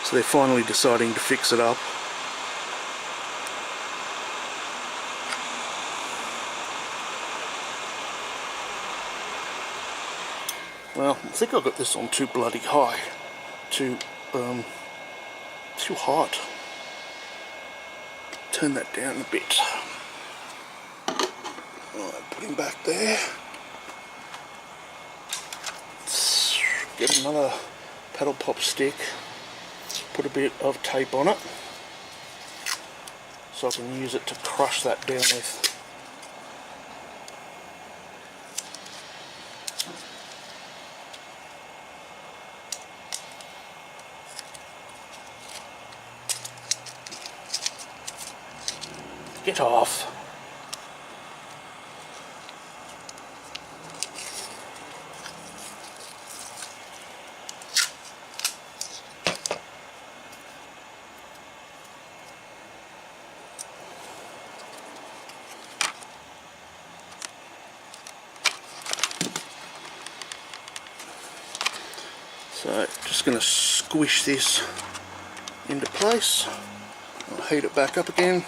so they're finally deciding to fix it up. Well, I think I got this on too bloody high, too hot. Turn that down a bit. Alright, put him back there. Let's get another paddle pop stick. Put a bit of tape on it so I can use it to crush that down with. Get off. So just going to squish this into place. I'll heat it back up again.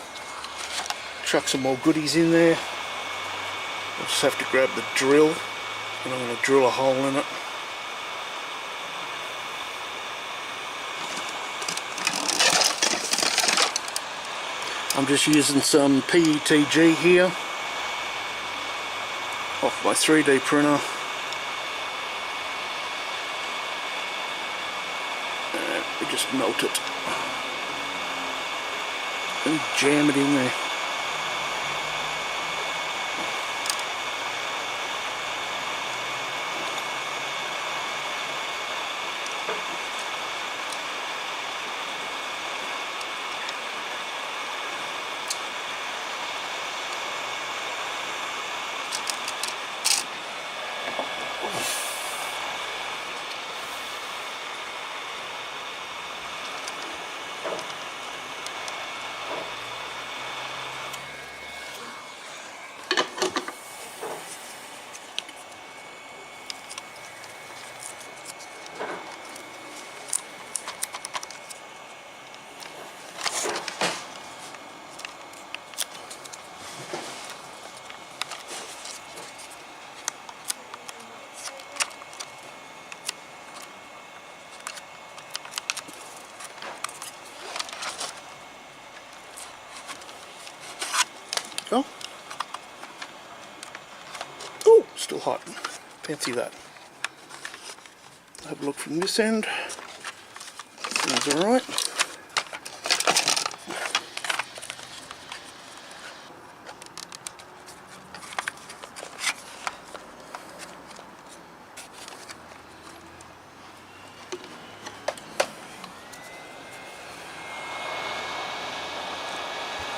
Chuck some more goodies in there. I just have to grab the drill, and I'm going to drill a hole in it. I'm just using some PETG here off my 3D printer. And we just melt it and jam it in there. still hot. Fancy that. Have a look from this end. Seems alright.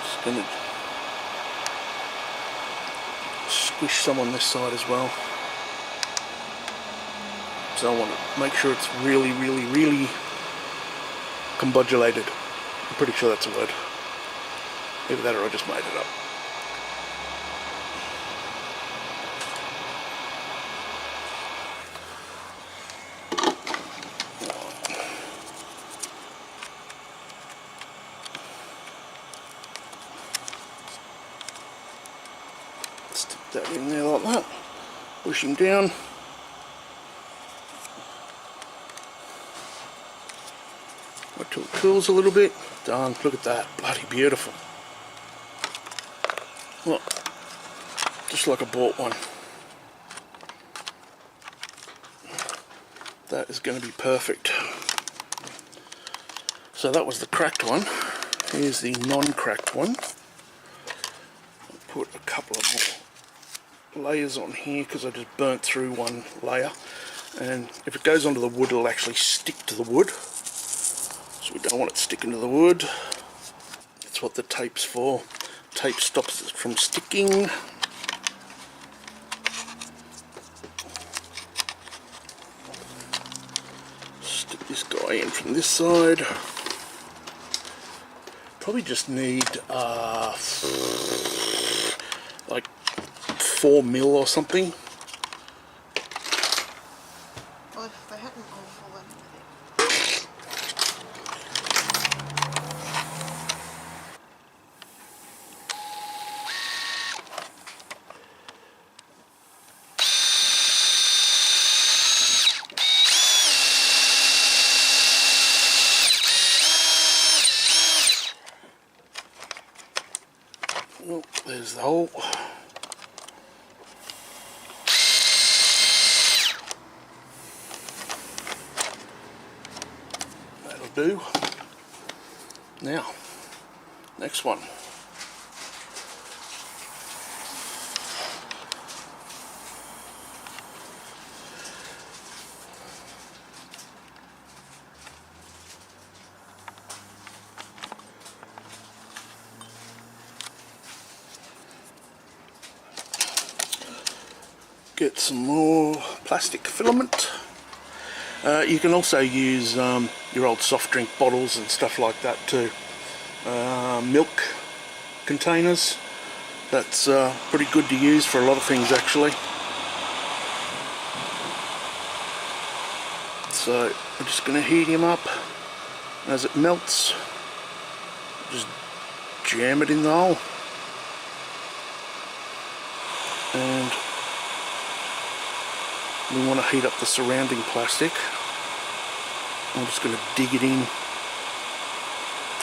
Just going to squish some on this side as well. So I want to make sure it's really, really, really combugulated. I'm pretty sure that's a word. Either that or I just made it up. Stick that in there like that. Push him down. Wait till it cools a little bit. Done. Look at that. Bloody beautiful. Look. Just like I bought one. That is going to be perfect. So that was the cracked one. Here's the non-cracked one. I'll put a couple of more layers on here because I just burnt through one layer. And if it goes onto the wood, it'll actually stick to the wood. So we don't want it sticking to the wood. That's what the tape's for. Tape stops it from sticking. Stick this guy in from this side. Probably just need like 4 mil or something. Well, if they hadn't all fallen with it. Oh, there's the hole. That'll do. Now, next one. Get some more plastic filament. You can also use your old soft drink bottles and stuff like that too. Milk containers. That's pretty good to use for a lot of things actually. So I'm just going to heat him up. As it melts, just jam it in the hole. And we want to heat up the surrounding plastic. I'm just going to dig it in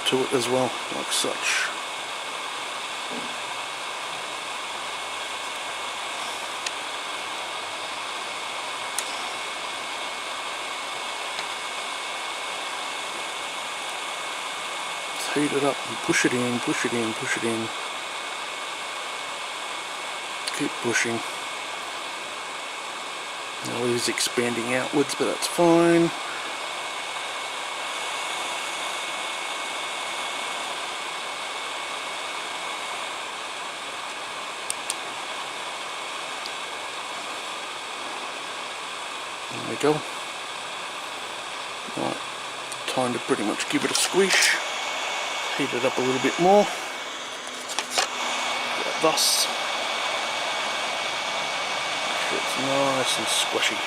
to it as well, like such. Let's heat it up and push it in, push it in, push it in. Keep pushing. Now it is expanding outwards, but that's fine. There we go. Right, time to pretty much give it a squish. Heat it up a little bit more. Like thus. It's nice and squishy.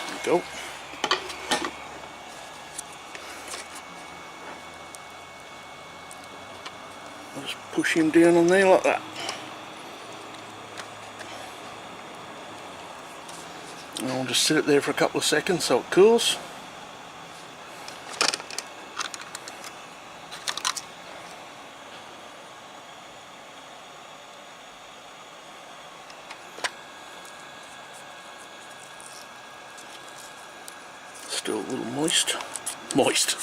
There we go. I'll just push him down on there like that. And I'll just sit it there for a couple of seconds so it cools. Still a little moist. Moist.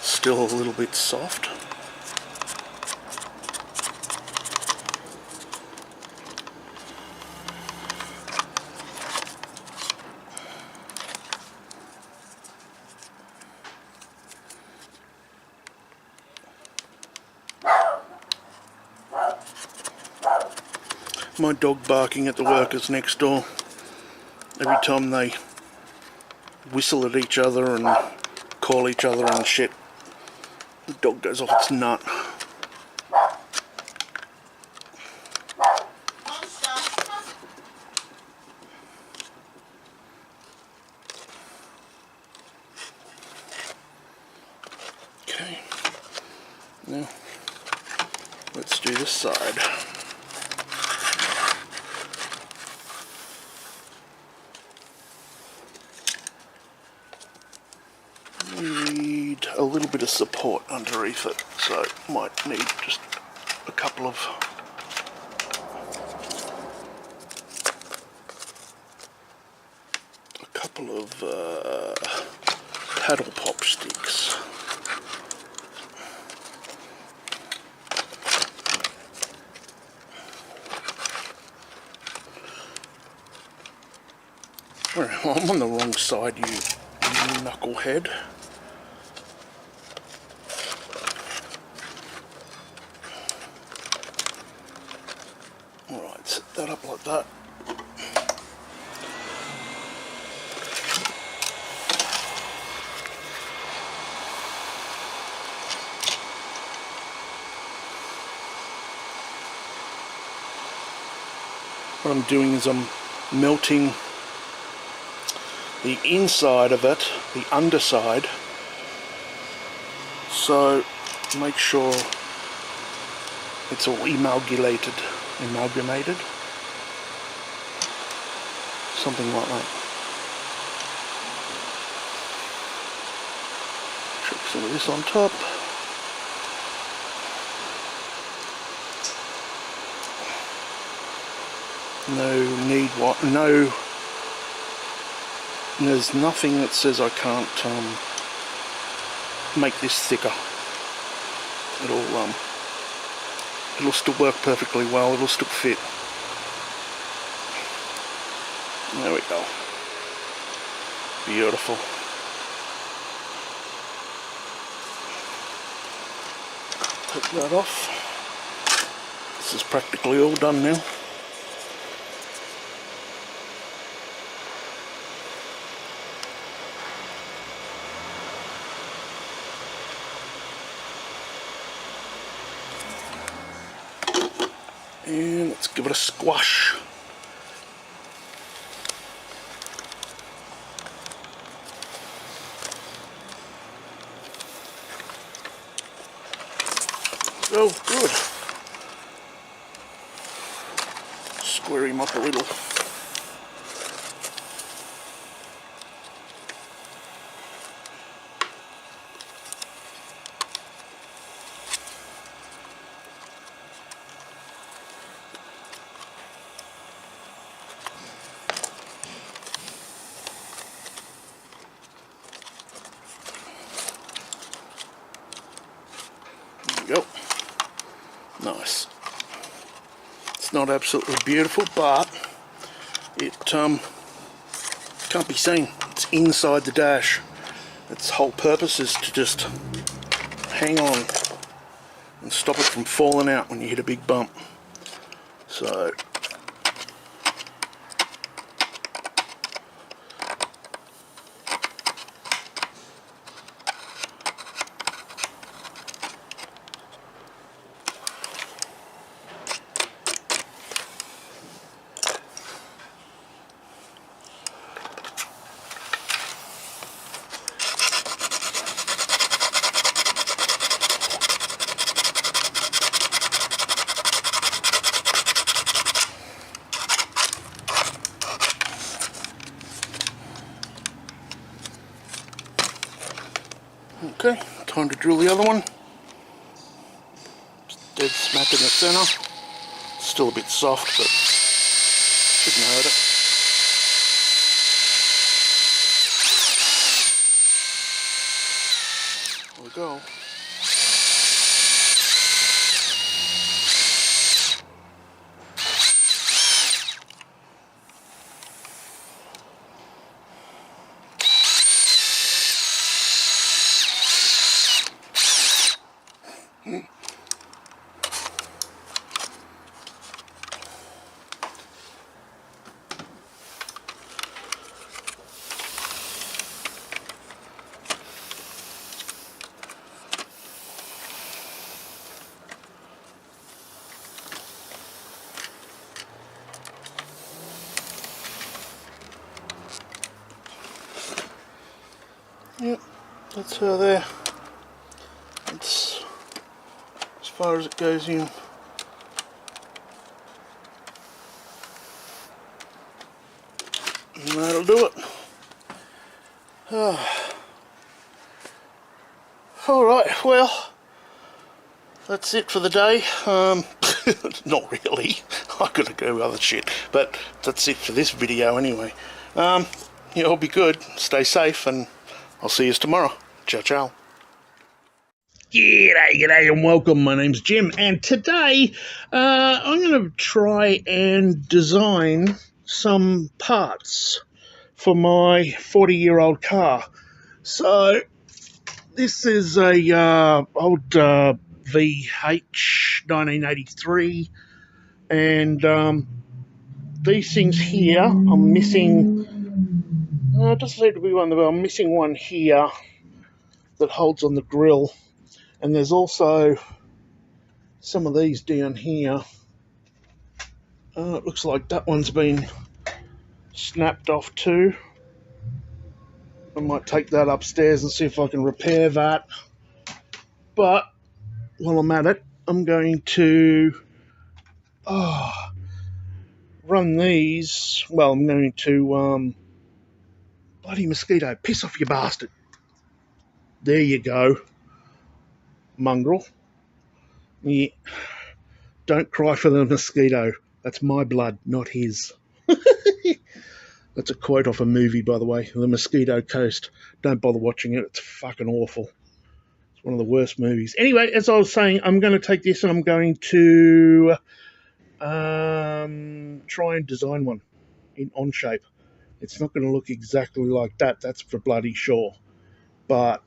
Still a little bit soft. My dog barking at the workers next door. Every time they whistle at each other and call each other and shit, the dog goes off its nut. Okay, now let's do this side. Need a little bit of support underneath it, so might need just a couple of paddle pop sticks. I'm on the wrong side, you knucklehead. Alright, set that up like that. What I'm doing is I'm melting the inside of it, the underside, so make sure it's all amalgamated, something like that. Chuck some of this on top. There's nothing that says I can't make this thicker. It'll still work perfectly well, it'll still fit. There we go. Beautiful. Take that off. This is practically all done now. And let's give it a squash. Oh, good. Square him up a little. Go. Nice. It's not absolutely beautiful, but it can't be seen. It's inside the dash. Its whole purpose is to just hang on and stop it from falling out when you hit a big bump. So okay, time to drill the other one. Dead smack in the center. Still a bit soft, but shouldn't hurt it. go. Yep, that's her there. It's as far as it goes in. And that'll do it. Alright, well, that's it for the day. Not really. I gotta go with other shit. But that's it for this video anyway. You all be good, stay safe, and I'll see you tomorrow. Ciao, ciao. G'day and welcome. My name's Jim, and today I'm going to try and design some parts for my 40-year-old car. So this is a old VH 1983, and these things here I'm missing. It doesn't seem to be one, but I'm missing one here that holds on the grill. And there's also some of these down here. It looks like that one's been snapped off too. I might take that upstairs and see if I can repair that. But while I'm at it, I'm going to run these. Well, I'm going to bloody mosquito, piss off, you bastard. There you go. Mongrel. Yeah. Don't cry for the mosquito. That's my blood, not his. That's a quote off a movie, by the way. The Mosquito Coast. Don't bother watching it. It's fucking awful. It's one of the worst movies. Anyway, as I was saying, I'm going to take this and I'm going to try and design one in Onshape. It's not going to look exactly like that. That's for bloody sure. But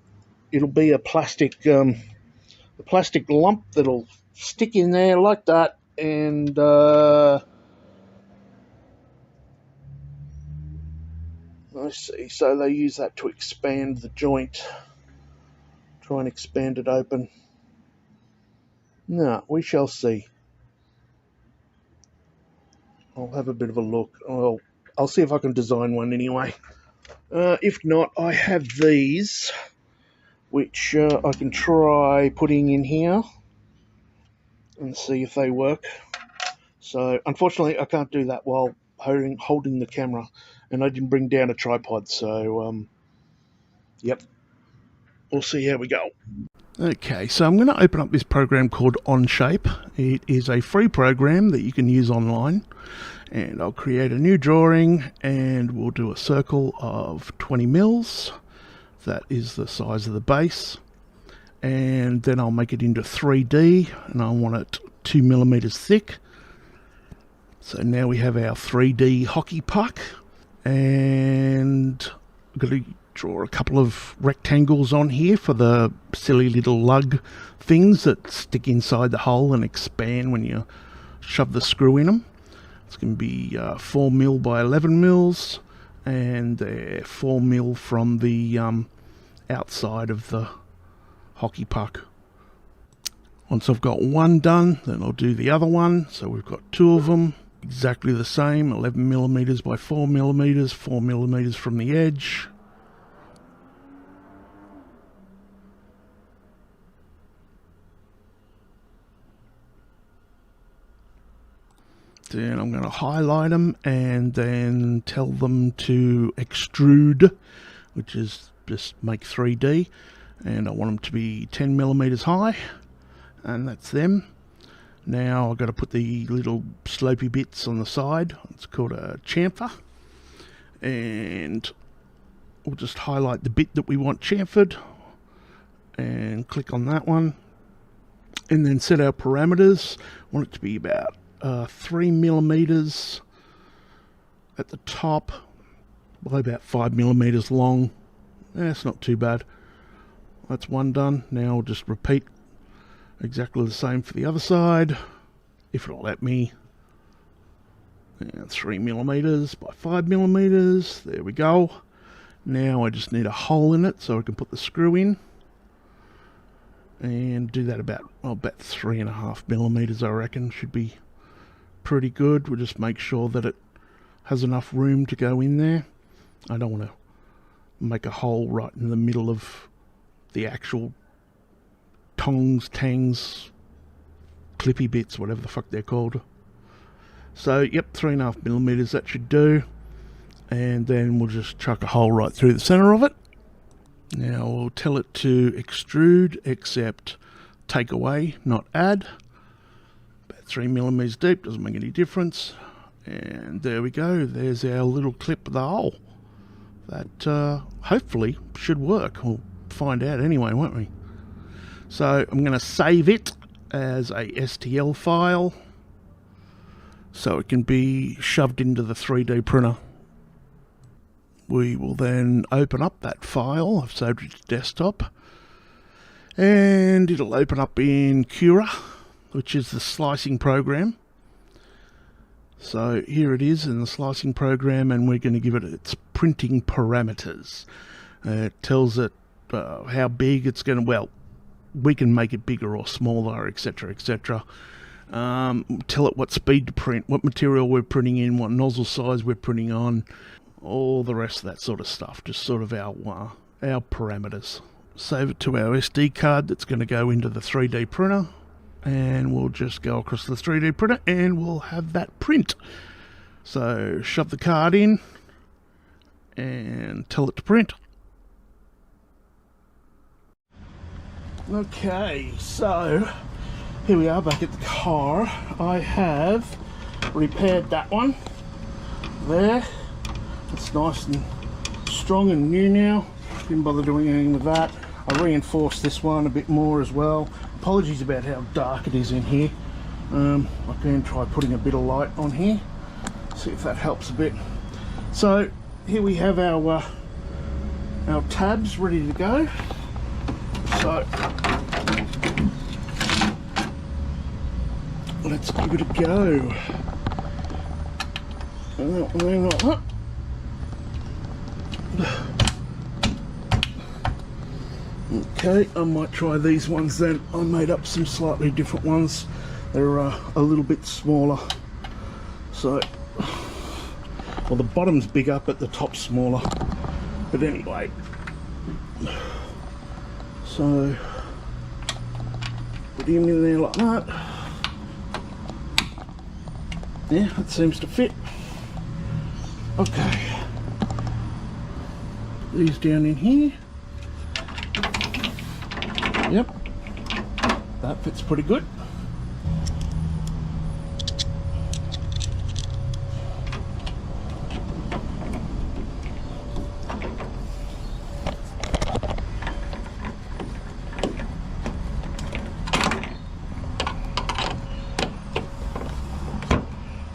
it'll be a plastic lump that'll stick in there like that, and I see, so they use that to expand the joint, try and expand it open. No, we shall see. I'll have a bit of a look. I'll see if I can design one anyway. If not, I have these, which I can try putting in here and see if they work. So unfortunately I can't do that while holding the camera, and I didn't bring down a tripod, so yep, we'll see how we go. Okay, so I'm going to open up this program called Onshape. It is a free program that you can use online, and I'll create a new drawing and we'll do a circle of 20 mils. That is the size of the base, and then I'll make it into 3D, and I want it 2 millimeters thick. So now we have our 3D hockey puck, and I'm going to draw a couple of rectangles on here for the silly little lug things that stick inside the hole and expand when you shove the screw in them. It's going to be 4 mil by 11 mils, and they're 4 mil from the outside of the hockey puck. Once I've got one done, then I'll do the other one. So we've got two of them, exactly the same, 11 millimeters by 4 millimeters, 4 millimeters from the edge. Then I'm going to highlight them and then tell them to extrude, which is just make 3D, and I want them to be 10 millimeters high, and that's them. Now I've got to put the little slopey bits on the side. It's called a chamfer, and we'll just highlight the bit that we want chamfered, and click on that one, and then set our parameters. I want it to be about 3 millimeters at the top by about 5 millimeters long. That's not too bad. That's one done. Now I'll just repeat exactly the same for the other side, if it'll let me. And 3 millimeters by 5 millimeters. There we go. Now I just need a hole in it so I can put the screw in, and do that about 3.5 millimeters. I reckon should be pretty good. We'll just make sure that it has enough room to go in there. I don't want to make a hole right in the middle of the actual tangs, clippy bits, whatever the fuck they're called. So yep, 3.5 millimeters, that should do. And then we'll just chuck a hole right through the center of it. Now we'll tell it to extrude, except take away, not add. About 3 millimeters deep, doesn't make any difference. And there we go, there's our little clip of the hole. That hopefully should work. We'll find out anyway, won't we? So I'm going to save it as a STL file so it can be shoved into the 3D printer. We will then open up that file. I've saved it to desktop, and it'll open up in Cura, which is the slicing program. So here it is in the slicing program, and we're going to give it its printing parameters. It tells it how big it's going to, well, we can make it bigger or smaller, etc, etc. Tell it what speed to print, what material we're printing in, what nozzle size we're printing on, all the rest of that sort of stuff, just sort of our parameters. Save it to our SD card that's going to go into the 3D printer, and we'll just go across the 3D printer and we'll have that print. So shove the card in and tell it to print. Okay, so here we are back at the car. I have repaired that one there. It's nice and strong and new now. Didn't bother doing anything with that. I reinforced this one a bit more as well. Apologies about how dark it is in here. I can try putting a bit of light on here, see if that helps a bit. So here we have our tabs ready to go. So let's give it a go. Okay, I might try these ones then. I made up some slightly different ones. They're a little bit smaller. So, well, the bottom's bigger, but the top's smaller. But anyway, so put him in there like that. Yeah, that seems to fit. Okay, put these down in here. Yep, that fits pretty good.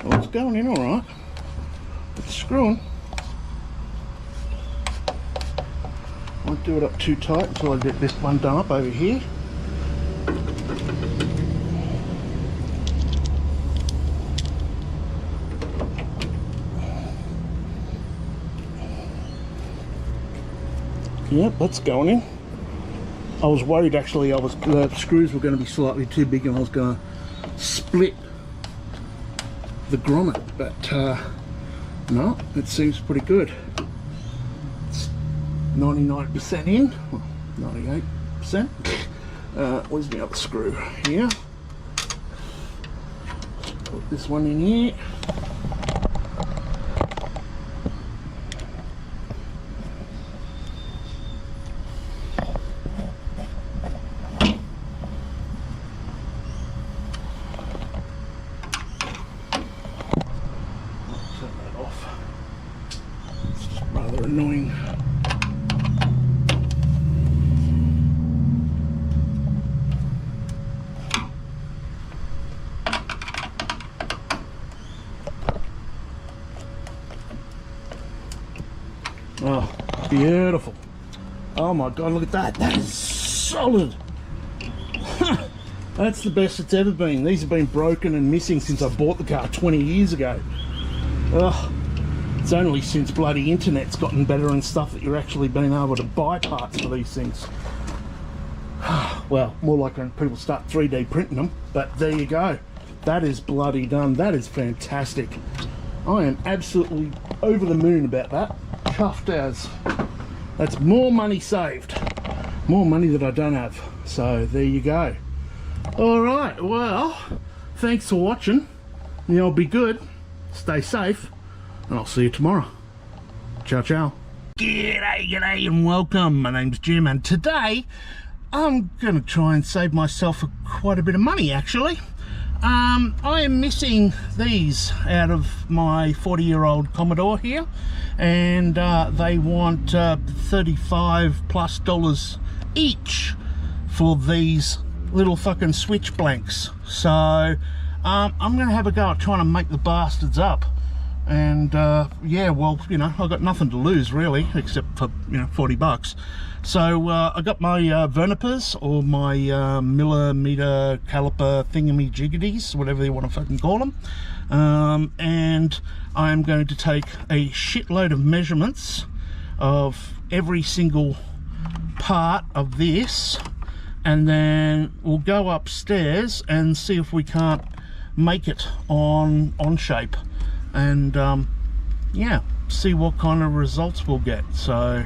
Well, it's going in all right. It's screwing. Won't do it up too tight until I get this one done up over here. Yep, that's going in. I was worried actually the screws were going to be slightly too big and I was going to split the grommet, but no, it seems pretty good. 99% in, well, 98%. Where's the other screw? Here. Put this one in here. Turn that off. It's just rather annoying. Oh, beautiful. Oh my God, look at that. That is solid. That's the best it's ever been. These have been broken and missing since I bought the car 20 years ago. Oh, it's only since bloody internet's gotten better and stuff that you're actually being able to buy parts for these things. Well, more like when people start 3D printing them, but there you go. That is bloody done. That is fantastic. I am absolutely over the moon about that. Chuffed as. That's more money saved. More money that I don't have. So there you go. Alright, well, thanks for watching. Y'all be good. Stay safe. And I'll see you tomorrow. Ciao, ciao. G'day and welcome. My name's Jim, and today I'm going to try and save myself quite a bit of money, actually. I am missing these out of my 40-year-old Commodore here, and they want $35+ each for these little fucking switch blanks. So I'm going to have a go at trying to make the bastards up. And yeah, well, you know, I've got nothing to lose really, except for, you know, $40. So I got my vernipers, or my millimeter caliper thingamajiggities, whatever you want to fucking call them, and I'm going to take a shitload of measurements of every single part of this, and then we'll go upstairs and see if we can't make it on shape, and yeah, see what kind of results we'll get. So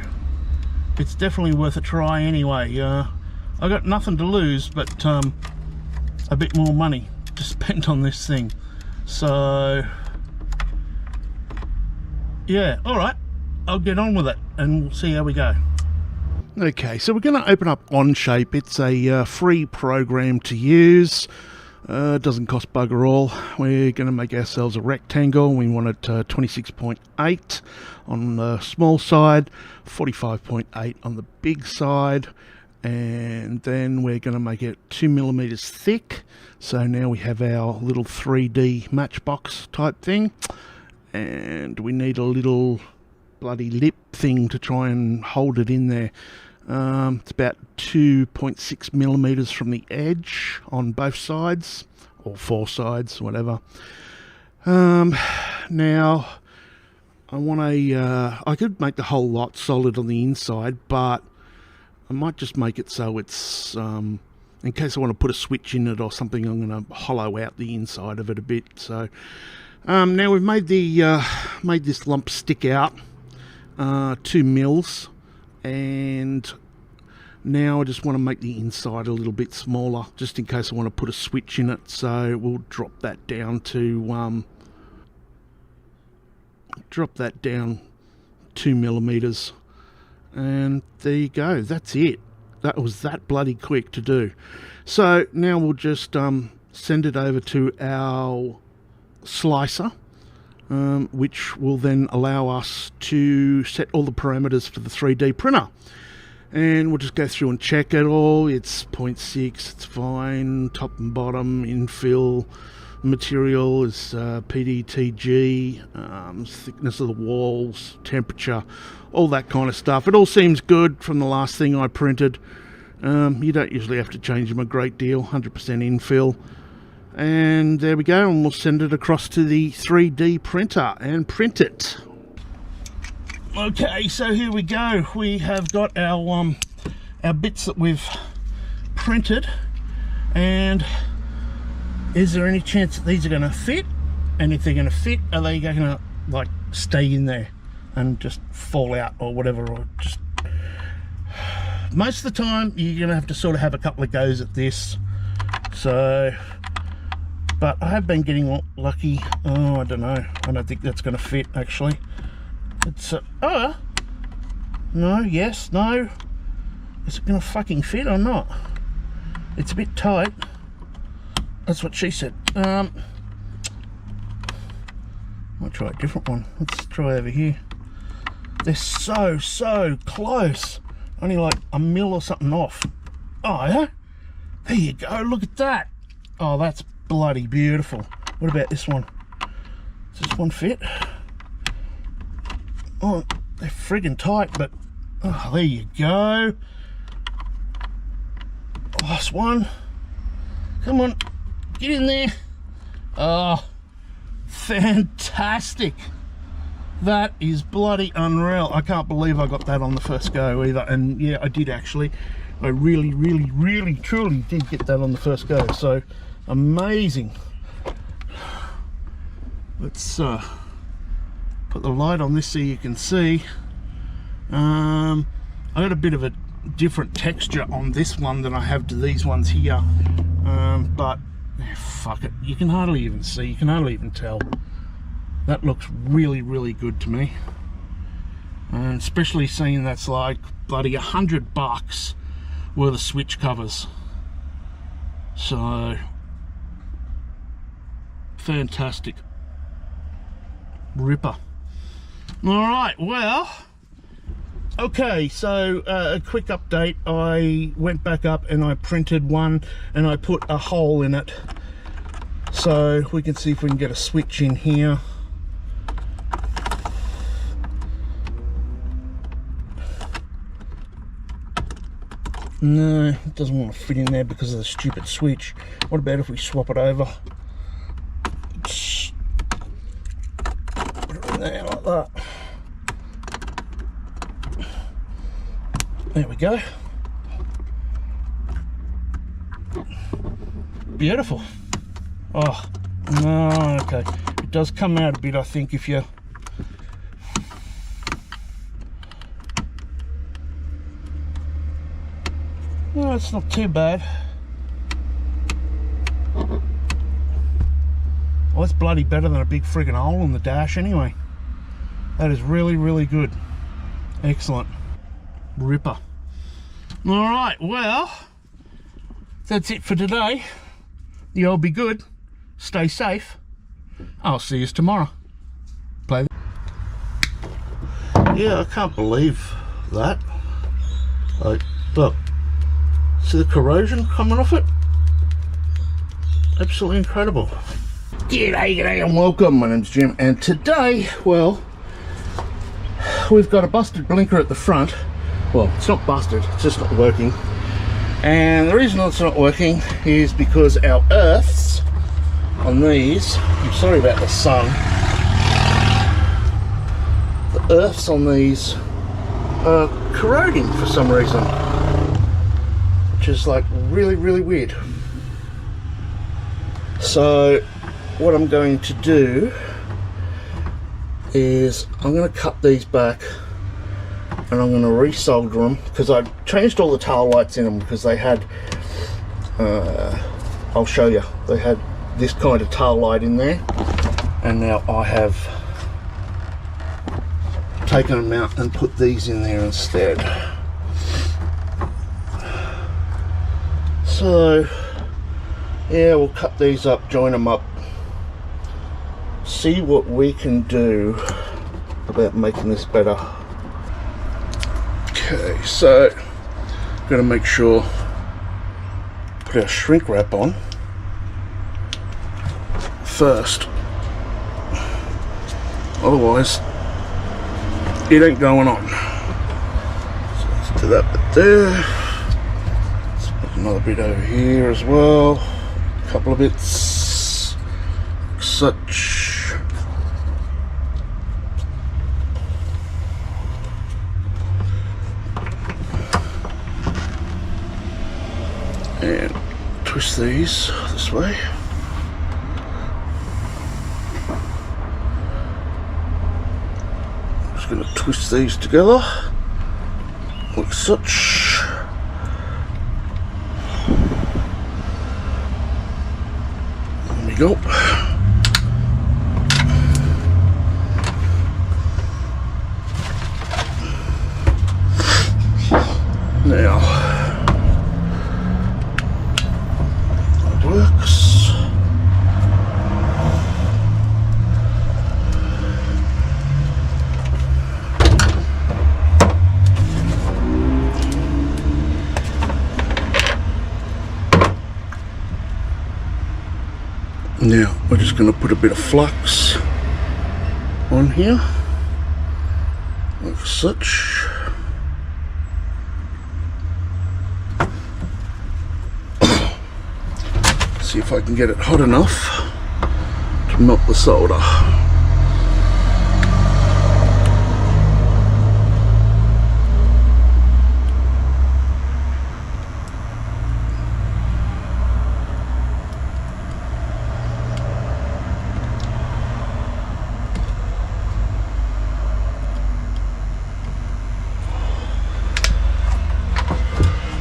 it's definitely worth a try anyway. I got nothing to lose but a bit more money to spend on this thing. So yeah, alright, I'll get on with it and we'll see how we go. Okay, so we're going to open up OnShape. It's a free program to use. It doesn't cost bugger all. We're going to make ourselves a rectangle. We want it 26.8 on the small side, 45.8 on the big side, and then we're going to make it 2 millimeters thick. So now we have our little 3D matchbox type thing, and we need a little bloody lip thing to try and hold it in there. It's about 2.6 millimeters from the edge on both sides, or 4 sides, whatever. Now I want I could make the whole lot solid on the inside, but I might just make it so it's in case I want to put a switch in it or something, I'm going to hollow out the inside of it a bit. So now we've made the made this lump stick out 2 mils, and now I just want to make the inside a little bit smaller, just in case I want to put a switch in it. So we'll drop that down to 2 millimeters, and there you go. That's it. That was that bloody quick to do. So now we'll just send it over to our slicer, which will then allow us to set all the parameters for the 3D printer. And we'll just go through and check it all. It's 0.6, it's fine. Top and bottom, infill, material is PDTG, thickness of the walls, temperature, all that kind of stuff. It all seems good from the last thing I printed. You don't usually have to change them a great deal, 100% infill. And there we go, and we'll send it across to the 3D printer and print it. Okay, so here we go. We have got our bits that we've printed, and is there any chance that these are going to fit? And if they're going to fit, are they going to like stay in there and just fall out or whatever? Or just most of the time you're going to have to sort of have a couple of goes at this. So, but I have been getting lucky. Oh, I don't know. I don't think that's going to fit actually. It's oh no, yes, no. Is it gonna fucking fit or not? It's a bit tight. That's what she said. Might try a different one. Let's try over here. They're so close. Only like a mil or something off. Oh yeah? There you go, look at that. Oh, that's bloody beautiful. What about this one? Does this one fit? Oh, They're friggin' tight, but oh, there you go. Last one. Come on, get in there. Oh, fantastic. That is bloody unreal. I can't believe I got that on the first go either. And yeah, I did actually. I really, really, really, truly did get that on the first go. So amazing. Let's put the light on this so you can see. I got a bit of a different texture on this one than I have to these ones here. But fuck it, you can hardly even see, you can hardly even tell. That looks really, really good to me. And especially seeing that's like bloody $100 worth of switch covers. So fantastic. Ripper. All right, well, okay, so a quick update. I went back up and I printed one and I put a hole in it, so we can see if we can get a switch in here. No, it doesn't want to fit in there because of the stupid switch. What about if we swap it over? Put it in there like that. There we go. Beautiful. Oh, no, okay. It does come out a bit, I think, if you... No, it's not too bad. Well, it's bloody better than a big friggin' hole in the dash anyway. That is really, really good. Excellent. Ripper. Alright, well, that's it for today. You all be good. Stay safe. I'll see you tomorrow. Play. Yeah, I can't believe that. Like, look. See the corrosion coming off it? Absolutely incredible. G'day and welcome. My name's Jim, and today, well, we've got a busted blinker at the front. Well, it's not busted, it's just not working. And the reason it's not working is because our earths on these, I'm sorry about the sun, the earths on these are corroding for some reason, which is like really, really weird. So what I'm going to do is I'm going to cut these back and I'm going to resolder them, because I changed all the tail lights in them because they had I'll show you, they had this kind of tail light in there, and now I have taken them out and put these in there instead. So yeah, we'll cut these up, join them up, see what we can do about making this better. Okay, so I'm going to make sure put our shrink wrap on first, otherwise it ain't going on. So let's do that bit there. Let's put another bit over here as well, a couple of bits, such. And twist these this way. Just going to twist these together like such. There we go. Now works. Now we're just going to put a bit of flux on here like like such. See if I can get it hot enough to melt the solder.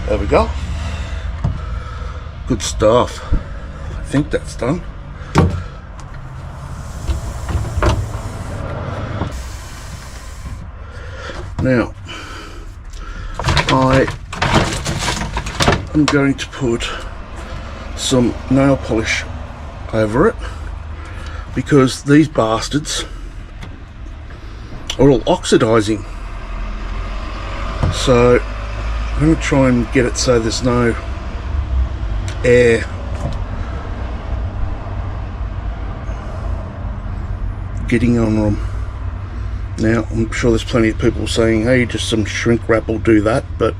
There we go. Good stuff. I think that's done. Now, I am going to put some nail polish over it because these bastards are all oxidizing. So I'm going to try and get it so there's no air getting on them. Now, I'm sure there's plenty of people saying, hey, just some shrink wrap will do that, but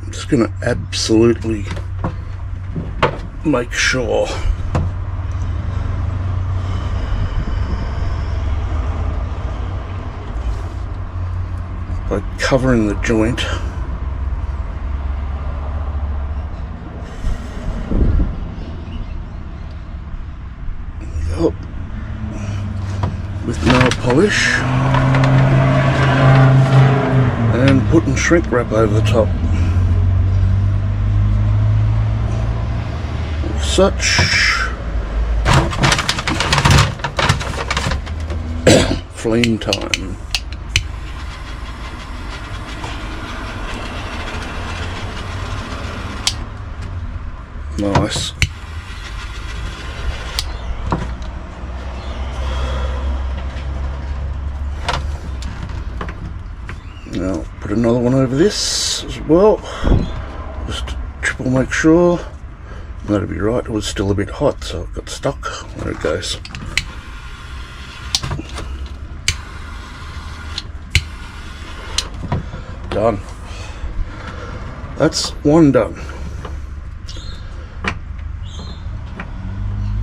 I'm just going to absolutely make sure by covering the joint. Up with nail polish and putting shrink wrap over the top. Like such. Flame time. Nice. Now put another one over this as well, just to triple make sure. That'll be right. It was still a bit hot, so it got stuck. There it goes. Done. That's one done.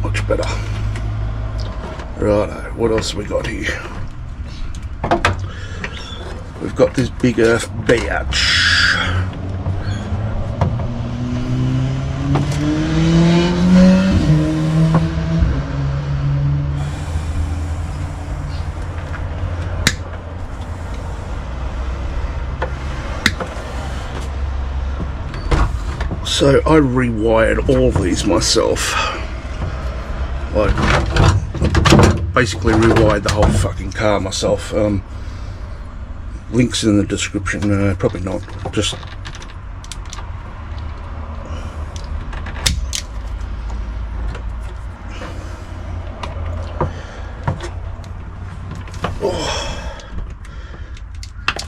Much better. Righto, what else have we got here? We've got this big earth biatch. So I rewired all of these myself. Like, basically rewired the whole fucking car myself. Links in the description. No, probably not. Just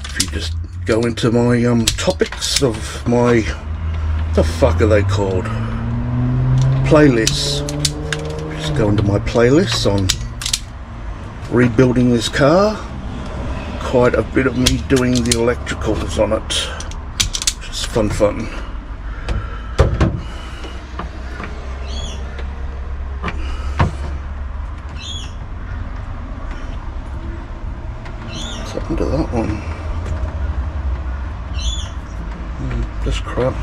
if you just go into my topics of my, what the fuck are they called? Playlists. Just go into my playlists on rebuilding this car. Quite a bit of me doing the electricals on it, which is fun. What's happened to that one? Just crap.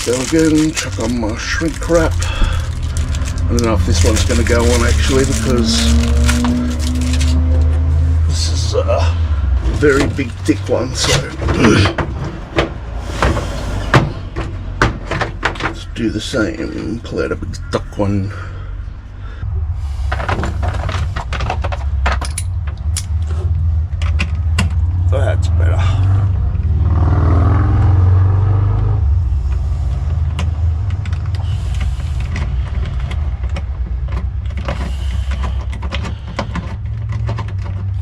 Go again, chuck on my shrink wrap. I don't know if this one's going to go on actually because this is a very big thick one, so just do the same, pull out a big stock one. That's better.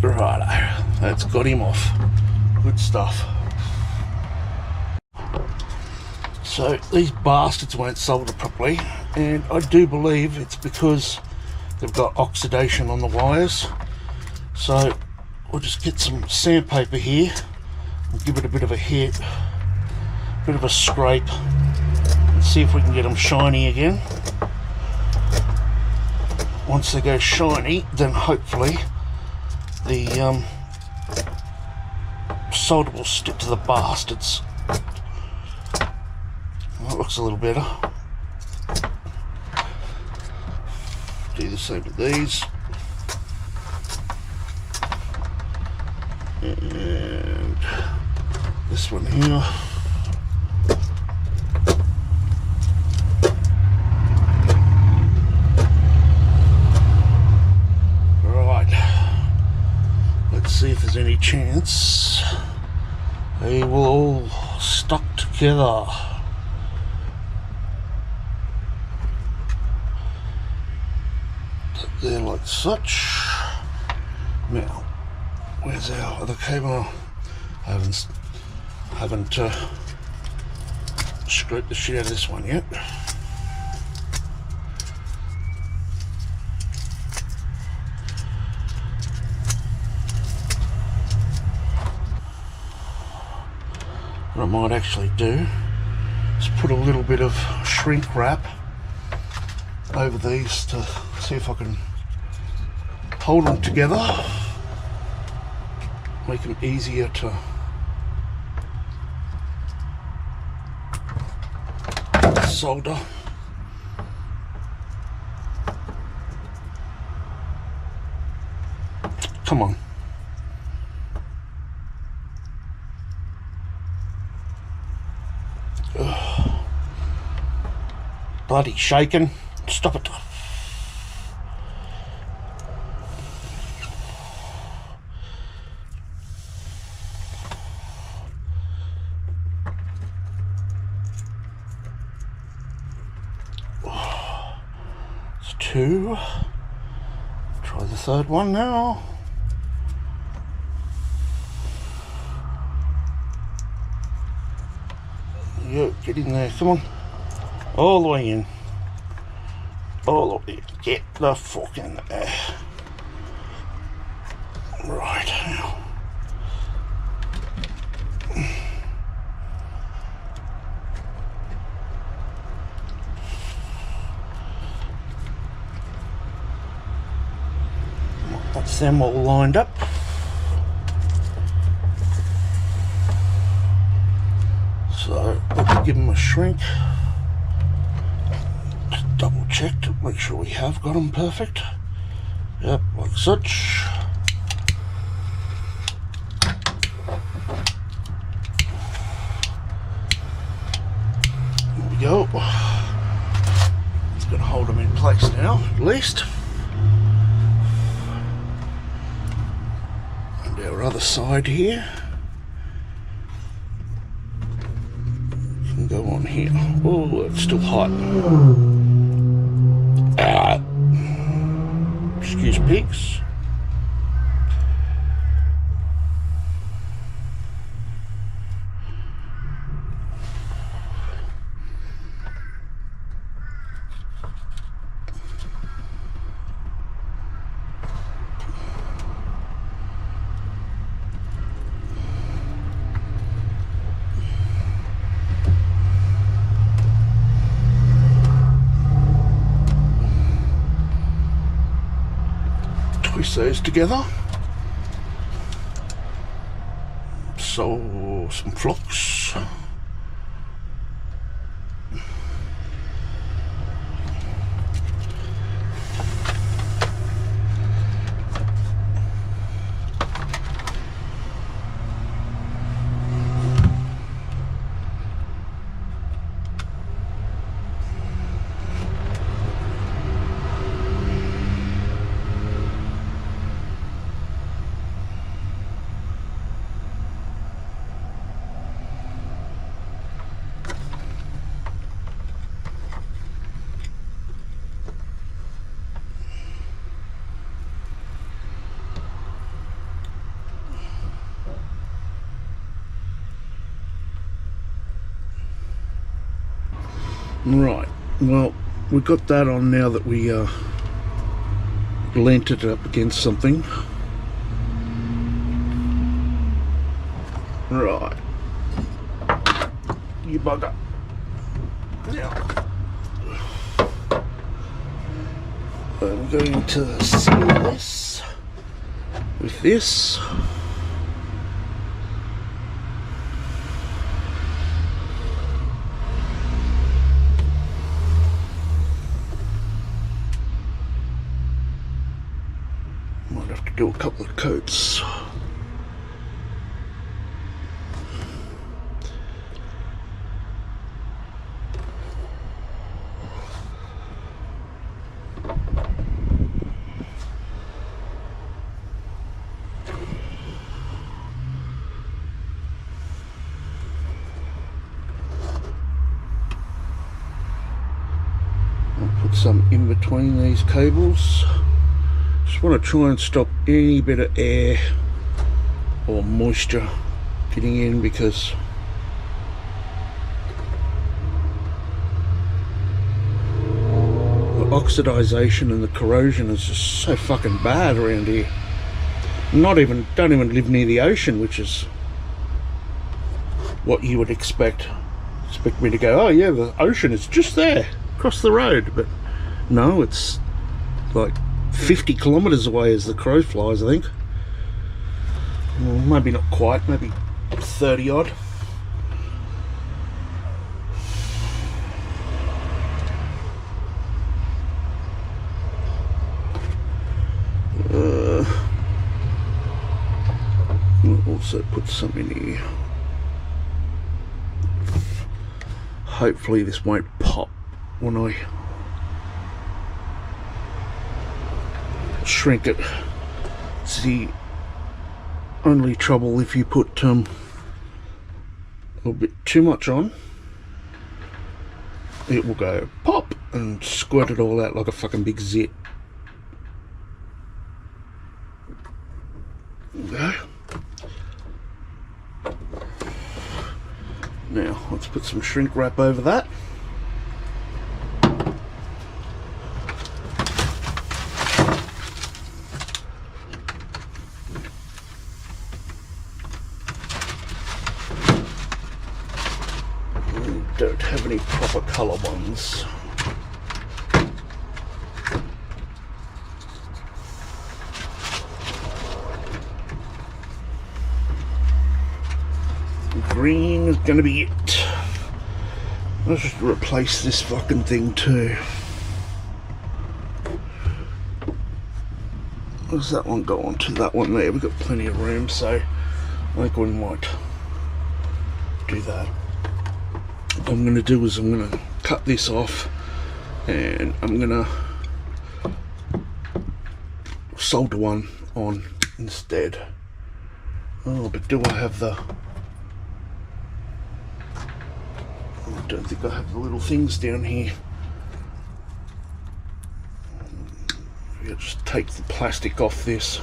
Righto, that's got him off. Good stuff. So these bastards won't solder properly, and I do believe it's because they've got oxidation on the wires. So we'll just get some sandpaper here and give it a bit of a hit, a bit of a scrape, and see if we can get them shiny again. Once they go shiny, then hopefully the solder will stick to the bastards. That looks a little better. Do the same with these. And this one here. Right. Let's see if there's any chance they will all stuck together. There like such. Now, where's our other cable? I haven't scraped the shit out of this one yet. What I might actually do is put a little bit of shrink wrap over these to see if I can hold them together, make them easier to solder. Come on. Ugh. Bloody shaking. Stop it. It's two. Try the third one now. Yo, get in there, come on. All the way in. All the way in. Get the fuck in there. Right now. That's them all lined up. So let's give them a shrink. Just double check to make sure we have got them perfect. Yep, like such. There we go. It's going to hold them in place now, at least. And our other side here. Go on here. Oh, it's still hot. Excuse pigs. Twist those together. So some flocks. Right, well, we've got that on now that we leant it up against something. Right. You bugger. Now, I'm going to seal this with this. Might have to do a couple of coats. Put some in between these cables. Just want to try and stop any bit of air or moisture getting in, because the oxidization and the corrosion is just so fucking bad around here. Don't even live near the ocean, which is what you would expect me to go, oh yeah, the ocean is just there across the road, but no, it's like 50 kilometers away as the crow flies, I think. Well, maybe not quite, maybe 30 odd. We'll also put some in here. Hopefully this won't pop when I shrink it. It's the only trouble if you put a little bit too much on, it will go pop and squirt it all out like a fucking big zit. There we go. Now let's put some shrink wrap over that. Don't have any proper colour ones. Green is gonna be it. Let's just replace this fucking thing too. Where's that one go on to? That one there. We've got plenty of room, so I think we might do that. What I'm going to do is I'm going to cut this off and I'm going to solder one on instead. Oh, but do I have the... I don't think I have the little things down here. Maybe I'll just take the plastic off this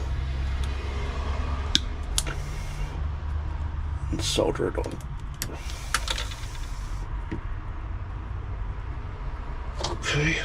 and solder it on. Okay.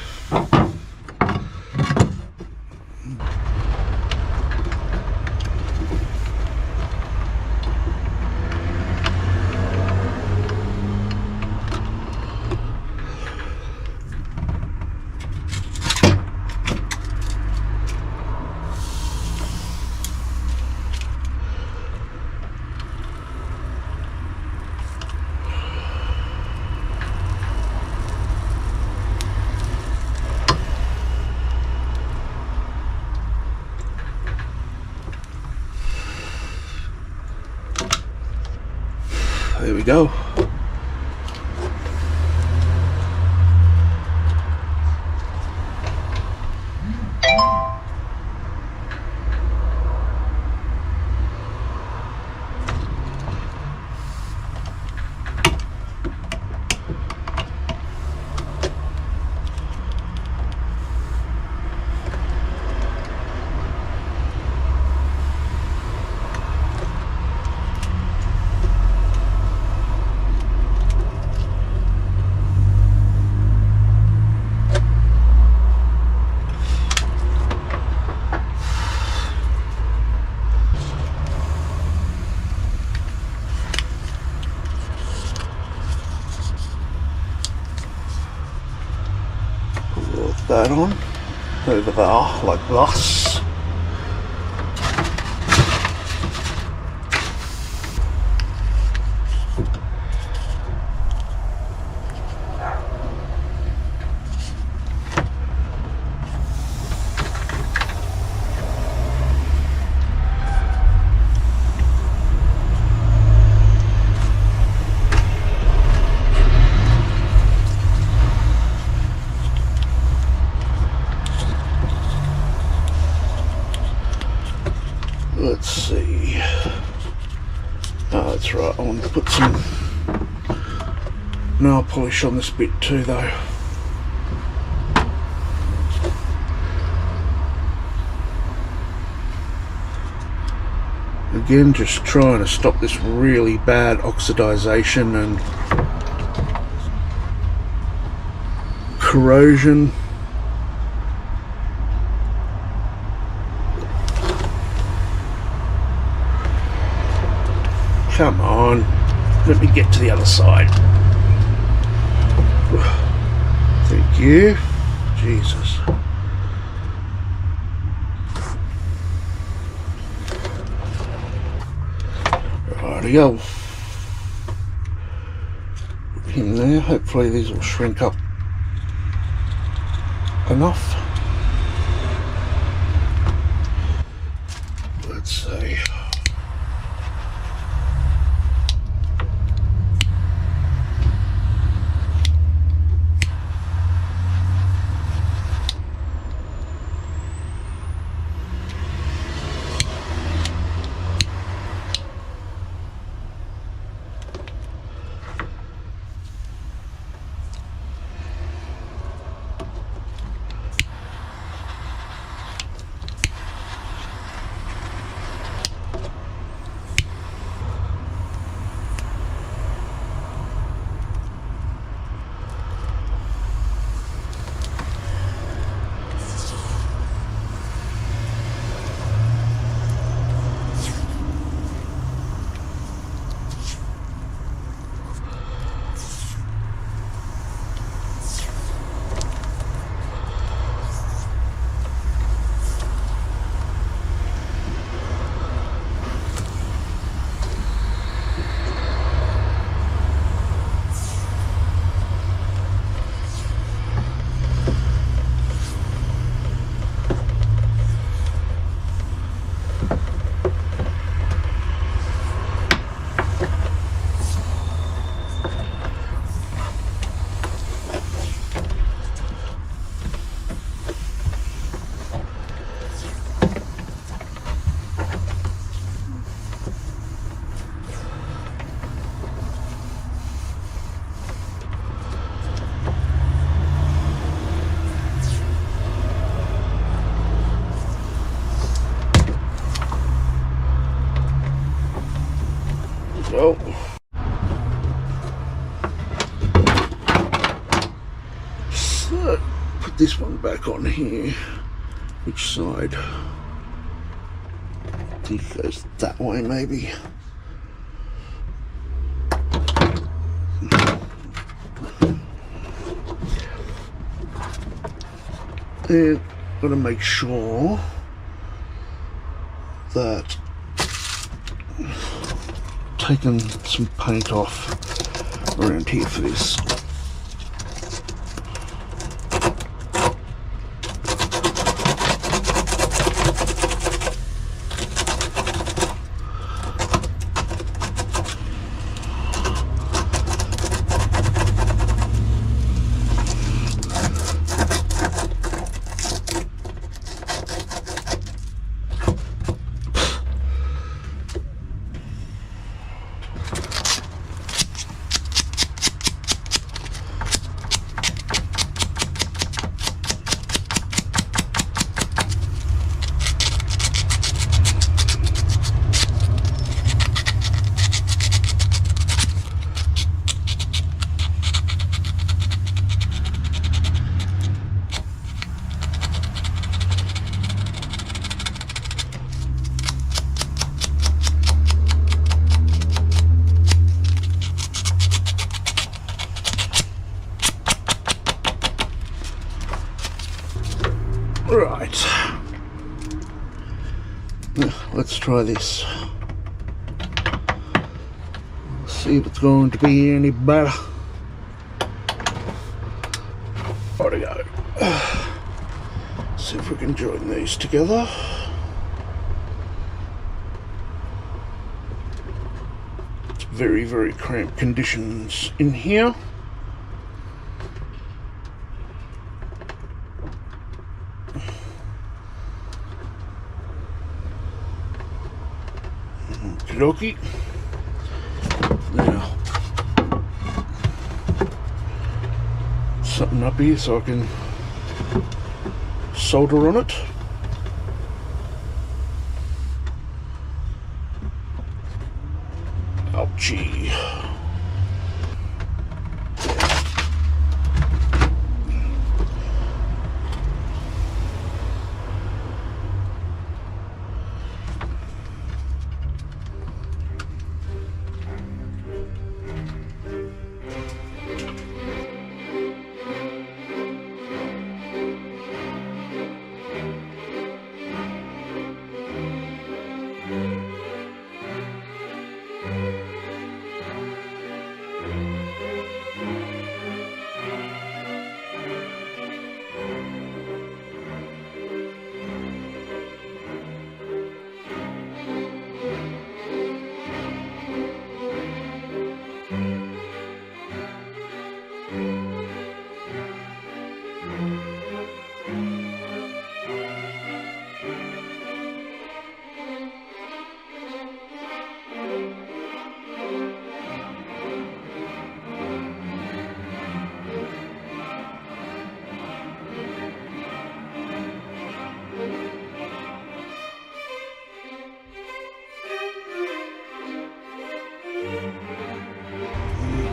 There we go. that on over there like this. Let's see. Oh, that's right. I want to put some nail polish on this bit too, though. Again, just trying to stop this really bad oxidization and corrosion. Come on, let me get to the other side. Thank you. Jesus. Rightio. In there, hopefully these will shrink up enough. Let's see. So, put this one back on here. Which side? I think it goes that way, maybe. And got to make sure that taking some paint off around here for this. Right. Now, let's try this. See if it's going to be any better. Righty-go. See if we can join these together. It's very, very cramped conditions in here. Okey-dokey. Now, something up here so I can solder on it. Ouchie.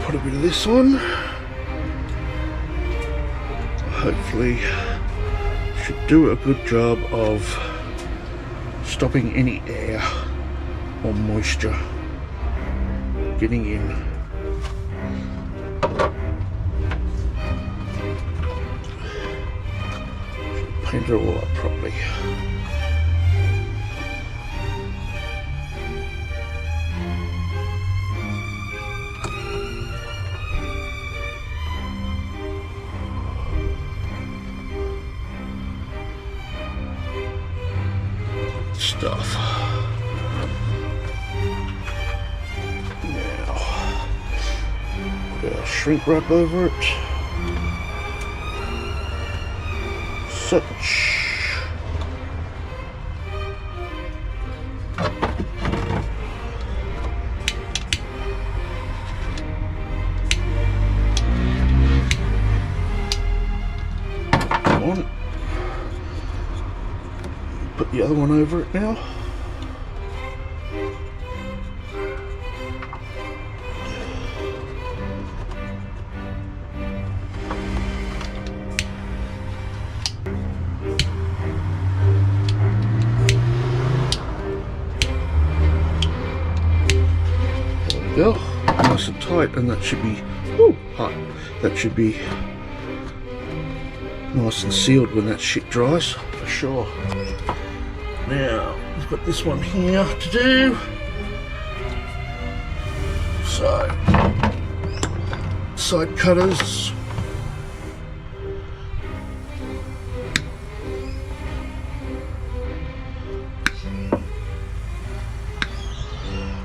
Put a bit of this on. Hopefully should do a good job of stopping any air or moisture getting in. Paint it all up properly. Stuff. Now, put our shrink wrap over it. Such. Come on. Put the other one over it now. There we go. Nice and tight, and that should be hot. That should be nice and sealed when that shit dries, for sure. Now, we've got this one here to do. So, side cutters.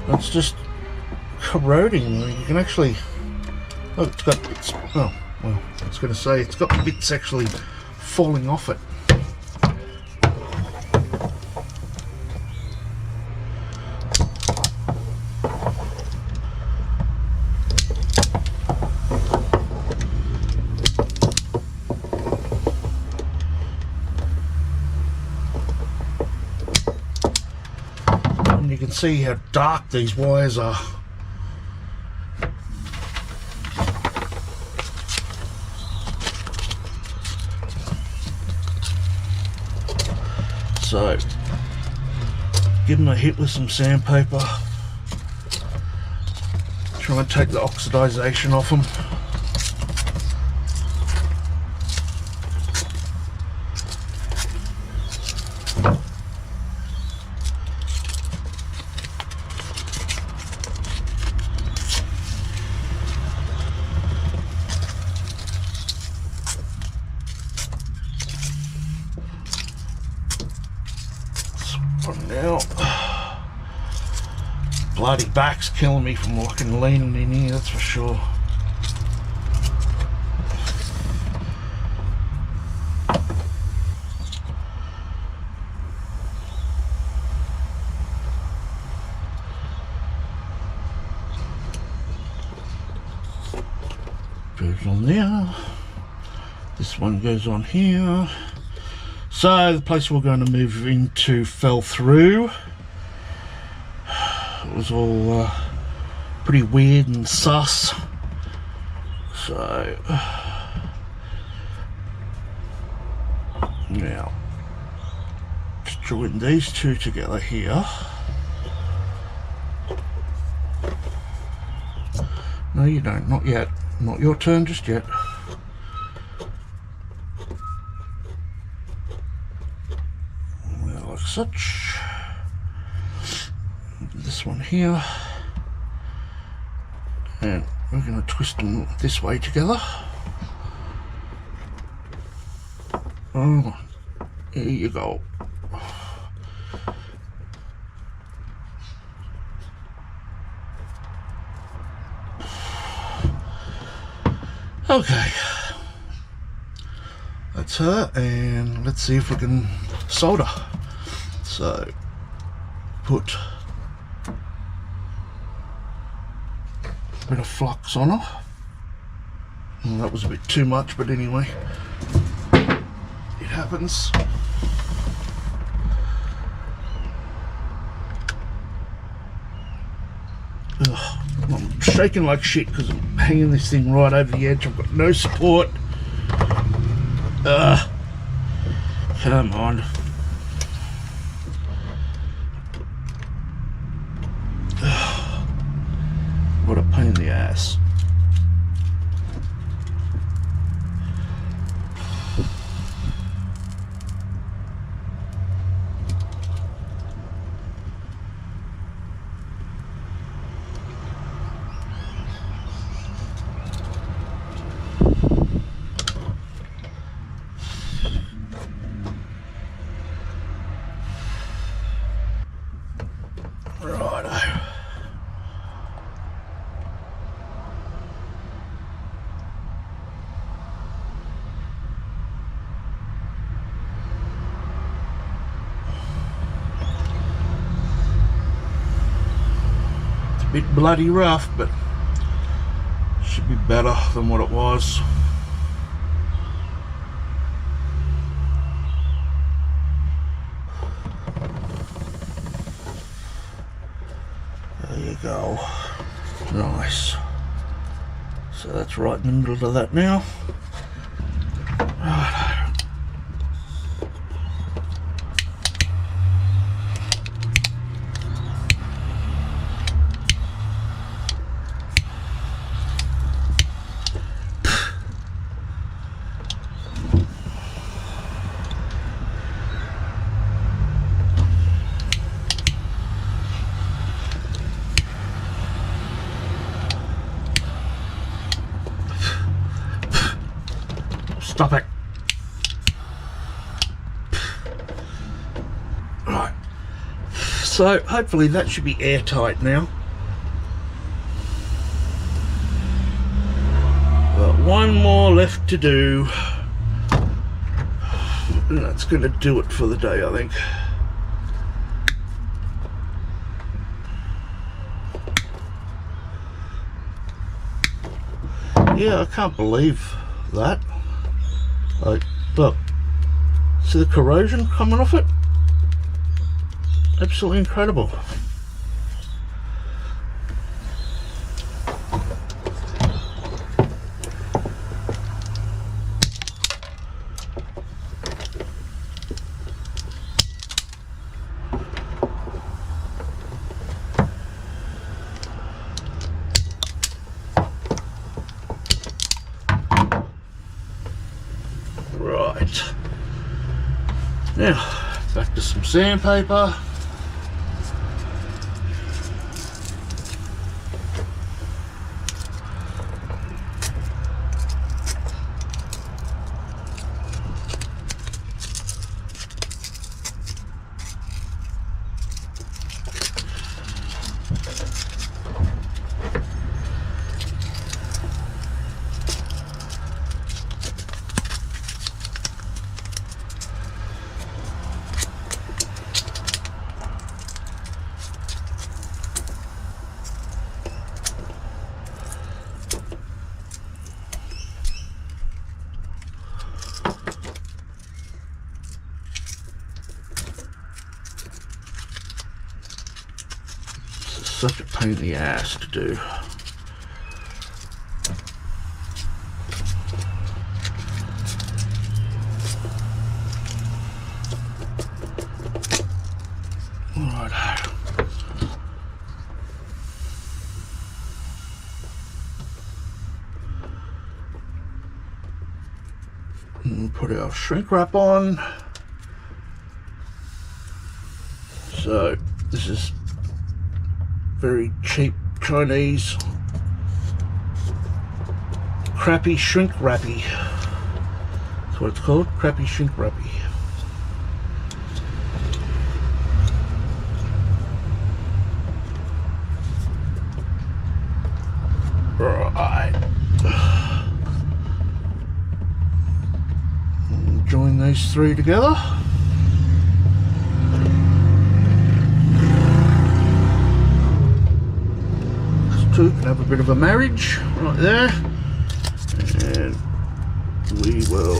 It's just corroding. You can actually, look, it's got bits, oh, well, I was going to say, it's got bits actually falling off it. You can see how dark these wires are. So, give them a hit with some sandpaper. Try and take the oxidization off them. one now. Bloody back's killing me from fucking leaning in here, that's for sure. Goes on there. This one goes on here. So the place we're going to move into fell through. It was all pretty weird and sus. So now just join these two together here. No, you don't, not yet. Not your turn just yet. Well, like such. This one here. And we're going to twist them this way together. Oh, here you go. Okay, that's her, and let's see if we can solder. So, put a bit of flux on her. Well, that was a bit too much, but anyway, it happens. Ugh. I'm shaking like shit because I'm hanging this thing right over the edge. I've got no support. Come on. What a pain in the ass. Bit bloody rough, but should be better than what it was. There you go. Nice. So that's right in the middle of that now. Right. Stop it. Right. So hopefully that should be airtight now. Got one more left to do. And that's going to do it for the day, I think. Yeah, I can't believe that. Like, look, see the corrosion coming off it? Absolutely incredible. Right, now back to some sandpaper. such a pain in the ass to do. Right. And put our shrink wrap on. So this is very cheap Chinese crappy shrink wrappy. That's what it's called, crappy shrink wrappy. Right. Join these three together. These two can have a bit of a marriage right there. And we will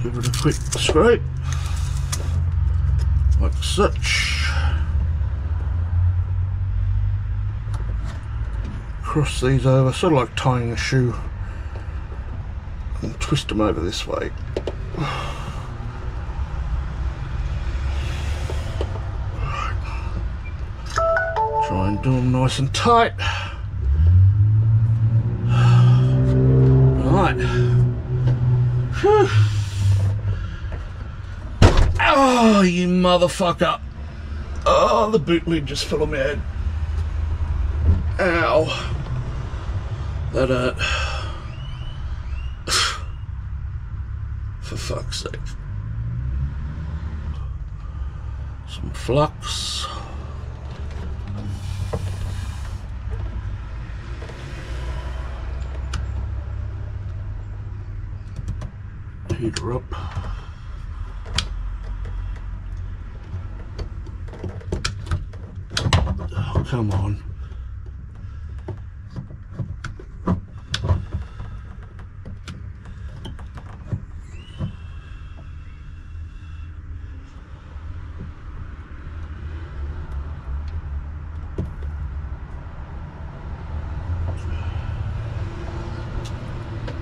give it a quick scrape like such. Cross these over, sort of like tying a shoe, and twist them over this way. Right. Try and do them nice and tight. Right. Whew. Oh, you motherfucker. Oh, the boot lid just fell on my head. Ow. That hurt. For fuck's sake. Some flux. Heat her up. Oh, come on.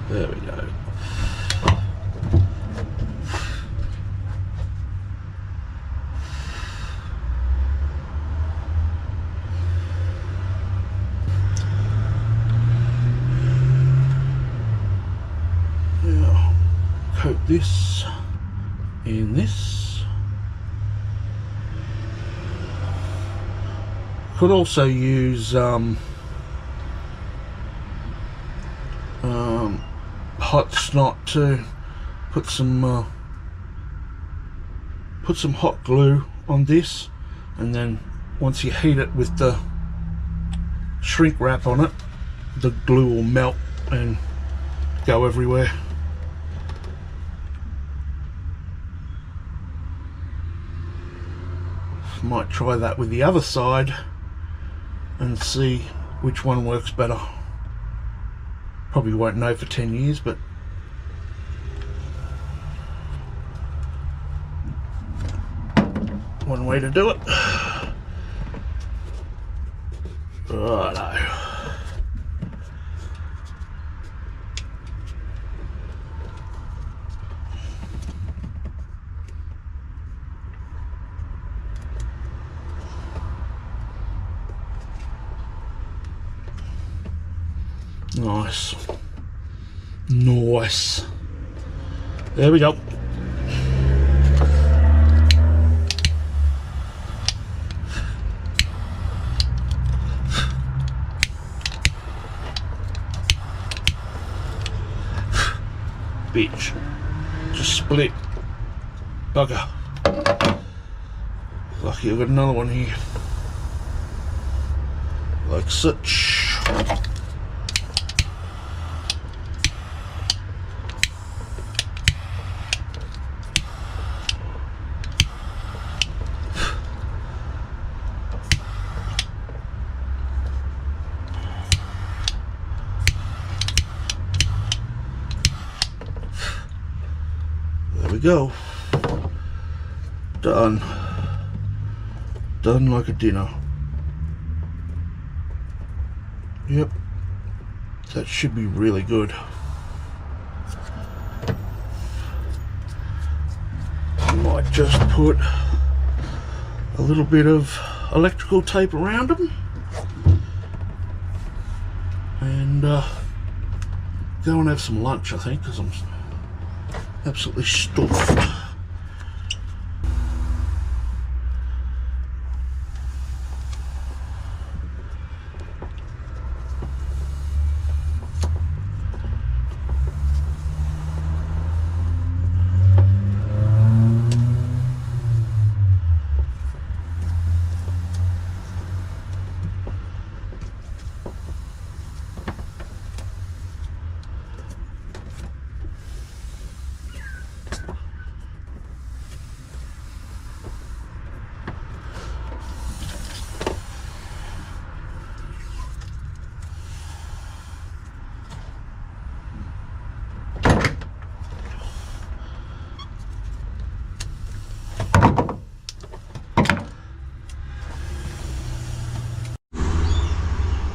There we go. Now, coat this in this. Could also use hot snot to put some hot glue on this, and then once you heat it with the shrink wrap on it, the glue will melt and go everywhere. Might try that with the other side and see which one works better. Probably won't know for 10 years, but one way to do it. Righto. Nice. Nice. There we go. Bitch. Just split. Bugger. Lucky I've got another one here. Like such. There we go. Done. Done like a dinner. Yep. That should be really good. I might just put a little bit of electrical tape around them and go and have some lunch, I think, because I'm absolutely stuffed.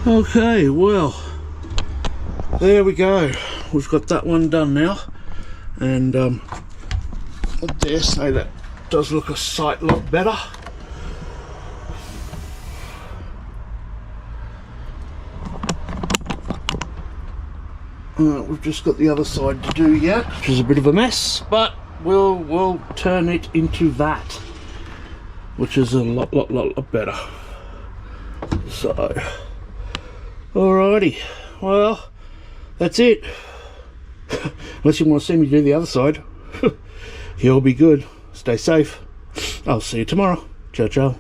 Okay, well, there we go. We've got that one done now, and I dare say that does look a sight lot better. We've just got the other side to do yet, which is a bit of a mess, but we'll turn it into that, which is a lot better. So, alrighty, well, that's it. Unless you want to see me do the other side. You'll be good. Stay safe. I'll see you tomorrow. Ciao, ciao.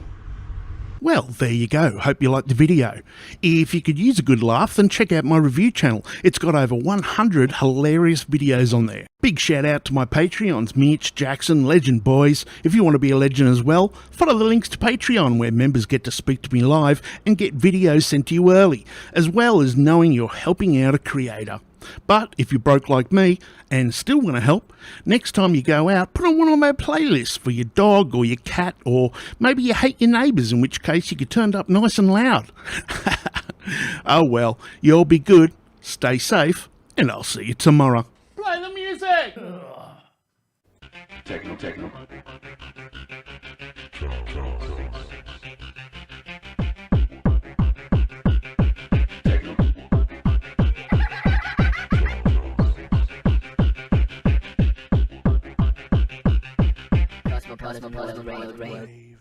Well, there you go. Hope you liked the video. If you could use a good laugh, then check out my review channel. It's got over 100 hilarious videos on there. Big shout out to my Patreons, Mitch, Jackson, Legend Boys. If you want to be a legend as well, follow the links to Patreon, where members get to speak to me live and get videos sent to you early, as well as knowing you're helping out a creator. But if you're broke like me and still want to help, next time you go out, put on one of my playlists for your dog or your cat, or maybe you hate your neighbours, in which case you could turn it up nice and loud. Oh well, you'll be good, stay safe, and I'll see you tomorrow. Play the music! Techno. Cosmo, rave.